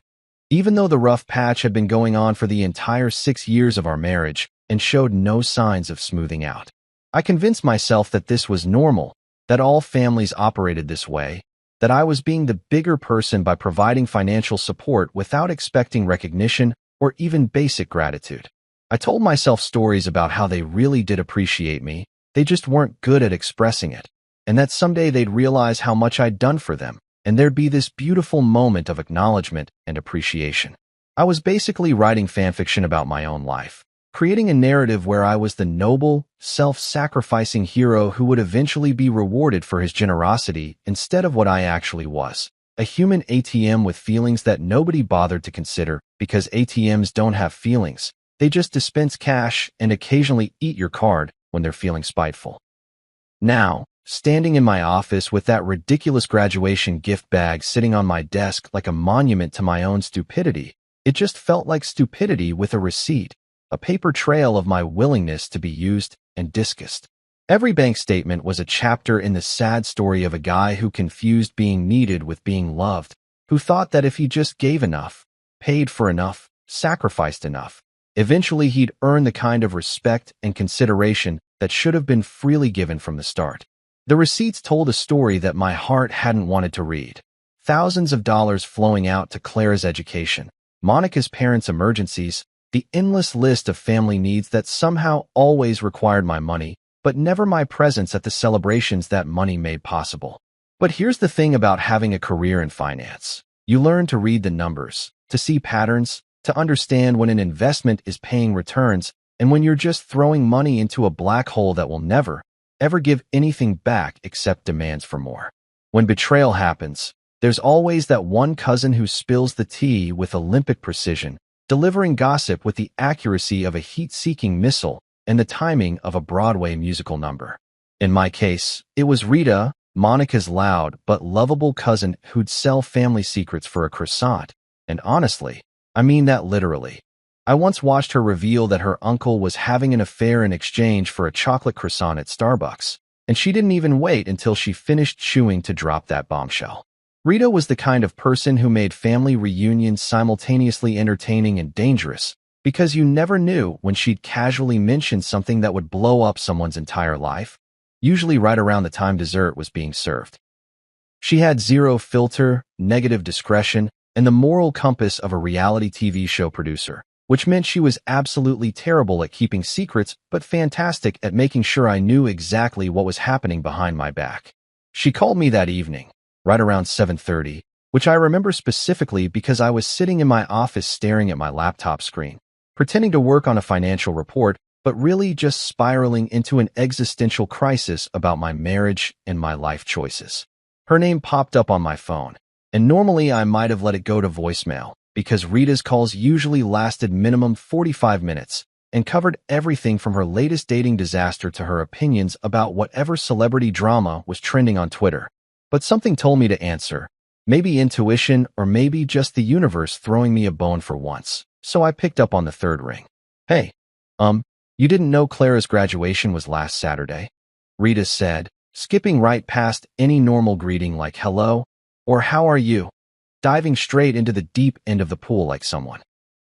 even though the rough patch had been going on for the entire 6 years of our marriage and showed no signs of smoothing out. I convinced myself that this was normal, that all families operated this way, that I was being the bigger person by providing financial support without expecting recognition or even basic gratitude. I told myself stories about how they really did appreciate me, they just weren't good at expressing it, and that someday they'd realize how much I'd done for them, and there'd be this beautiful moment of acknowledgement and appreciation. I was basically writing fanfiction about my own life, creating a narrative where I was the noble, self-sacrificing hero who would eventually be rewarded for his generosity instead of what I actually was. A human ATM with feelings that nobody bothered to consider because ATMs don't have feelings. They just dispense cash and occasionally eat your card when they're feeling spiteful. Now, standing in my office with that ridiculous graduation gift bag sitting on my desk like a monument to my own stupidity, it just felt like stupidity with a receipt, a paper trail of my willingness to be used and discussed. Every bank statement was a chapter in the sad story of a guy who confused being needed with being loved, who thought that if he just gave enough, paid for enough, sacrificed enough, eventually he'd earn the kind of respect and consideration that should have been freely given from the start. The receipts told a story that my heart hadn't wanted to read. Thousands of dollars flowing out to Clara's education, Monica's parents' emergencies, the endless list of family needs that somehow always required my money, but never my presence at the celebrations that money made possible. But here's the thing about having a career in finance. You learn to read the numbers, to see patterns, to understand when an investment is paying returns, and when you're just throwing money into a black hole that will never, ever give anything back except demands for more. When betrayal happens, there's always that one cousin who spills the tea with Olympic precision, delivering gossip with the accuracy of a heat-seeking missile and the timing of a Broadway musical number. In my case, it was Rita, Monica's loud but lovable cousin who'd sell family secrets for a croissant, and honestly, I mean that literally. I once watched her reveal that her uncle was having an affair in exchange for a chocolate croissant at Starbucks, and she didn't even wait until she finished chewing to drop that bombshell. Rita was the kind of person who made family reunions simultaneously entertaining and dangerous, because you never knew when she'd casually mention something that would blow up someone's entire life, usually right around the time dessert was being served. She had zero filter, negative discretion, and the moral compass of a reality TV show producer, which meant she was absolutely terrible at keeping secrets but fantastic at making sure I knew exactly what was happening behind my back. She called me that evening, right around 7:30, which I remember specifically because I was sitting in my office staring at my laptop screen, pretending to work on a financial report, but really just spiraling into an existential crisis about my marriage and my life choices. Her name popped up on my phone, and normally I might have let it go to voicemail, because Rita's calls usually lasted minimum 45 minutes and covered everything from her latest dating disaster to her opinions about whatever celebrity drama was trending on Twitter. But something told me to answer, maybe intuition or maybe just the universe throwing me a bone for once. So I picked up on the third ring. Hey, you didn't know Clara's graduation was last Saturday? Rita said, skipping right past any normal greeting like hello or how are you, diving straight into the deep end of the pool like someone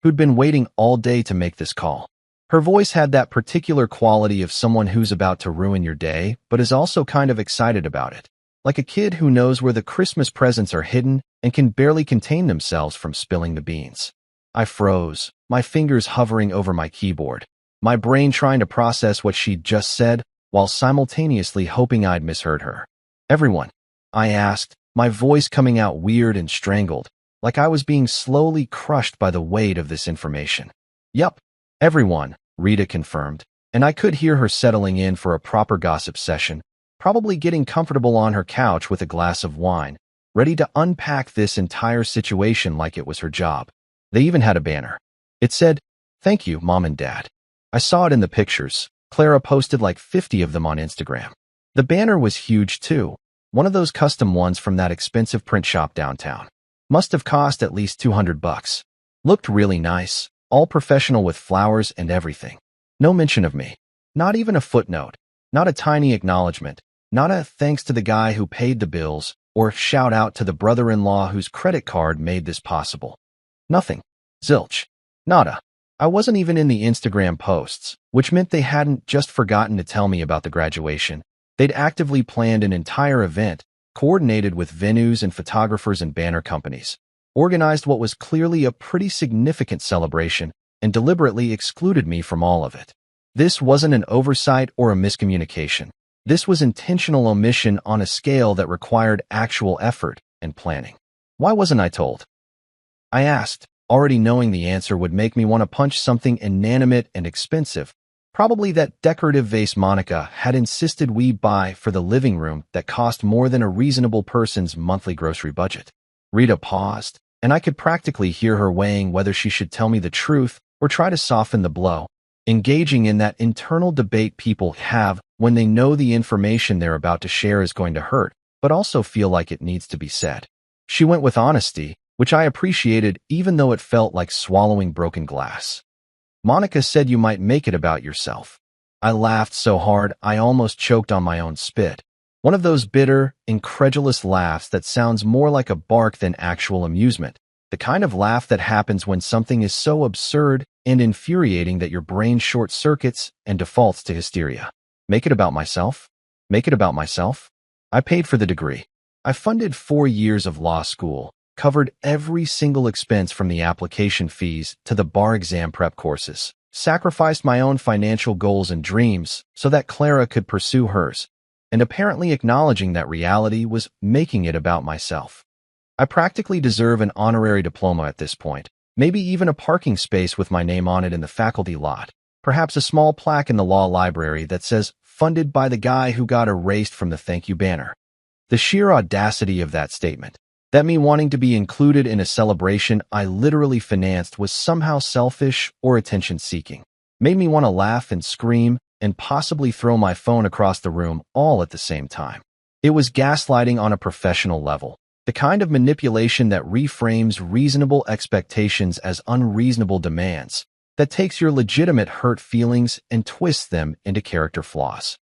who'd been waiting all day to make this call. Her voice had that particular quality of someone who's about to ruin your day, but is also kind of excited about it, like a kid who knows where the Christmas presents are hidden and can barely contain themselves from spilling the beans. I froze, my fingers hovering over my keyboard, my brain trying to process what she'd just said while simultaneously hoping I'd misheard her. Everyone, I asked, my voice coming out weird and strangled, like I was being slowly crushed by the weight of this information. Yup, everyone, Rita confirmed, and I could hear her settling in for a proper gossip session, probably getting comfortable on her couch with a glass of wine, ready to unpack this entire situation like it was her job. They even had a banner. It said, "Thank you, Mom and Dad." I saw it in the pictures. Clara posted like 50 of them on Instagram. The banner was huge too, one of those custom ones from that expensive print shop downtown. Must have cost at least $200. Looked really nice, all professional with flowers and everything. No mention of me. Not even a footnote. Not a tiny acknowledgement. Not a thanks to the guy who paid the bills, or shout out to the brother-in-law whose credit card made this possible. Nothing. Zilch. Nada. I wasn't even in the Instagram posts, which meant they hadn't just forgotten to tell me about the graduation. They'd actively planned an entire event, coordinated with venues and photographers and banner companies, organized what was clearly a pretty significant celebration, and deliberately excluded me from all of it. This wasn't an oversight or a miscommunication. This was intentional omission on a scale that required actual effort and planning. Why wasn't I told? I asked, already knowing the answer would make me want to punch something inanimate and expensive, probably that decorative vase Monica had insisted we buy for the living room that cost more than a reasonable person's monthly grocery budget. Rita paused, and I could practically hear her weighing whether she should tell me the truth or try to soften the blow, engaging in that internal debate people have when they know the information they're about to share is going to hurt, but also feel like it needs to be said. She went with honesty, which I appreciated even though it felt like swallowing broken glass. Monica said you might make it about yourself. I laughed so hard I almost choked on my own spit. One of those bitter, incredulous laughs that sounds more like a bark than actual amusement. The kind of laugh that happens when something is so absurd and infuriating that your brain short-circuits and defaults to hysteria. Make it about myself? Make it about myself? I paid for the degree. I funded 4 years of law school, covered every single expense from the application fees to the bar exam prep courses, sacrificed my own financial goals and dreams so that Clara could pursue hers, and apparently acknowledging that reality was making it about myself. I practically deserve an honorary diploma at this point, maybe even a parking space with my name on it in the faculty lot, perhaps a small plaque in the law library that says, funded by the guy who got erased from the thank you banner. The sheer audacity of that statement, that me wanting to be included in a celebration I literally financed was somehow selfish or attention-seeking, made me want to laugh and scream and possibly throw my phone across the room all at the same time. It was gaslighting on a professional level, the kind of manipulation that reframes reasonable expectations as unreasonable demands, that takes your legitimate hurt feelings and twists them into character flaws.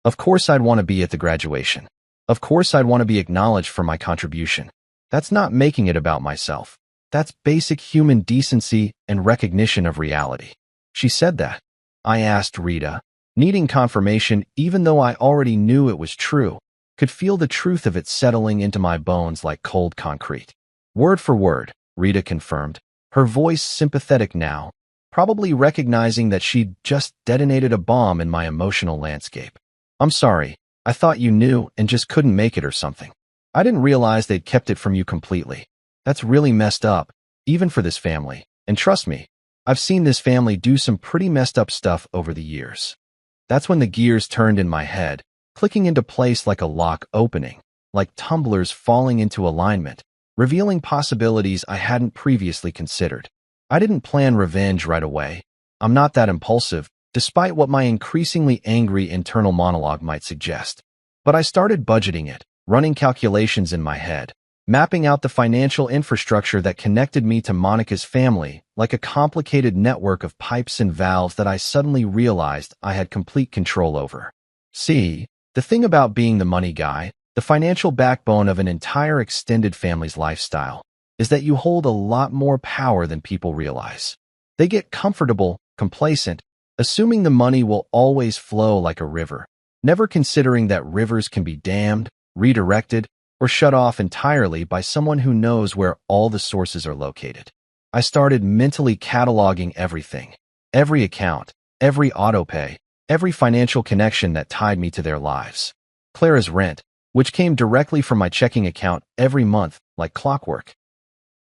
Of course I'd want to be at the graduation. Of course I'd want to be acknowledged for my contribution. That's not making it about myself. That's basic human decency and recognition of reality. She said that. I asked Rita, needing confirmation even though I already knew it was true, could feel the truth of it settling into my bones like cold concrete. Word for word, Rita confirmed, her voice sympathetic now, probably recognizing that she'd just detonated a bomb in my emotional landscape. I'm sorry. I thought you knew and just couldn't make it or something. I didn't realize they'd kept it from you completely. That's really messed up, even for this family. And trust me, I've seen this family do some pretty messed up stuff over the years. That's when the gears turned in my head, clicking into place like a lock opening, like tumblers falling into alignment, revealing possibilities I hadn't previously considered. I didn't plan revenge right away. I'm not that impulsive, despite what my increasingly angry internal monologue might suggest. But I started budgeting it, running calculations in my head, mapping out the financial infrastructure that connected me to Monica's family like a complicated network of pipes and valves that I suddenly realized I had complete control over. See, the thing about being the money guy, the financial backbone of an entire extended family's lifestyle, is that you hold a lot more power than people realize. They get comfortable, complacent, assuming the money will always flow like a river, never considering that rivers can be dammed, redirected, or shut off entirely by someone who knows where all the sources are located. I started mentally cataloging everything, every account, every autopay, every financial connection that tied me to their lives. Clara's rent, which came directly from my checking account every month like clockwork.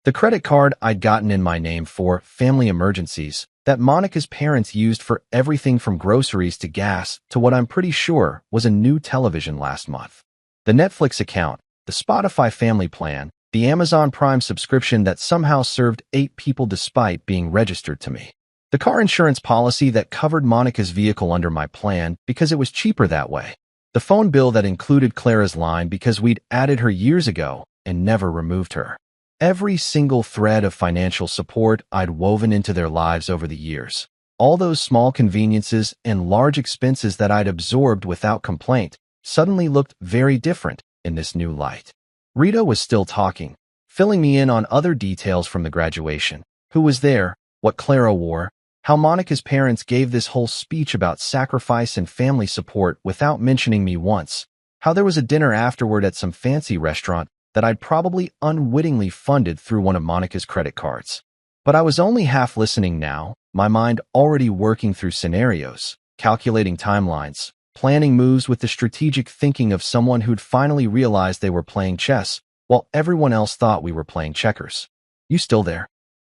The credit card I'd gotten in my name for family emergencies, that Monica's parents used for everything from groceries to gas to what I'm pretty sure was a new television last month. The Netflix account, the Spotify family plan, the Amazon Prime subscription that somehow served 8 people despite being registered to me. The car insurance policy that covered Monica's vehicle under my plan because it was cheaper that way. The phone bill that included Clara's line because we'd added her years ago and never removed her. Every single thread of financial support I'd woven into their lives over the years. All those small conveniences and large expenses that I'd absorbed without complaint suddenly looked very different in this new light. Rita was still talking, filling me in on other details from the graduation, who was there, what Clara wore, how Monica's parents gave this whole speech about sacrifice and family support without mentioning me once, how there was a dinner afterward at some fancy restaurant that I'd probably unwittingly funded through one of Monica's credit cards. But I was only half listening now, my mind already working through scenarios, calculating timelines, planning moves with the strategic thinking of someone who'd finally realized they were playing chess, while everyone else thought we were playing checkers. "You still there?"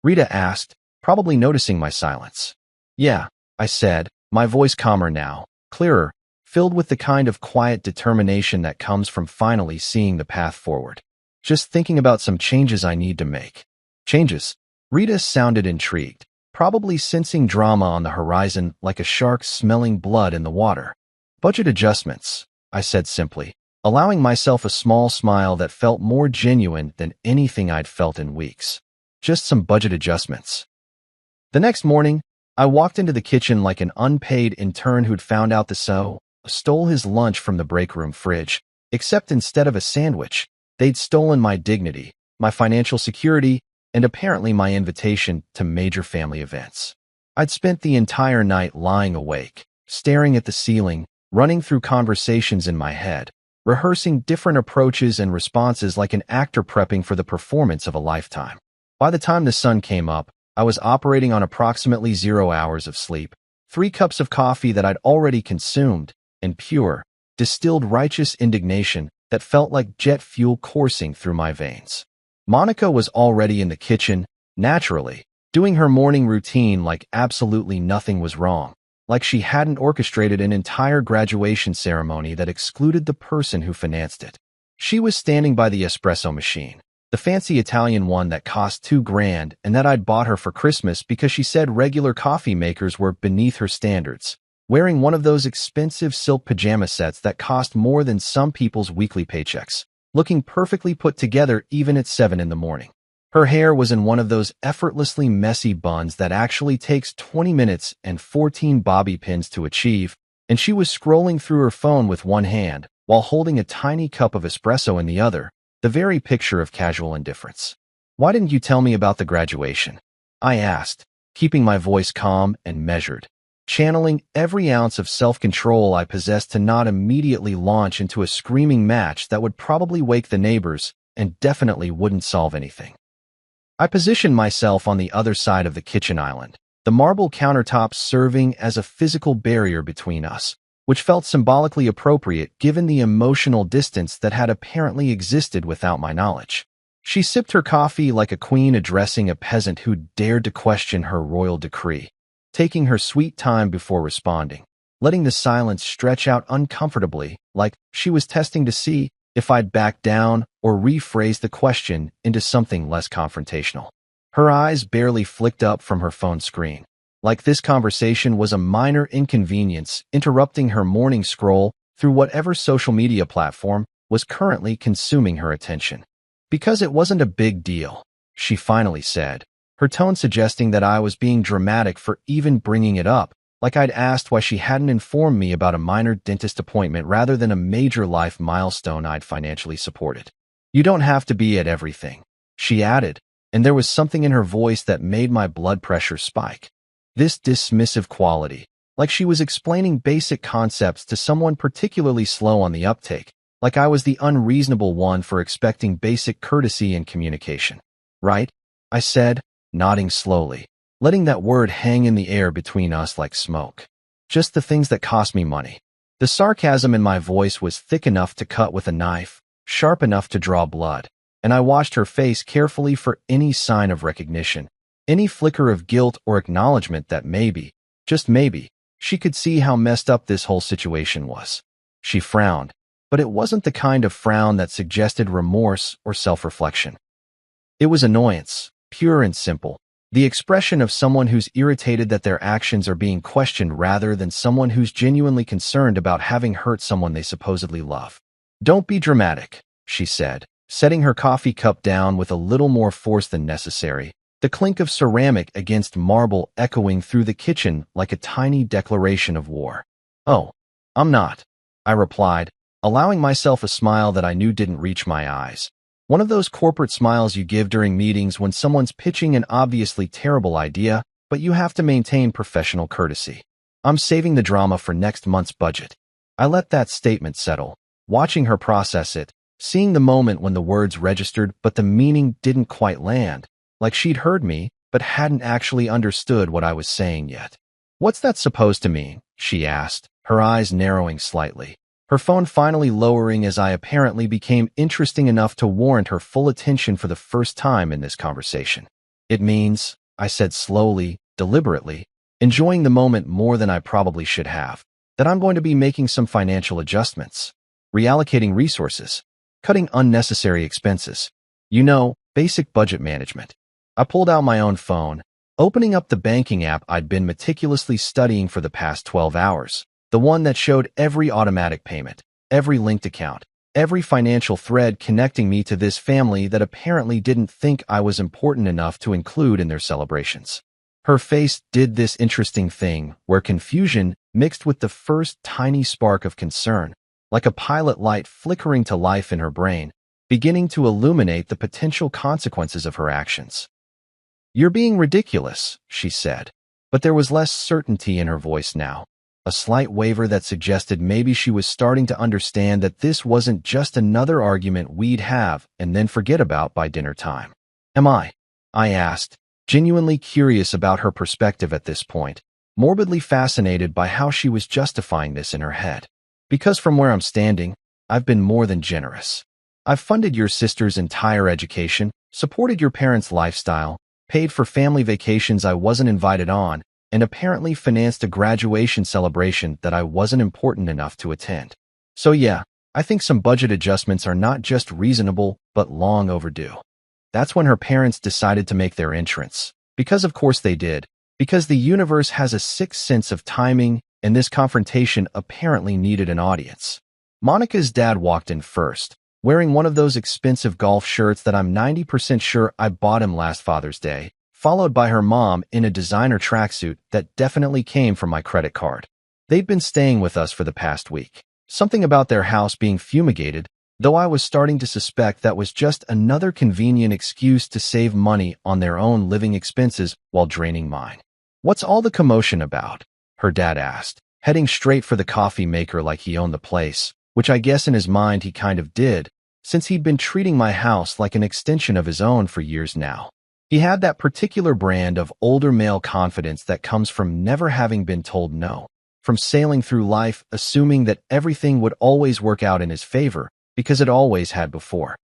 Rita asked, probably noticing my silence. "Yeah," I said, my voice calmer now, clearer, filled with the kind of quiet determination that comes from finally seeing the path forward. "Just thinking about some changes I need to make." "Changes?" Rita sounded intrigued, probably sensing drama on the horizon like a shark smelling blood in the water. "Budget adjustments," I said simply, allowing myself a small smile that felt more genuine than anything I'd felt in weeks. "Just some budget adjustments." The next morning, I walked into the kitchen like an unpaid intern who'd found out the stole his lunch from the break room fridge, except instead of a sandwich, they'd stolen my dignity, my financial security, and apparently my invitation to major family events. I'd spent the entire night lying awake, staring at the ceiling, running through conversations in my head, rehearsing different approaches and responses like an actor prepping for the performance of a lifetime. By the time the sun came up, I was operating on approximately 0 hours of sleep, 3 cups of coffee that I'd already consumed, and pure, distilled righteous indignation that felt like jet fuel coursing through my veins. Monica was already in the kitchen, naturally, doing her morning routine like absolutely nothing was wrong, like she hadn't orchestrated an entire graduation ceremony that excluded the person who financed it. She was standing by the espresso machine, the fancy Italian one that cost $2,000 and that I'd bought her for Christmas because she said regular coffee makers were beneath her standards, wearing one of those expensive silk pajama sets that cost more than some people's weekly paychecks, looking perfectly put together even at 7 in the morning. Her hair was in one of those effortlessly messy buns that actually takes 20 minutes and 14 bobby pins to achieve, and she was scrolling through her phone with one hand while holding a tiny cup of espresso in the other, the very picture of casual indifference. "Why didn't you tell me about the graduation?" I asked, keeping my voice calm and measured, channeling every ounce of self-control I possessed to not immediately launch into a screaming match that would probably wake the neighbors and definitely wouldn't solve anything. I positioned myself on the other side of the kitchen island, the marble countertops serving as a physical barrier between us, which felt symbolically appropriate given the emotional distance that had apparently existed without my knowledge. She sipped her coffee like a queen addressing a peasant who dared to question her royal decree, taking her sweet time before responding, letting the silence stretch out uncomfortably, like she was testing to see if I'd back down or rephrase the question into something less confrontational. Her eyes barely flicked up from her phone screen, like this conversation was a minor inconvenience interrupting her morning scroll through whatever social media platform was currently consuming her attention. "Because it wasn't a big deal," she finally said, her tone suggesting that I was being dramatic for even bringing it up, like I'd asked why she hadn't informed me about a minor dentist appointment rather than a major life milestone I'd financially supported. "You don't have to be at everything," she added, and there was something in her voice that made my blood pressure spike. This dismissive quality, like she was explaining basic concepts to someone particularly slow on the uptake, like I was the unreasonable one for expecting basic courtesy and communication. "Right?" I said, nodding slowly, letting that word hang in the air between us like smoke. "Just the things that cost me money." The sarcasm in my voice was thick enough to cut with a knife, sharp enough to draw blood, and I watched her face carefully for any sign of recognition, any flicker of guilt or acknowledgement that maybe, just maybe, she could see how messed up this whole situation was. She frowned, but it wasn't the kind of frown that suggested remorse or self-reflection. It was annoyance, pure and simple, the expression of someone who's irritated that their actions are being questioned rather than someone who's genuinely concerned about having hurt someone they supposedly love. "Don't be dramatic," she said, setting her coffee cup down with a little more force than necessary, the clink of ceramic against marble echoing through the kitchen like a tiny declaration of war. "Oh, I'm not," I replied, allowing myself a smile that I knew didn't reach my eyes. One of those corporate smiles you give during meetings when someone's pitching an obviously terrible idea, but you have to maintain professional courtesy. "I'm saving the drama for next month's budget." I let that statement settle, watching her process it, seeing the moment when the words registered but the meaning didn't quite land, like she'd heard me but hadn't actually understood what I was saying yet. "What's that supposed to mean?" she asked, her eyes narrowing slightly, her phone finally lowering as I apparently became interesting enough to warrant her full attention for the first time in this conversation. "It means," I said slowly, deliberately, enjoying the moment more than I probably should have, "that I'm going to be making some financial adjustments, reallocating resources, cutting unnecessary expenses. Basic budget management." I pulled out my own phone, opening up the banking app I'd been meticulously studying for the past 12 hours, the one that showed every automatic payment, every linked account, every financial thread connecting me to this family that apparently didn't think I was important enough to include in their celebrations. Her face did this interesting thing where confusion mixed with the first tiny spark of concern, like a pilot light flickering to life in her brain, beginning to illuminate the potential consequences of her actions. "You're being ridiculous," she said, but there was less certainty in her voice now, a slight waver that suggested maybe she was starting to understand that this wasn't just another argument we'd have and then forget about by dinner time. "Am I?" I asked, genuinely curious about her perspective at this point, morbidly fascinated by how she was justifying this in her head. "Because from where I'm standing, I've been more than generous. I've funded your sister's entire education, supported your parents' lifestyle, paid for family vacations I wasn't invited on, and apparently financed a graduation celebration that I wasn't important enough to attend. So yeah, I think some budget adjustments are not just reasonable, but long overdue." That's when her parents decided to make their entrance. Because of course they did. Because the universe has a sixth sense of timing, and this confrontation apparently needed an audience. Monica's dad walked in first, wearing one of those expensive golf shirts that I'm 90% sure I bought him last Father's Day, followed by her mom in a designer tracksuit that definitely came from my credit card. They'd been staying with us for the past week. Something about their house being fumigated, though I was starting to suspect that was just another convenient excuse to save money on their own living expenses while draining mine. "What's all the commotion about?" her dad asked, heading straight for the coffee maker like he owned the place, which I guess in his mind he kind of did, since he'd been treating my house like an extension of his own for years now. He had that particular brand of older male confidence that comes from never having been told no, from sailing through life assuming that everything would always work out in his favor, because it always had before.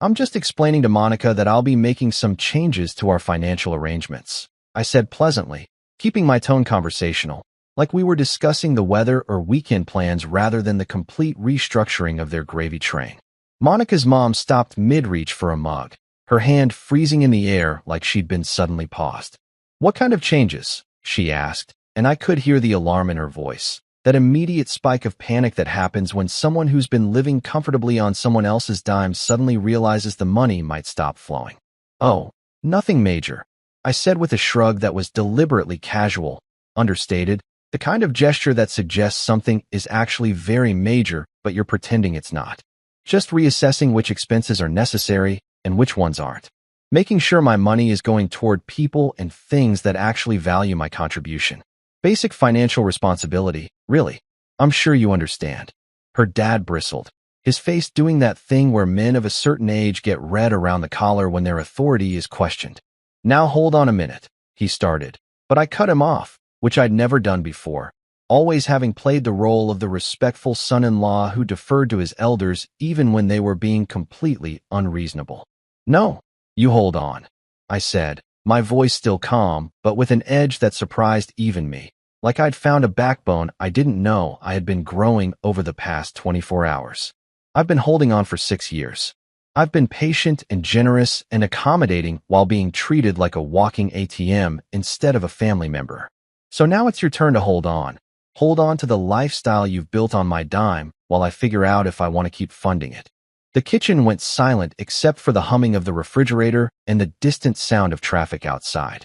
"I'm just explaining to Monica that I'll be making some changes to our financial arrangements," I said pleasantly, keeping my tone conversational, like we were discussing the weather or weekend plans rather than the complete restructuring of their gravy train. Monica's mom stopped mid-reach for a mug, her hand freezing in the air like she'd been suddenly paused. "What kind of changes?" she asked, and I could hear the alarm in her voice. That immediate spike of panic that happens when someone who's been living comfortably on someone else's dime suddenly realizes the money might stop flowing. "Oh, nothing major," I said with a shrug that was deliberately casual, understated, the kind of gesture that suggests something is actually very major, but you're pretending it's not. "Just reassessing which expenses are necessary and which ones aren't. Making sure my money is going toward people and things that actually value my contribution. Basic financial responsibility, really. I'm sure you understand." Her dad bristled, his face doing that thing where men of a certain age get red around the collar when their authority is questioned. "Now hold on a minute," he started, but I cut him off, which I'd never done before, always having played the role of the respectful son-in-law who deferred to his elders even when they were being completely unreasonable. "No, you hold on," I said, my voice still calm, but with an edge that surprised even me, like I'd found a backbone I didn't know I had been growing over the past 24 hours. "I've been holding on for 6 years. I've been patient and generous and accommodating while being treated like a walking ATM instead of a family member. So now it's your turn to hold on. Hold on to the lifestyle you've built on my dime while I figure out if I want to keep funding it." The kitchen went silent except for the humming of the refrigerator and the distant sound of traffic outside.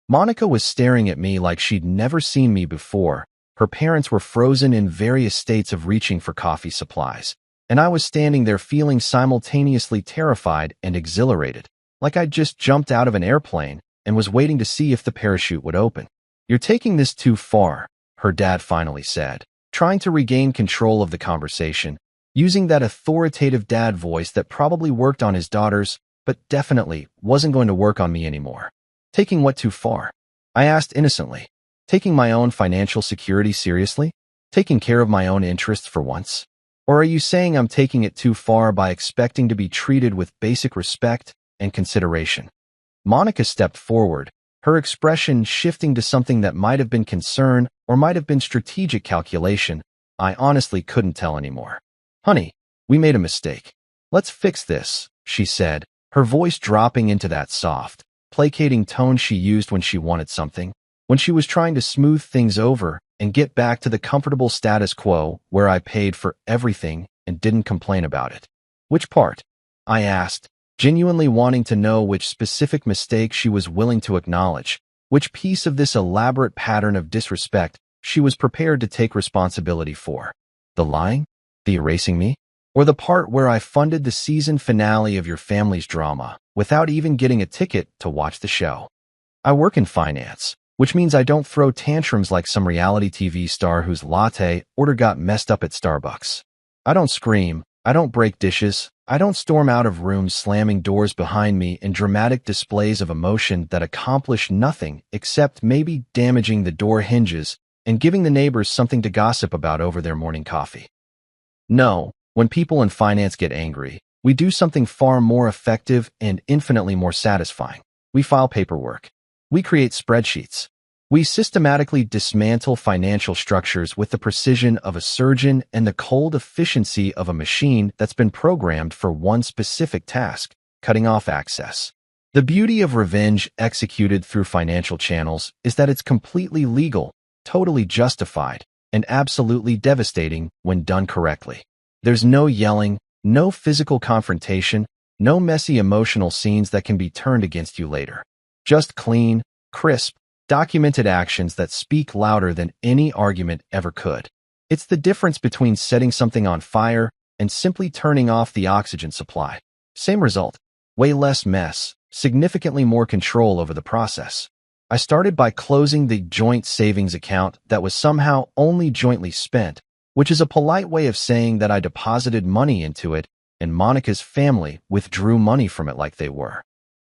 Monica was staring at me like she'd never seen me before. Her parents were frozen in various states of reaching for coffee supplies, and I was standing there feeling simultaneously terrified and exhilarated, like I'd just jumped out of an airplane and was waiting to see if the parachute would open. "You're taking this too far," her dad finally said, trying to regain control of the conversation, using that authoritative dad voice that probably worked on his daughters, but definitely wasn't going to work on me anymore. Taking what too far? I asked innocently. Taking my own financial security seriously? Taking care of my own interests for once? Or are you saying I'm taking it too far by expecting to be treated with basic respect and consideration? Monica stepped forward, her expression shifting to something that might have been concern or might have been strategic calculation. I honestly couldn't tell anymore. Honey, we made a mistake. Let's fix this, she said, her voice dropping into that soft, placating tone she used when she wanted something, when she was trying to smooth things over and get back to the comfortable status quo where I paid for everything and didn't complain about it. Which part? I asked, genuinely wanting to know which specific mistake she was willing to acknowledge, which piece of this elaborate pattern of disrespect she was prepared to take responsibility for. The lying? The erasing me? Or the part where I funded the season finale of your family's drama without even getting a ticket to watch the show? I work in finance, which means I don't throw tantrums like some reality TV star whose latte order got messed up at Starbucks. I don't scream, I don't break dishes, I don't storm out of rooms slamming doors behind me in dramatic displays of emotion that accomplish nothing except maybe damaging the door hinges and giving the neighbors something to gossip about over their morning coffee. No, when people in finance get angry, we do something far more effective and infinitely more satisfying. We file paperwork. We create spreadsheets. We systematically dismantle financial structures with the precision of a surgeon and the cold efficiency of a machine that's been programmed for one specific task, cutting off access. The beauty of revenge executed through financial channels is that it's completely legal, totally justified, and absolutely devastating when done correctly. There's no yelling, no physical confrontation, no messy emotional scenes that can be turned against you later. Just clean, crisp, documented actions that speak louder than any argument ever could. It's the difference between setting something on fire and simply turning off the oxygen supply. Same result, way less mess, significantly more control over the process. I started by closing the joint savings account that was somehow only jointly spent, which is a polite way of saying that I deposited money into it and Monica's family withdrew money from it like they were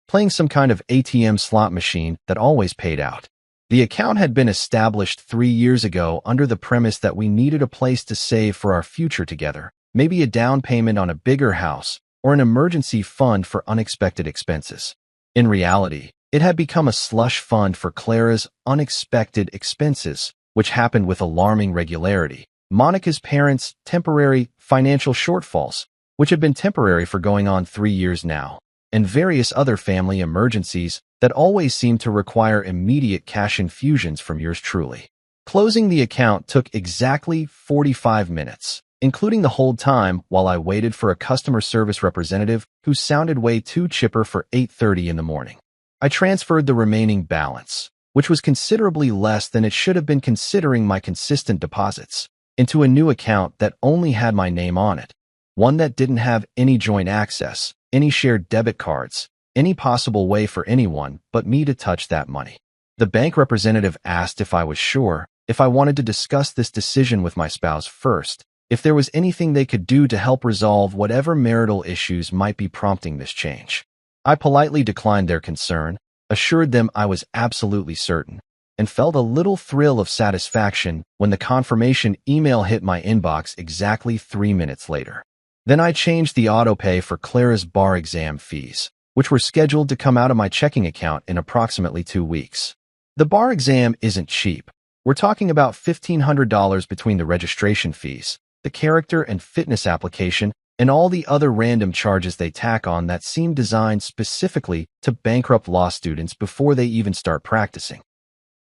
playing some kind of ATM slot machine that always paid out. The account had been established 3 years ago under the premise that we needed a place to save for our future together, maybe a down payment on a bigger house or an emergency fund for unexpected expenses. In reality, it had become a slush fund for Clara's unexpected expenses, which happened with alarming regularity. Monica's parents' temporary financial shortfalls, which had been temporary for going on 3 years now, and various other family emergencies that always seemed to require immediate cash infusions from yours truly. Closing the account took exactly 45 minutes, including the hold time while I waited for a customer service representative who sounded way too chipper for 8:30 in the morning. I transferred the remaining balance, which was considerably less than it should have been considering my consistent deposits, into a new account that only had my name on it, one that didn't have any joint access, any shared debit cards, any possible way for anyone but me to touch that money. The bank representative asked if I was sure, if I wanted to discuss this decision with my spouse first, if there was anything they could do to help resolve whatever marital issues might be prompting this change. I politely declined their concern, assured them I was absolutely certain, and felt a little thrill of satisfaction when the confirmation email hit my inbox exactly 3 minutes later. Then I changed the autopay for Clara's bar exam fees, which were scheduled to come out of my checking account in approximately 2 weeks. The bar exam isn't cheap. We're talking about $1,500 between the registration fees, the character and fitness application, and all the other random charges they tack on that seem designed specifically to bankrupt law students before they even start practicing.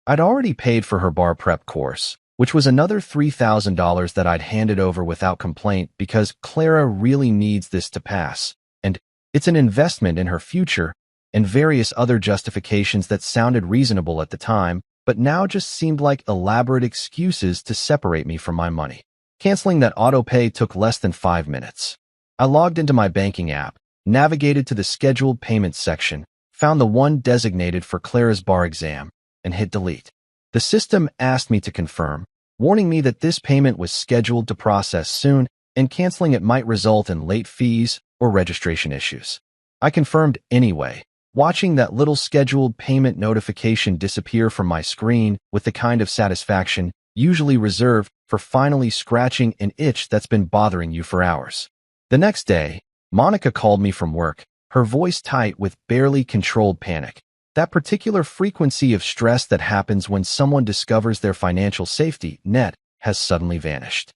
I'd already paid for her bar prep course, which was another $3,000 that I'd handed over without complaint because Clara really needs this to pass, and it's an investment in her future, and various other justifications that sounded reasonable at the time, but now just seemed like elaborate excuses to separate me from my money. Canceling that autopay took less than 5 minutes. I logged into my banking app, navigated to the scheduled payments section, found the one designated for Clara's bar exam, and hit delete. The system asked me to confirm, warning me that this payment was scheduled to process soon and canceling it might result in late fees or registration issues. I confirmed anyway, watching that little scheduled payment notification disappear from my screen with the kind of satisfaction usually reserved for finally scratching an itch that's been bothering you for hours. The next day, Monica called me from work, her voice tight with barely controlled panic. That particular frequency of stress that happens when someone discovers their financial safety net has suddenly vanished.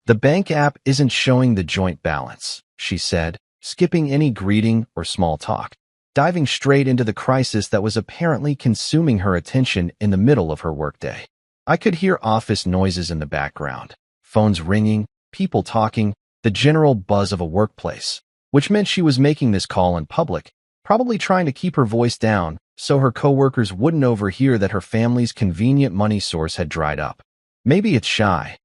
The bank app isn't showing the joint balance, she said, skipping any greeting or small talk, diving straight into the crisis that was apparently consuming her attention in the middle of her workday. I could hear office noises in the background, phones ringing, people talking, the general buzz of a workplace, which meant she was making this call in public, probably trying to keep her voice down so her coworkers wouldn't overhear that her family's convenient money source had dried up. Maybe it's shy,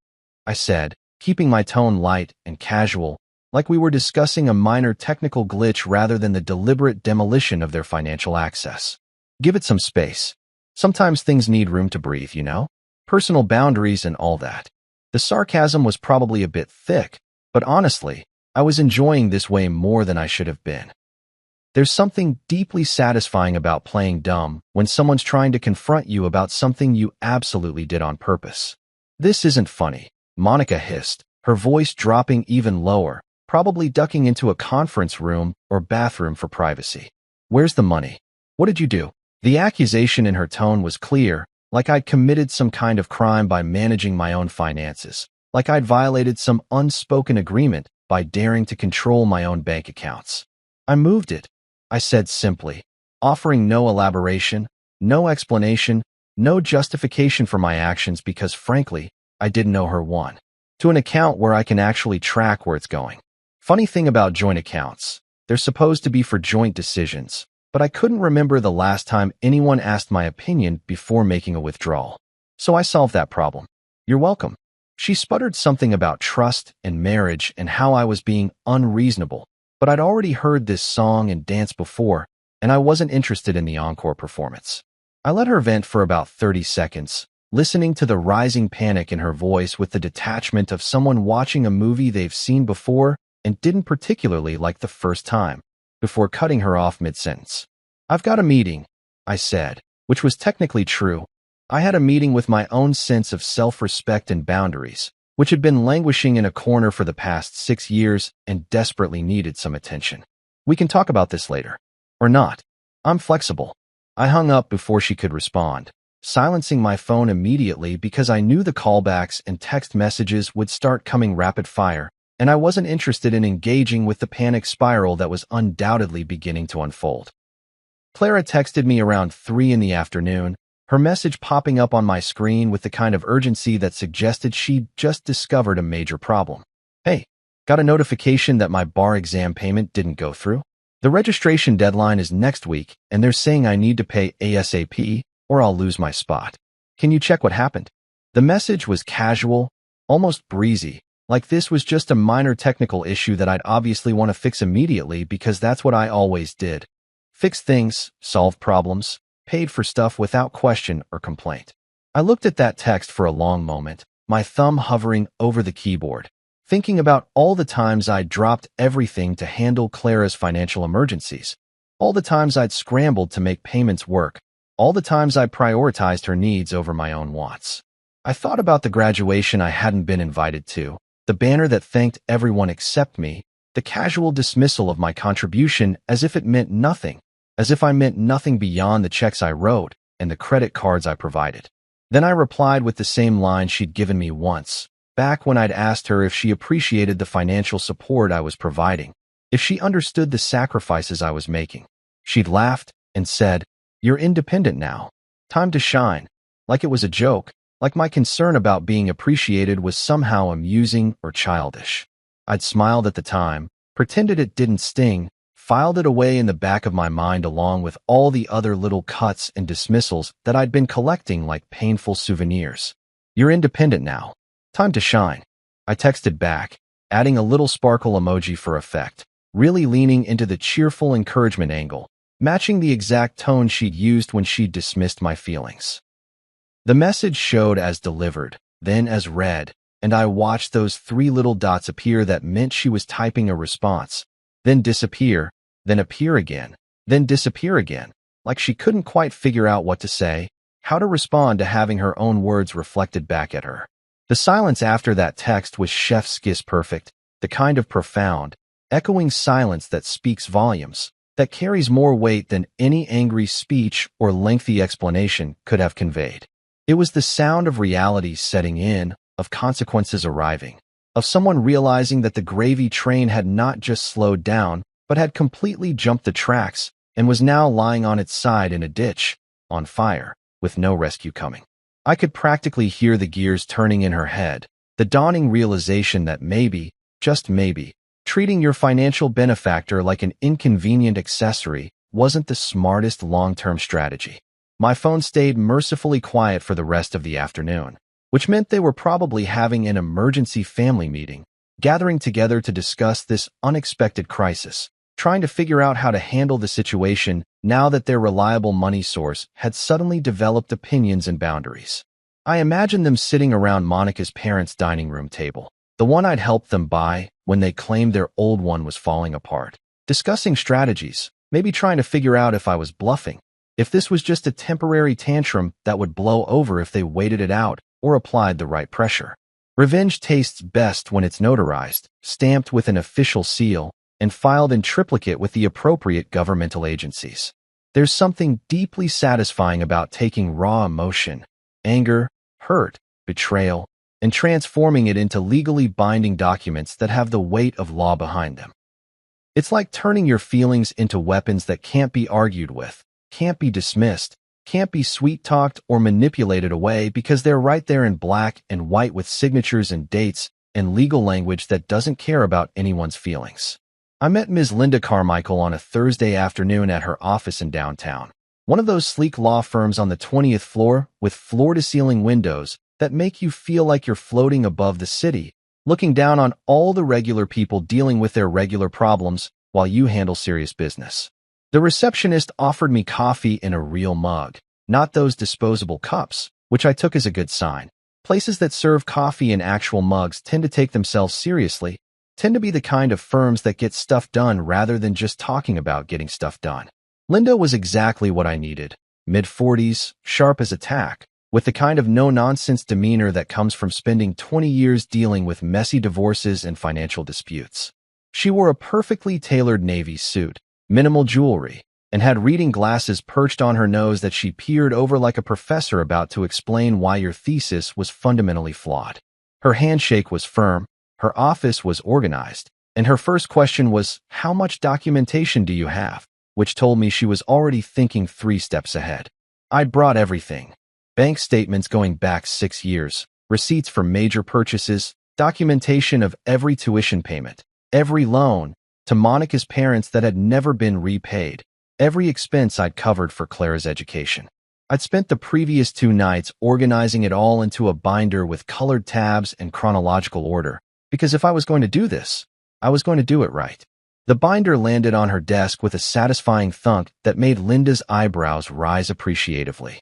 I said, keeping my tone light and casual, like we were discussing a minor technical glitch rather than the deliberate demolition of their financial access. Give it some space. Sometimes things need room to breathe, you know? Personal boundaries and all that. The sarcasm was probably a bit thick, but honestly, I was enjoying this way more than I should have been. There's something deeply satisfying about playing dumb when someone's trying to confront you about something you absolutely did on purpose. This isn't funny, Monica hissed, her voice dropping even lower, probably ducking into a conference room or bathroom for privacy. Where's the money? What did you do? The accusation in her tone was clear, like I'd committed some kind of crime by managing my own finances, like I'd violated some unspoken agreement by daring to control my own bank accounts. I moved it, I said simply, offering no elaboration, no explanation, no justification for my actions because, frankly, I didn't know her one. To an account where I can actually track where it's going. Funny thing about joint accounts, they're supposed to be for joint decisions, but I couldn't remember the last time anyone asked my opinion before making a withdrawal. So I solved that problem. You're welcome. She sputtered something about trust and marriage and how I was being unreasonable, but I'd already heard this song and dance before, and I wasn't interested in the encore performance. I let her vent for about 30 seconds, listening to the rising panic in her voice with the detachment of someone watching a movie they've seen before and didn't particularly like the first time, before cutting her off mid-sentence. I've got a meeting, I said, which was technically true. I had a meeting with my own sense of self-respect and boundaries, which had been languishing in a corner for the past 6 years and desperately needed some attention. We can talk about this later. Or not. I'm flexible. I hung up before she could respond, silencing my phone immediately because I knew the callbacks and text messages would start coming rapid fire, and I wasn't interested in engaging with the panic spiral that was undoubtedly beginning to unfold. Clara texted me around 3 in the afternoon, her message popping up on my screen with the kind of urgency that suggested she'd just discovered a major problem. Hey, got a notification that my bar exam payment didn't go through? The registration deadline is next week, and they're saying I need to pay ASAP or I'll lose my spot. Can you check what happened? The message was casual, almost breezy, like this was just a minor technical issue that I'd obviously want to fix immediately because that's what I always did. Fix things, solve problems, paid for stuff without question or complaint. I looked at that text for a long moment, my thumb hovering over the keyboard, thinking about all the times I'd dropped everything to handle Clara's financial emergencies, all the times I'd scrambled to make payments work, all the times I prioritized her needs over my own wants. I thought about the graduation I hadn't been invited to, the banner that thanked everyone except me, the casual dismissal of my contribution as if it meant nothing, as if I meant nothing beyond the checks I wrote and the credit cards I provided. Then I replied with the same line she'd given me once, back when I'd asked her if she appreciated the financial support I was providing, if she understood the sacrifices I was making. She'd laughed and said, "You're independent now. Time to shine." Like it was a joke, like my concern about being appreciated was somehow amusing or childish. I'd smiled at the time, pretended it didn't sting, filed it away in the back of my mind along with all the other little cuts and dismissals that I'd been collecting like painful souvenirs. "You're independent now. Time to shine." I texted back, adding a little sparkle emoji for effect, really leaning into the cheerful encouragement angle, matching the exact tone she'd used when she'd dismissed my feelings. The message showed as delivered, then as read, and I watched those three little dots appear that meant she was typing a response, then disappear, then appear again, then disappear again, like she couldn't quite figure out what to say, how to respond to having her own words reflected back at her. The silence after that text was chef's kiss perfect, the kind of profound, echoing silence that speaks volumes, that carries more weight than any angry speech or lengthy explanation could have conveyed. It was the sound of reality setting in, of consequences arriving, of someone realizing that the gravy train had not just slowed down, but had completely jumped the tracks and was now lying on its side in a ditch, on fire, with no rescue coming. I could practically hear the gears turning in her head, the dawning realization that maybe, just maybe, treating your financial benefactor like an inconvenient accessory wasn't the smartest long-term strategy. My phone stayed mercifully quiet for the rest of the afternoon, which meant they were probably having an emergency family meeting, gathering together to discuss this unexpected crisis, trying to figure out how to handle the situation now that their reliable money source had suddenly developed opinions and boundaries. I imagined them sitting around Monica's parents' dining room table, the one I'd helped them buy when they claimed their old one was falling apart, discussing strategies, maybe trying to figure out if I was bluffing, if this was just a temporary tantrum that would blow over if they waited it out or applied the right pressure. Revenge tastes best when it's notarized, stamped with an official seal, and filed in triplicate with the appropriate governmental agencies. There's something deeply satisfying about taking raw emotion, anger, hurt, betrayal, and transforming it into legally binding documents that have the weight of law behind them. It's like turning your feelings into weapons that can't be argued with, can't be dismissed, can't be sweet-talked or manipulated away because they're right there in black and white with signatures and dates and legal language that doesn't care about anyone's feelings. I met Ms. Linda Carmichael on a Thursday afternoon at her office in downtown, one of those sleek law firms on the 20th floor with floor-to-ceiling windows that make you feel like you're floating above the city, looking down on all the regular people dealing with their regular problems while you handle serious business. The receptionist offered me coffee in a real mug, not those disposable cups, which I took as a good sign. Places that serve coffee in actual mugs tend to take themselves seriously, tend to be the kind of firms that get stuff done rather than just talking about getting stuff done. Linda was exactly what I needed, mid-40s, sharp as a tack, with the kind of no-nonsense demeanor that comes from spending 20 years dealing with messy divorces and financial disputes. She wore a perfectly tailored navy suit, minimal jewelry, and had reading glasses perched on her nose that she peered over like a professor about to explain why your thesis was fundamentally flawed. Her handshake was firm, her office was organized, and her first question was, "How much documentation do you have?" which told me she was already thinking 3 steps ahead. I'd brought everything. Bank statements going back 6 years, receipts for major purchases, documentation of every tuition payment, every loan, to Monica's parents that had never been repaid, every expense I'd covered for Clara's education. I'd spent the previous 2 nights organizing it all into a binder with colored tabs and chronological order, because if I was going to do this, I was going to do it right. The binder landed on her desk with a satisfying thunk that made Linda's eyebrows rise appreciatively.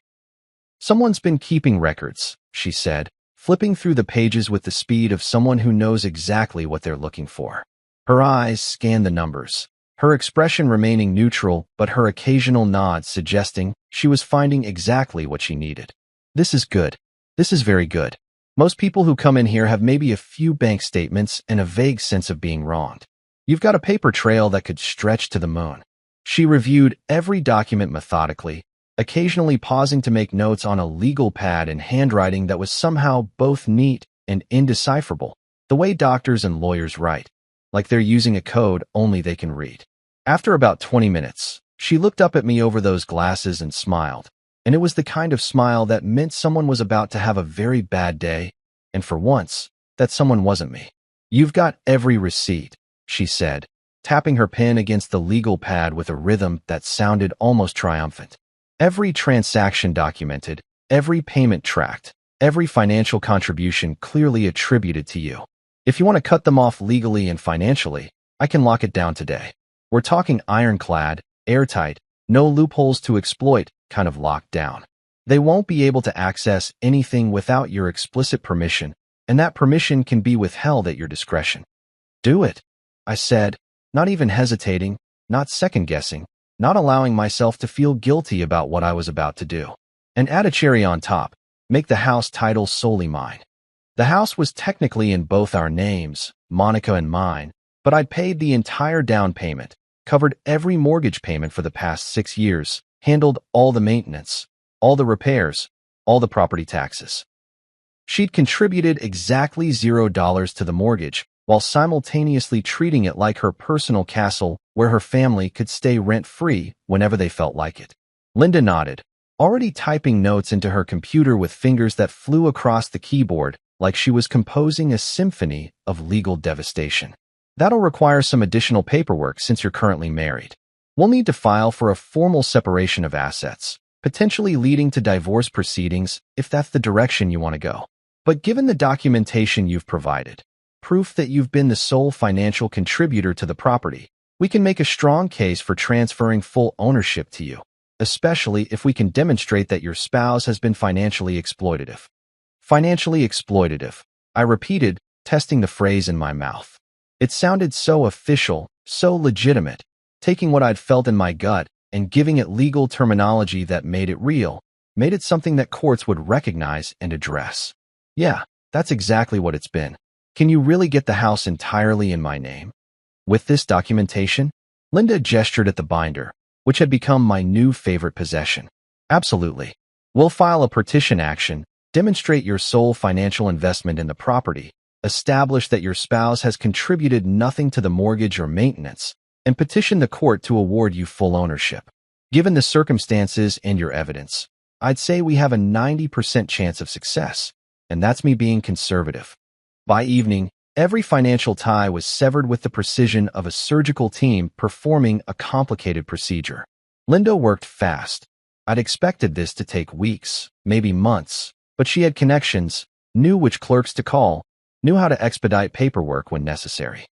"Someone's been keeping records," she said, flipping through the pages with the speed of someone who knows exactly what they're looking for. Her eyes scanned the numbers, her expression remaining neutral but her occasional nod suggesting she was finding exactly what she needed. "This is good. This is very good. Most people who come in here have maybe a few bank statements and a vague sense of being wronged. You've got a paper trail that could stretch to the moon." She reviewed every document methodically, occasionally pausing to make notes on a legal pad in handwriting that was somehow both neat and indecipherable, the way doctors and lawyers write, like they're using a code only they can read. After about 20 minutes, she looked up at me over those glasses and smiled, and it was the kind of smile that meant someone was about to have a very bad day, and for once, that someone wasn't me. "You've got every receipt," she said, tapping her pen against the legal pad with a rhythm that sounded almost triumphant. "Every transaction documented, every payment tracked, every financial contribution clearly attributed to you. If you want to cut them off legally and financially, I can lock it down today. We're talking ironclad, airtight, no loopholes to exploit, kind of locked down. They won't be able to access anything without your explicit permission, and that permission can be withheld at your discretion. Do it, I said, not even hesitating, not second-guessing, not allowing myself to feel guilty about what I was about to do. And add a cherry on top, make the house title solely mine. The house was technically in both our names, Monica and mine, but I'd paid the entire down payment, covered every mortgage payment for the past 6 years, handled all the maintenance, all the repairs, all the property taxes. She'd contributed exactly $0 to the mortgage, while simultaneously treating it like her personal castle where her family could stay rent-free whenever they felt like it. Linda nodded, already typing notes into her computer with fingers that flew across the keyboard like she was composing a symphony of legal devastation. That'll require some additional paperwork since you're currently married. We'll need to file for a formal separation of assets, potentially leading to divorce proceedings if that's the direction you want to go. But given the documentation you've provided, proof that you've been the sole financial contributor to the property, we can make a strong case for transferring full ownership to you, especially if we can demonstrate that your spouse has been financially exploitative. Financially exploitative, I repeated, testing the phrase in my mouth. It sounded so official, so legitimate, taking what I'd felt in my gut and giving it legal terminology that made it real, made it something that courts would recognize and address. Yeah, that's exactly what it's been. Can you really get the house entirely in my name? With this documentation, Linda gestured at the binder, which had become my new favorite possession. Absolutely. We'll file a petition action, demonstrate your sole financial investment in the property, establish that your spouse has contributed nothing to the mortgage or maintenance, and petition the court to award you full ownership. Given the circumstances and your evidence, I'd say we have a 90% chance of success, and that's me being conservative. By evening, every financial tie was severed with the precision of a surgical team performing a complicated procedure. Linda worked fast. I'd expected this to take weeks, maybe months, but she had connections, knew which clerks to call, knew how to expedite paperwork when necessary.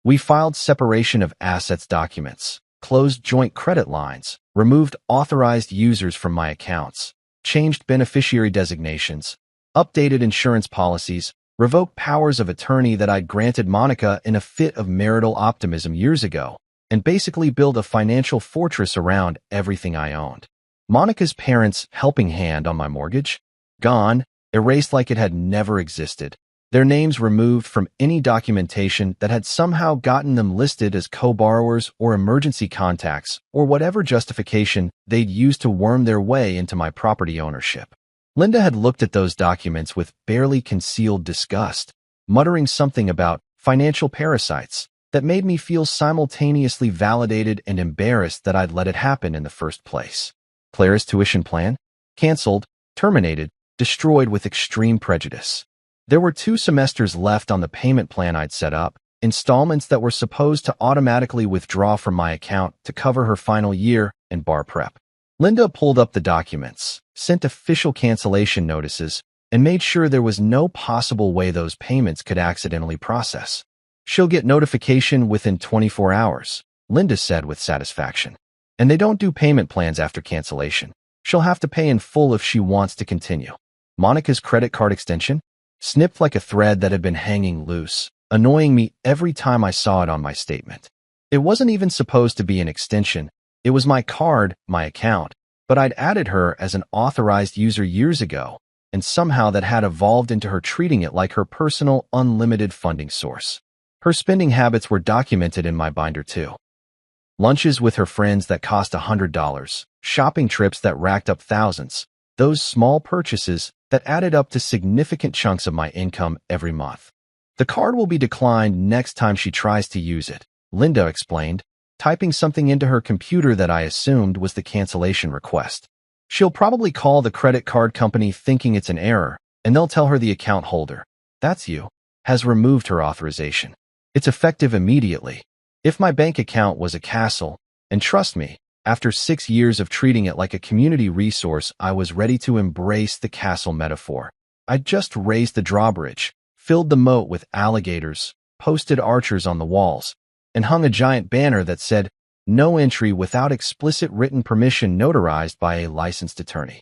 We filed separation of assets documents, closed joint credit lines, removed authorized users from my accounts, changed beneficiary designations, updated insurance policies, revoked powers of attorney that I'd granted Monica in a fit of marital optimism years ago, and basically built a financial fortress around everything I owned. Monica's parents' helping hand on my mortgage? Gone, erased like it had never existed. Their names removed from any documentation that had somehow gotten them listed as co-borrowers or emergency contacts or whatever justification they'd used to worm their way into my property ownership. Linda had looked at those documents with barely concealed disgust, muttering something about financial parasites that made me feel simultaneously validated and embarrassed that I'd let it happen in the first place. Claire's tuition plan? Canceled, terminated, destroyed with extreme prejudice. There were 2 semesters left on the payment plan I'd set up, installments that were supposed to automatically withdraw from my account to cover her final year and bar prep. Linda pulled up the documents, sent official cancellation notices, and made sure there was no possible way those payments could accidentally process. She'll get notification within 24 hours, Linda said with satisfaction. And they don't do payment plans after cancellation. She'll have to pay in full if she wants to continue. Monica's credit card extension? Snipped like a thread that had been hanging loose, annoying me every time I saw it on my statement. It wasn't even supposed to be an extension. It was my card, my account, but I'd added her as an authorized user years ago, and somehow that had evolved into her treating it like her personal, unlimited funding source. Her spending habits were documented in my binder too. Lunches with her friends that cost $100, shopping trips that racked up thousands, those small purchases that added up to significant chunks of my income every month. The card will be declined next time she tries to use it, Linda explained, typing something into her computer that I assumed was the cancellation request. She'll probably call the credit card company thinking it's an error, and they'll tell her the account holder, that's you, has removed her authorization. It's effective immediately. If my bank account was a castle, and trust me, after 6 years of treating it like a community resource, I was ready to embrace the castle metaphor. I'd just raised the drawbridge, filled the moat with alligators, posted archers on the walls, and hung a giant banner that said, "No entry without explicit written permission notarized by a licensed attorney."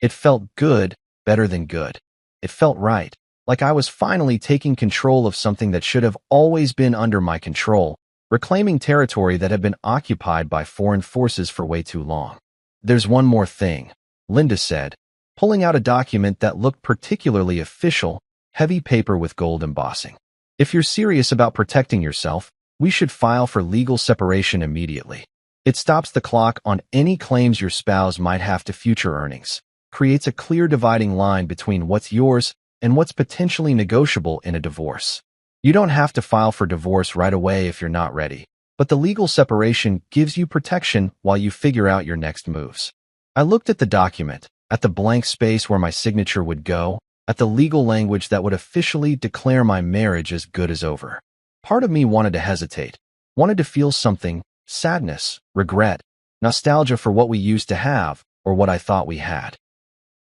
It felt good, better than good. It felt right, like I was finally taking control of something that should have always been under my control, reclaiming territory that had been occupied by foreign forces for way too long. "There's one more thing," Linda said, pulling out a document that looked particularly official, heavy paper with gold embossing. "If you're serious about protecting yourself, we should file for legal separation immediately. It stops the clock on any claims your spouse might have to future earnings, creates a clear dividing line between what's yours and what's potentially negotiable in a divorce. You don't have to file for divorce right away if you're not ready, but the legal separation gives you protection while you figure out your next moves." I looked at the document, at the blank space where my signature would go, at the legal language that would officially declare my marriage as good as over. Part of me wanted to hesitate, wanted to feel something: sadness, regret, nostalgia for what we used to have or what I thought we had.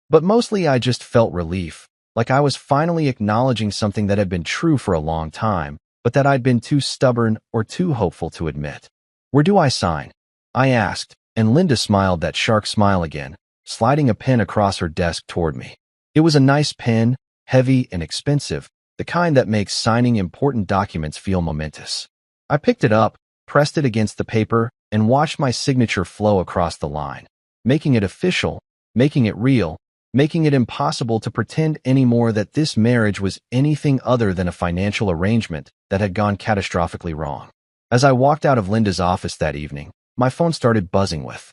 But mostly I just felt relief, like I was finally acknowledging something that had been true for a long time, but that I'd been too stubborn or too hopeful to admit. "Where do I sign?" I asked, and Linda smiled that shark smile again, sliding a pen across her desk toward me. It was a nice pen, heavy and expensive, the kind that makes signing important documents feel momentous. I picked it up, pressed it against the paper, and watched my signature flow across the line, making it official, making it real, making it impossible to pretend anymore that this marriage was anything other than a financial arrangement that had gone catastrophically wrong. As I walked out of Linda's office that evening, my phone started buzzing with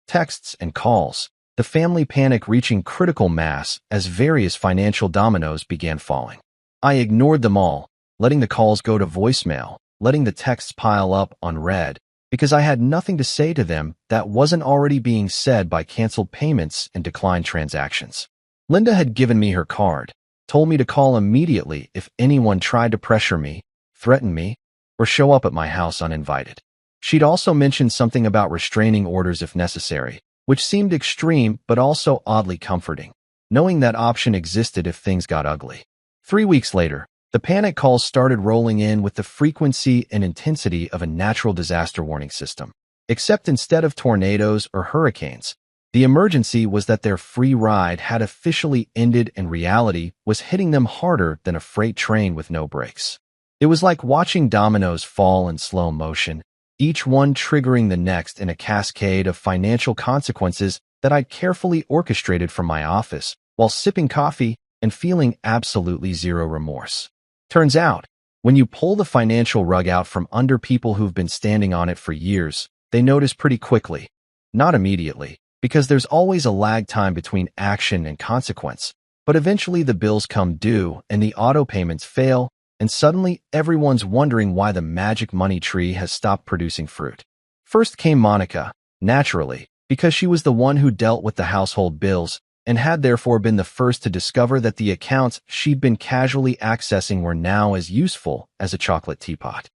texts and calls, the family panic reaching critical mass as various financial dominoes began falling. I ignored them all, letting the calls go to voicemail, letting the texts pile up unread, because I had nothing to say to them that wasn't already being said by canceled payments and declined transactions. Linda had given me her card, told me to call immediately if anyone tried to pressure me, threaten me, or show up at my house uninvited. She'd also mentioned something about restraining orders if necessary, which seemed extreme but also oddly comforting, knowing that option existed if things got ugly. 3 weeks later, the panic calls started rolling in with the frequency and intensity of a natural disaster warning system. Except instead of tornadoes or hurricanes, the emergency was that their free ride had officially ended and reality was hitting them harder than a freight train with no brakes. It was like watching dominoes fall in slow motion, each one triggering the next in a cascade of financial consequences that I'd carefully orchestrated from my office while sipping coffee and feeling absolutely zero remorse. Turns out, when you pull the financial rug out from under people who've been standing on it for years, they notice pretty quickly. Not immediately, because there's always a lag time between action and consequence, but eventually the bills come due and the auto payments fail, and suddenly everyone's wondering why the magic money tree has stopped producing fruit. First came Monica, naturally, because she was the one who dealt with the household bills and had therefore been the first to discover that the accounts she'd been casually accessing were now as useful as a chocolate teapot.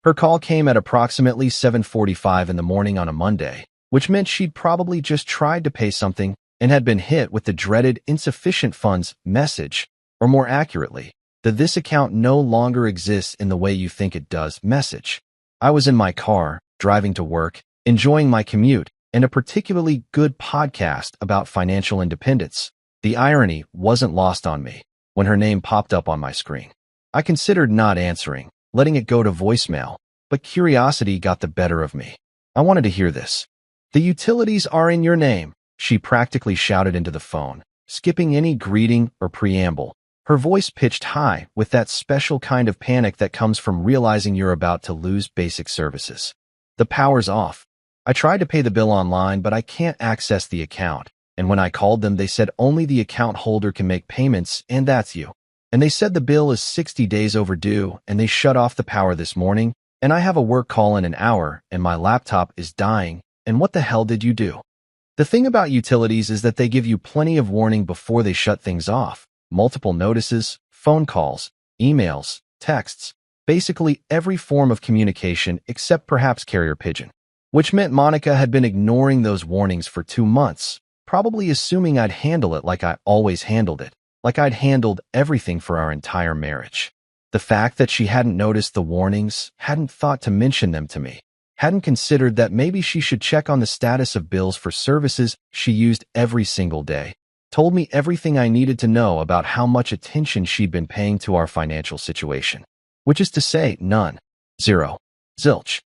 Her call came at approximately 7:45 in the morning on a Monday, which meant she'd probably just tried to pay something and had been hit with the dreaded insufficient funds message, or more accurately, the "this account no longer exists in the way you think it does" message. I was in my car, driving to work, enjoying my commute, and a particularly good podcast about financial independence. The irony wasn't lost on me when her name popped up on my screen. I considered not answering, letting it go to voicemail, but curiosity got the better of me. I wanted to hear this. "The utilities are in your name," she practically shouted into the phone, skipping any greeting or preamble, her voice pitched high with that special kind of panic that comes from realizing you're about to lose basic services. "The power's off. I tried to pay the bill online, but I can't access the account. And when I called them, they said only the account holder can make payments, and that's you. And they said the bill is 60 days overdue, and they shut off the power this morning, and I have a work call in an hour, and my laptop is dying, and what the hell did you do?" The thing about utilities is that they give you plenty of warning before they shut things off. Multiple notices, phone calls, emails, texts, basically every form of communication except perhaps carrier pigeon. Which meant Monica had been ignoring those warnings for 2 months, probably assuming I'd handle it like I always handled it, like I'd handled everything for our entire marriage. The fact that she hadn't noticed the warnings, hadn't thought to mention them to me, hadn't considered that maybe she should check on the status of bills for services she used every single day, told me everything I needed to know about how much attention she'd been paying to our financial situation. Which is to say, none. Zero. Zilch.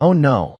Oh no,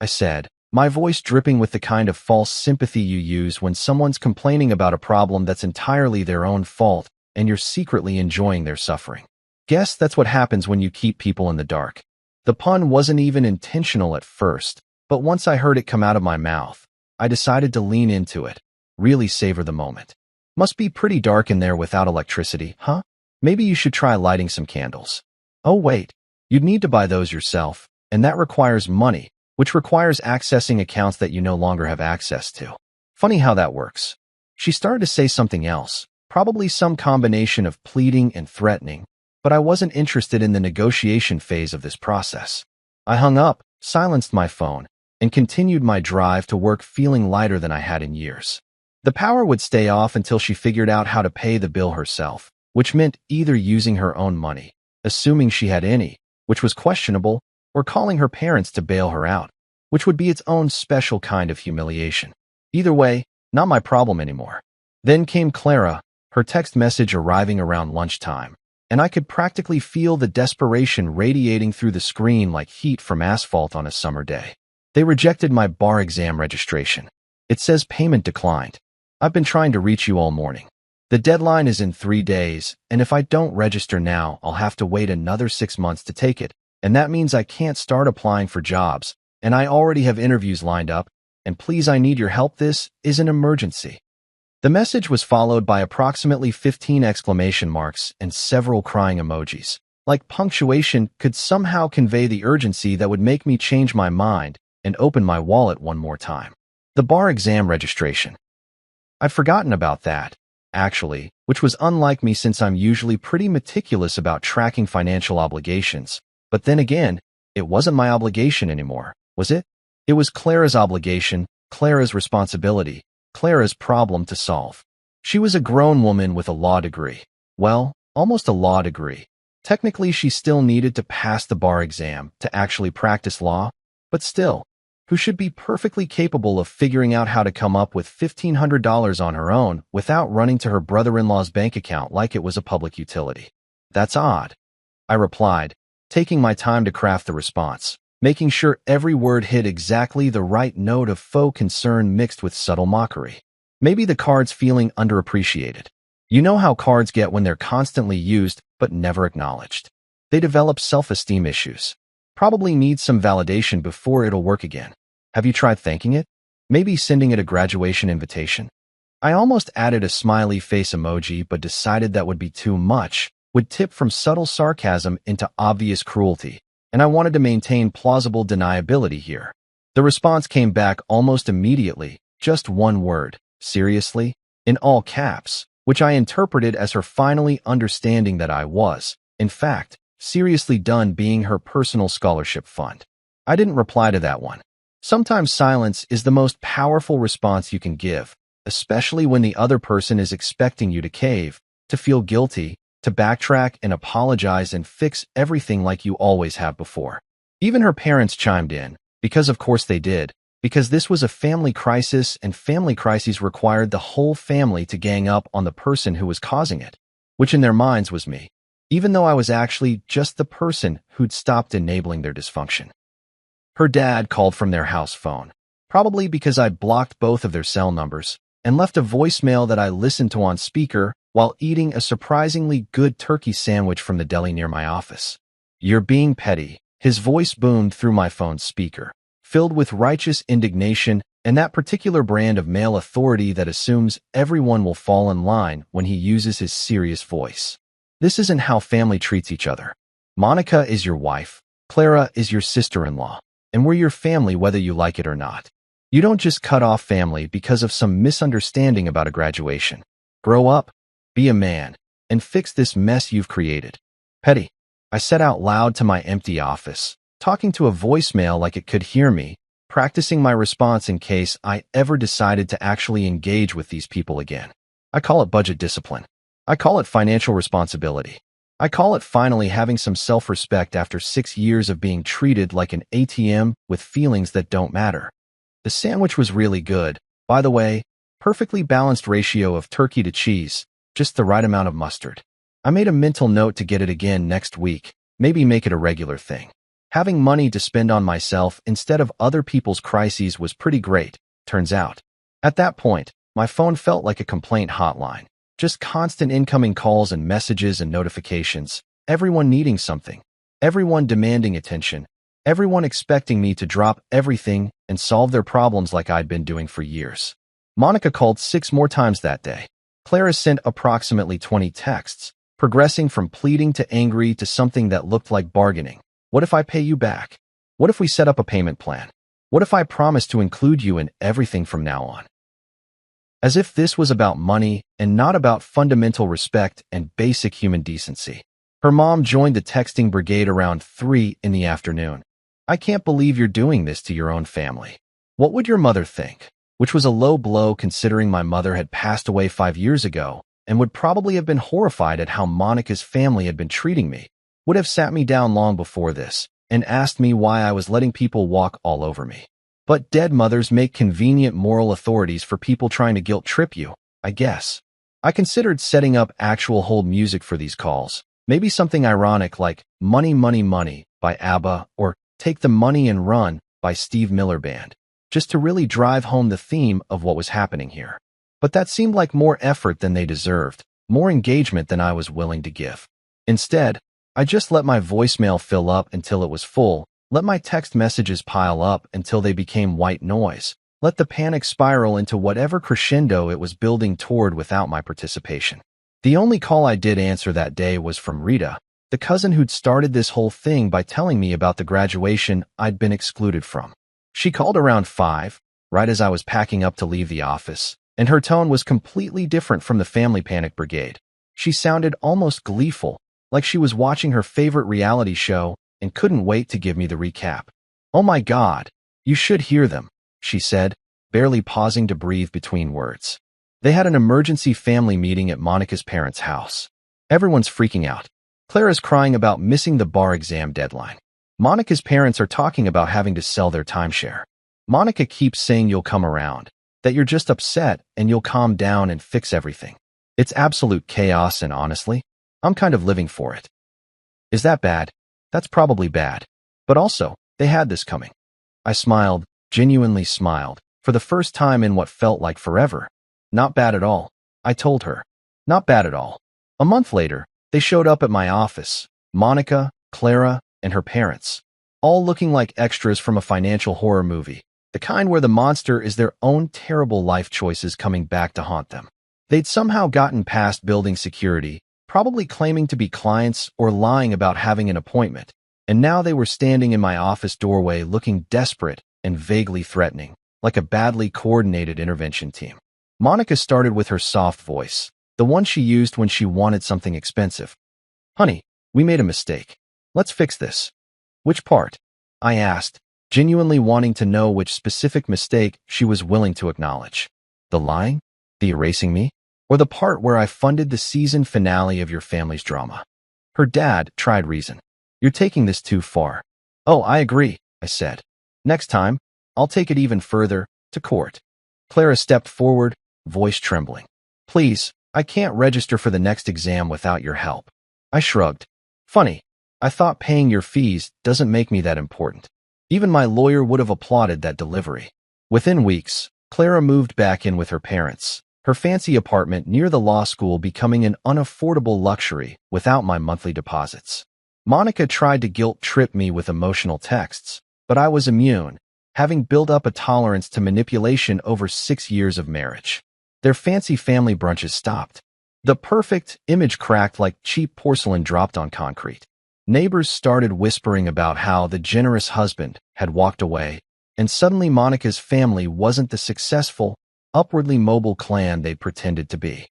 I said, my voice dripping with the kind of false sympathy you use when someone's complaining about a problem that's entirely their own fault and you're secretly enjoying their suffering. Guess that's what happens when you keep people in the dark. The pun wasn't even intentional at first, but once I heard it come out of my mouth, I decided to lean into it, really savor the moment. Must be pretty dark in there without electricity, huh? Maybe you should try lighting some candles. Oh wait, you'd need to buy those yourself, and that requires money, which requires accessing accounts that you no longer have access to. Funny how that works. She started to say something else, probably some combination of pleading and threatening, but I wasn't interested in the negotiation phase of this process. I hung up, silenced my phone, and continued my drive to work feeling lighter than I had in years. The power would stay off until she figured out how to pay the bill herself, which meant either using her own money, assuming she had any, which was questionable, or calling her parents to bail her out, which would be its own special kind of humiliation. Either way, not my problem anymore. Then came Clara, her text message arriving around lunchtime, and I could practically feel the desperation radiating through the screen like heat from asphalt on a summer day. They rejected my bar exam registration. It says payment declined. I've been trying to reach you all morning. The deadline is in 3 days, and if I don't register now, I'll have to wait another 6 months to take it, and that means I can't start applying for jobs, and I already have interviews lined up, and please, I need your help. This is an emergency. The message was followed by approximately 15 exclamation marks and several crying emojis. Like punctuation could somehow convey the urgency that would make me change my mind and open my wallet one more time. The bar exam registration. I'd forgotten about that, actually, which was unlike me since I'm usually pretty meticulous about tracking financial obligations. But then again, it wasn't my obligation anymore, was it? It was Clara's obligation, Clara's responsibility, Clara's problem to solve. She was a grown woman with a law degree. Well, almost a law degree. Technically, she still needed to pass the bar exam to actually practice law, but still, who should be perfectly capable of figuring out how to come up with $1,500 on her own without running to her brother-in-law's bank account like it was a public utility. That's odd, I replied, taking my time to craft the response, making sure every word hit exactly the right note of faux concern mixed with subtle mockery. Maybe the card's feeling underappreciated. You know how cards get when they're constantly used but never acknowledged. They develop self-esteem issues. Probably need some validation before it'll work again. Have you tried thanking it? Maybe sending it a graduation invitation? I almost added a smiley face emoji but decided that would be too much, would tip from subtle sarcasm into obvious cruelty, and I wanted to maintain plausible deniability here. The response came back almost immediately, just one word, seriously, in all caps, which I interpreted as her finally understanding that I was, in fact, seriously done being her personal scholarship fund. I didn't reply to that one. Sometimes silence is the most powerful response you can give, especially when the other person is expecting you to cave, to feel guilty, to backtrack and apologize and fix everything like you always have before. Even her parents chimed in, because of course they did, because this was a family crisis and family crises required the whole family to gang up on the person who was causing it, which in their minds was me, even though I was actually just the person who'd stopped enabling their dysfunction. Her dad called from their house phone, probably because I'd blocked both of their cell numbers, and left a voicemail that I listened to on speaker while eating a surprisingly good turkey sandwich from the deli near my office. "You're being petty," his voice boomed through my phone's speaker, filled with righteous indignation and that particular brand of male authority that assumes everyone will fall in line when he uses his serious voice. This isn't how family treats each other. Monica is your wife, Clara is your sister-in-law, and we're your family whether you like it or not. You don't just cut off family because of some misunderstanding about a graduation. Grow up, be a man, and fix this mess you've created. Petty, I said out loud to my empty office, talking to a voicemail like it could hear me, practicing my response in case I ever decided to actually engage with these people again. I call it budget discipline. I call it financial responsibility. I call it finally having some self-respect after 6 years of being treated like an ATM with feelings that don't matter. The sandwich was really good. By the way, Perfectly balanced ratio of turkey to cheese, just the right amount of mustard. I made a mental note to get it again next week, maybe make it a regular thing. Having money to spend on myself instead of other people's crises was pretty great, turns out. At that point, my phone felt like a complaint hotline. Just constant incoming calls and messages and notifications. Everyone needing something. Everyone demanding attention. Everyone expecting me to drop everything and solve their problems like I'd been doing for years. Monica called 6 more times that day. Clara sent approximately 20 texts, progressing from pleading to angry to something that looked like bargaining. What if I pay you back? What if we set up a payment plan? What if I promise to include you in everything from now on? As if this was about money and not about fundamental respect and basic human decency. Her mom joined the texting brigade around 3 in the afternoon. I can't believe you're doing this to your own family. What would your mother think? Which was a low blow considering my mother had passed away 5 years ago and would probably have been horrified at how Monica's family had been treating me. Would have sat me down long before this and asked me why I was letting people walk all over me. But dead mothers make convenient moral authorities for people trying to guilt trip you, I guess. I considered setting up actual hold music for these calls. Maybe something ironic like Money, Money, Money by ABBA or Take the Money and Run by Steve Miller Band, just to really drive home the theme of what was happening here. But that seemed like more effort than they deserved, more engagement than I was willing to give. Instead, I just let my voicemail fill up until it was full, let my text messages pile up until they became white noise, let the panic spiral into whatever crescendo it was building toward without my participation. The only call I did answer that day was from Rita, the cousin who'd started this whole thing by telling me about the graduation I'd been excluded from. She called around 5, right as I was packing up to leave the office, and her tone was completely different from the family panic brigade. She sounded almost gleeful, like she was watching her favorite reality show and couldn't wait to give me the recap. "Oh my God, you should hear them," she said, barely pausing to breathe between words. They had an emergency family meeting at Monica's parents' house. Everyone's freaking out. Clara's crying about missing the bar exam deadline. Monica's parents are talking about having to sell their timeshare. Monica keeps saying you'll come around, that you're just upset and you'll calm down and fix everything. It's absolute chaos and honestly, I'm kind of living for it. Is that bad? That's probably bad. But also, they had this coming. I smiled, genuinely smiled, for the first time in what felt like forever. Not bad at all, I told her. Not bad at all. A month later, they showed up at my office, Monica, Clara, and her parents, all looking like extras from a financial horror movie, the kind where the monster is their own terrible life choices coming back to haunt them. They'd somehow gotten past building security, probably claiming to be clients or lying about having an appointment, and now they were standing in my office doorway looking desperate and vaguely threatening, like a badly coordinated intervention team. Monica started with her soft voice, the one she used when she wanted something expensive. "Honey, we made a mistake. Let's fix this." "Which part?" I asked, genuinely wanting to know which specific mistake she was willing to acknowledge. The lying? The erasing me? Or the part where I funded the season finale of your family's drama? Her dad tried reason. "You're taking this too far." "Oh, I agree," I said. "Next time, I'll take it even further, to court." Clara stepped forward, voice trembling. "Please, I can't register for the next exam without your help." I shrugged. "Funny, I thought paying your fees doesn't make me that important." Even my lawyer would have applauded that delivery. Within weeks, Clara moved back in with her parents, her fancy apartment near the law school becoming an unaffordable luxury without my monthly deposits. Monica tried to guilt-trip me with emotional texts, but I was immune, having built up a tolerance to manipulation over 6 years of marriage. Their fancy family brunches stopped. The perfect image cracked like cheap porcelain dropped on concrete. Neighbors started whispering about how the generous husband had walked away, and suddenly Monica's family wasn't the successful, upwardly mobile clan they pretended to be.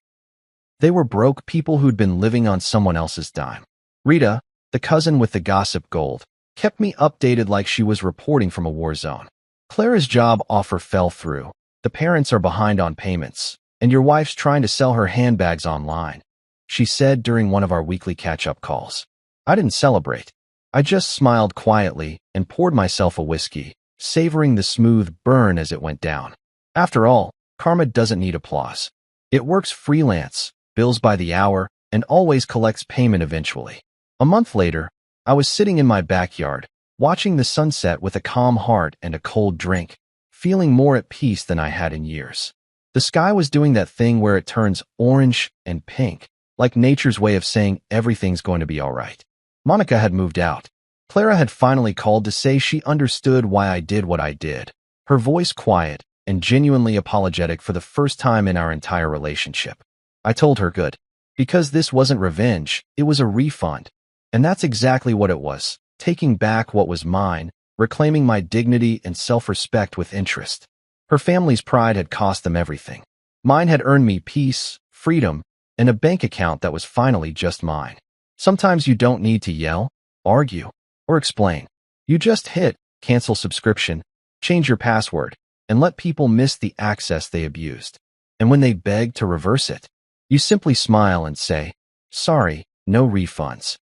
They were broke people who'd been living on someone else's dime. Rita, the cousin with the gossip gold, kept me updated like she was reporting from a war zone. Clara's job offer fell through. The parents are behind on payments, and your wife's trying to sell her handbags online, she said during one of our weekly catch-up calls. I didn't celebrate. I just smiled quietly and poured myself a whiskey, savoring the smooth burn as it went down. After all, Karma doesn't need applause. It works freelance, bills by the hour, and always collects payment eventually. A month later, I was sitting in my backyard, watching the sunset with a calm heart and a cold drink, feeling more at peace than I had in years. The sky was doing that thing where it turns orange and pink, like nature's way of saying everything's going to be all right. Monica had moved out. Clara had finally called to say she understood why I did what I did, her voice quiet and genuinely apologetic for the first time in our entire relationship. I told her good, because this wasn't revenge, it was a refund. And that's exactly what it was, taking back what was mine, reclaiming my dignity and self-respect with interest. Her family's pride had cost them everything. Mine had earned me peace, freedom, and a bank account that was finally just mine. Sometimes you don't need to yell, argue, or explain. You just hit cancel subscription, change your password, and let people miss the access they abused. And when they beg to reverse it, you simply smile and say, sorry, no refunds.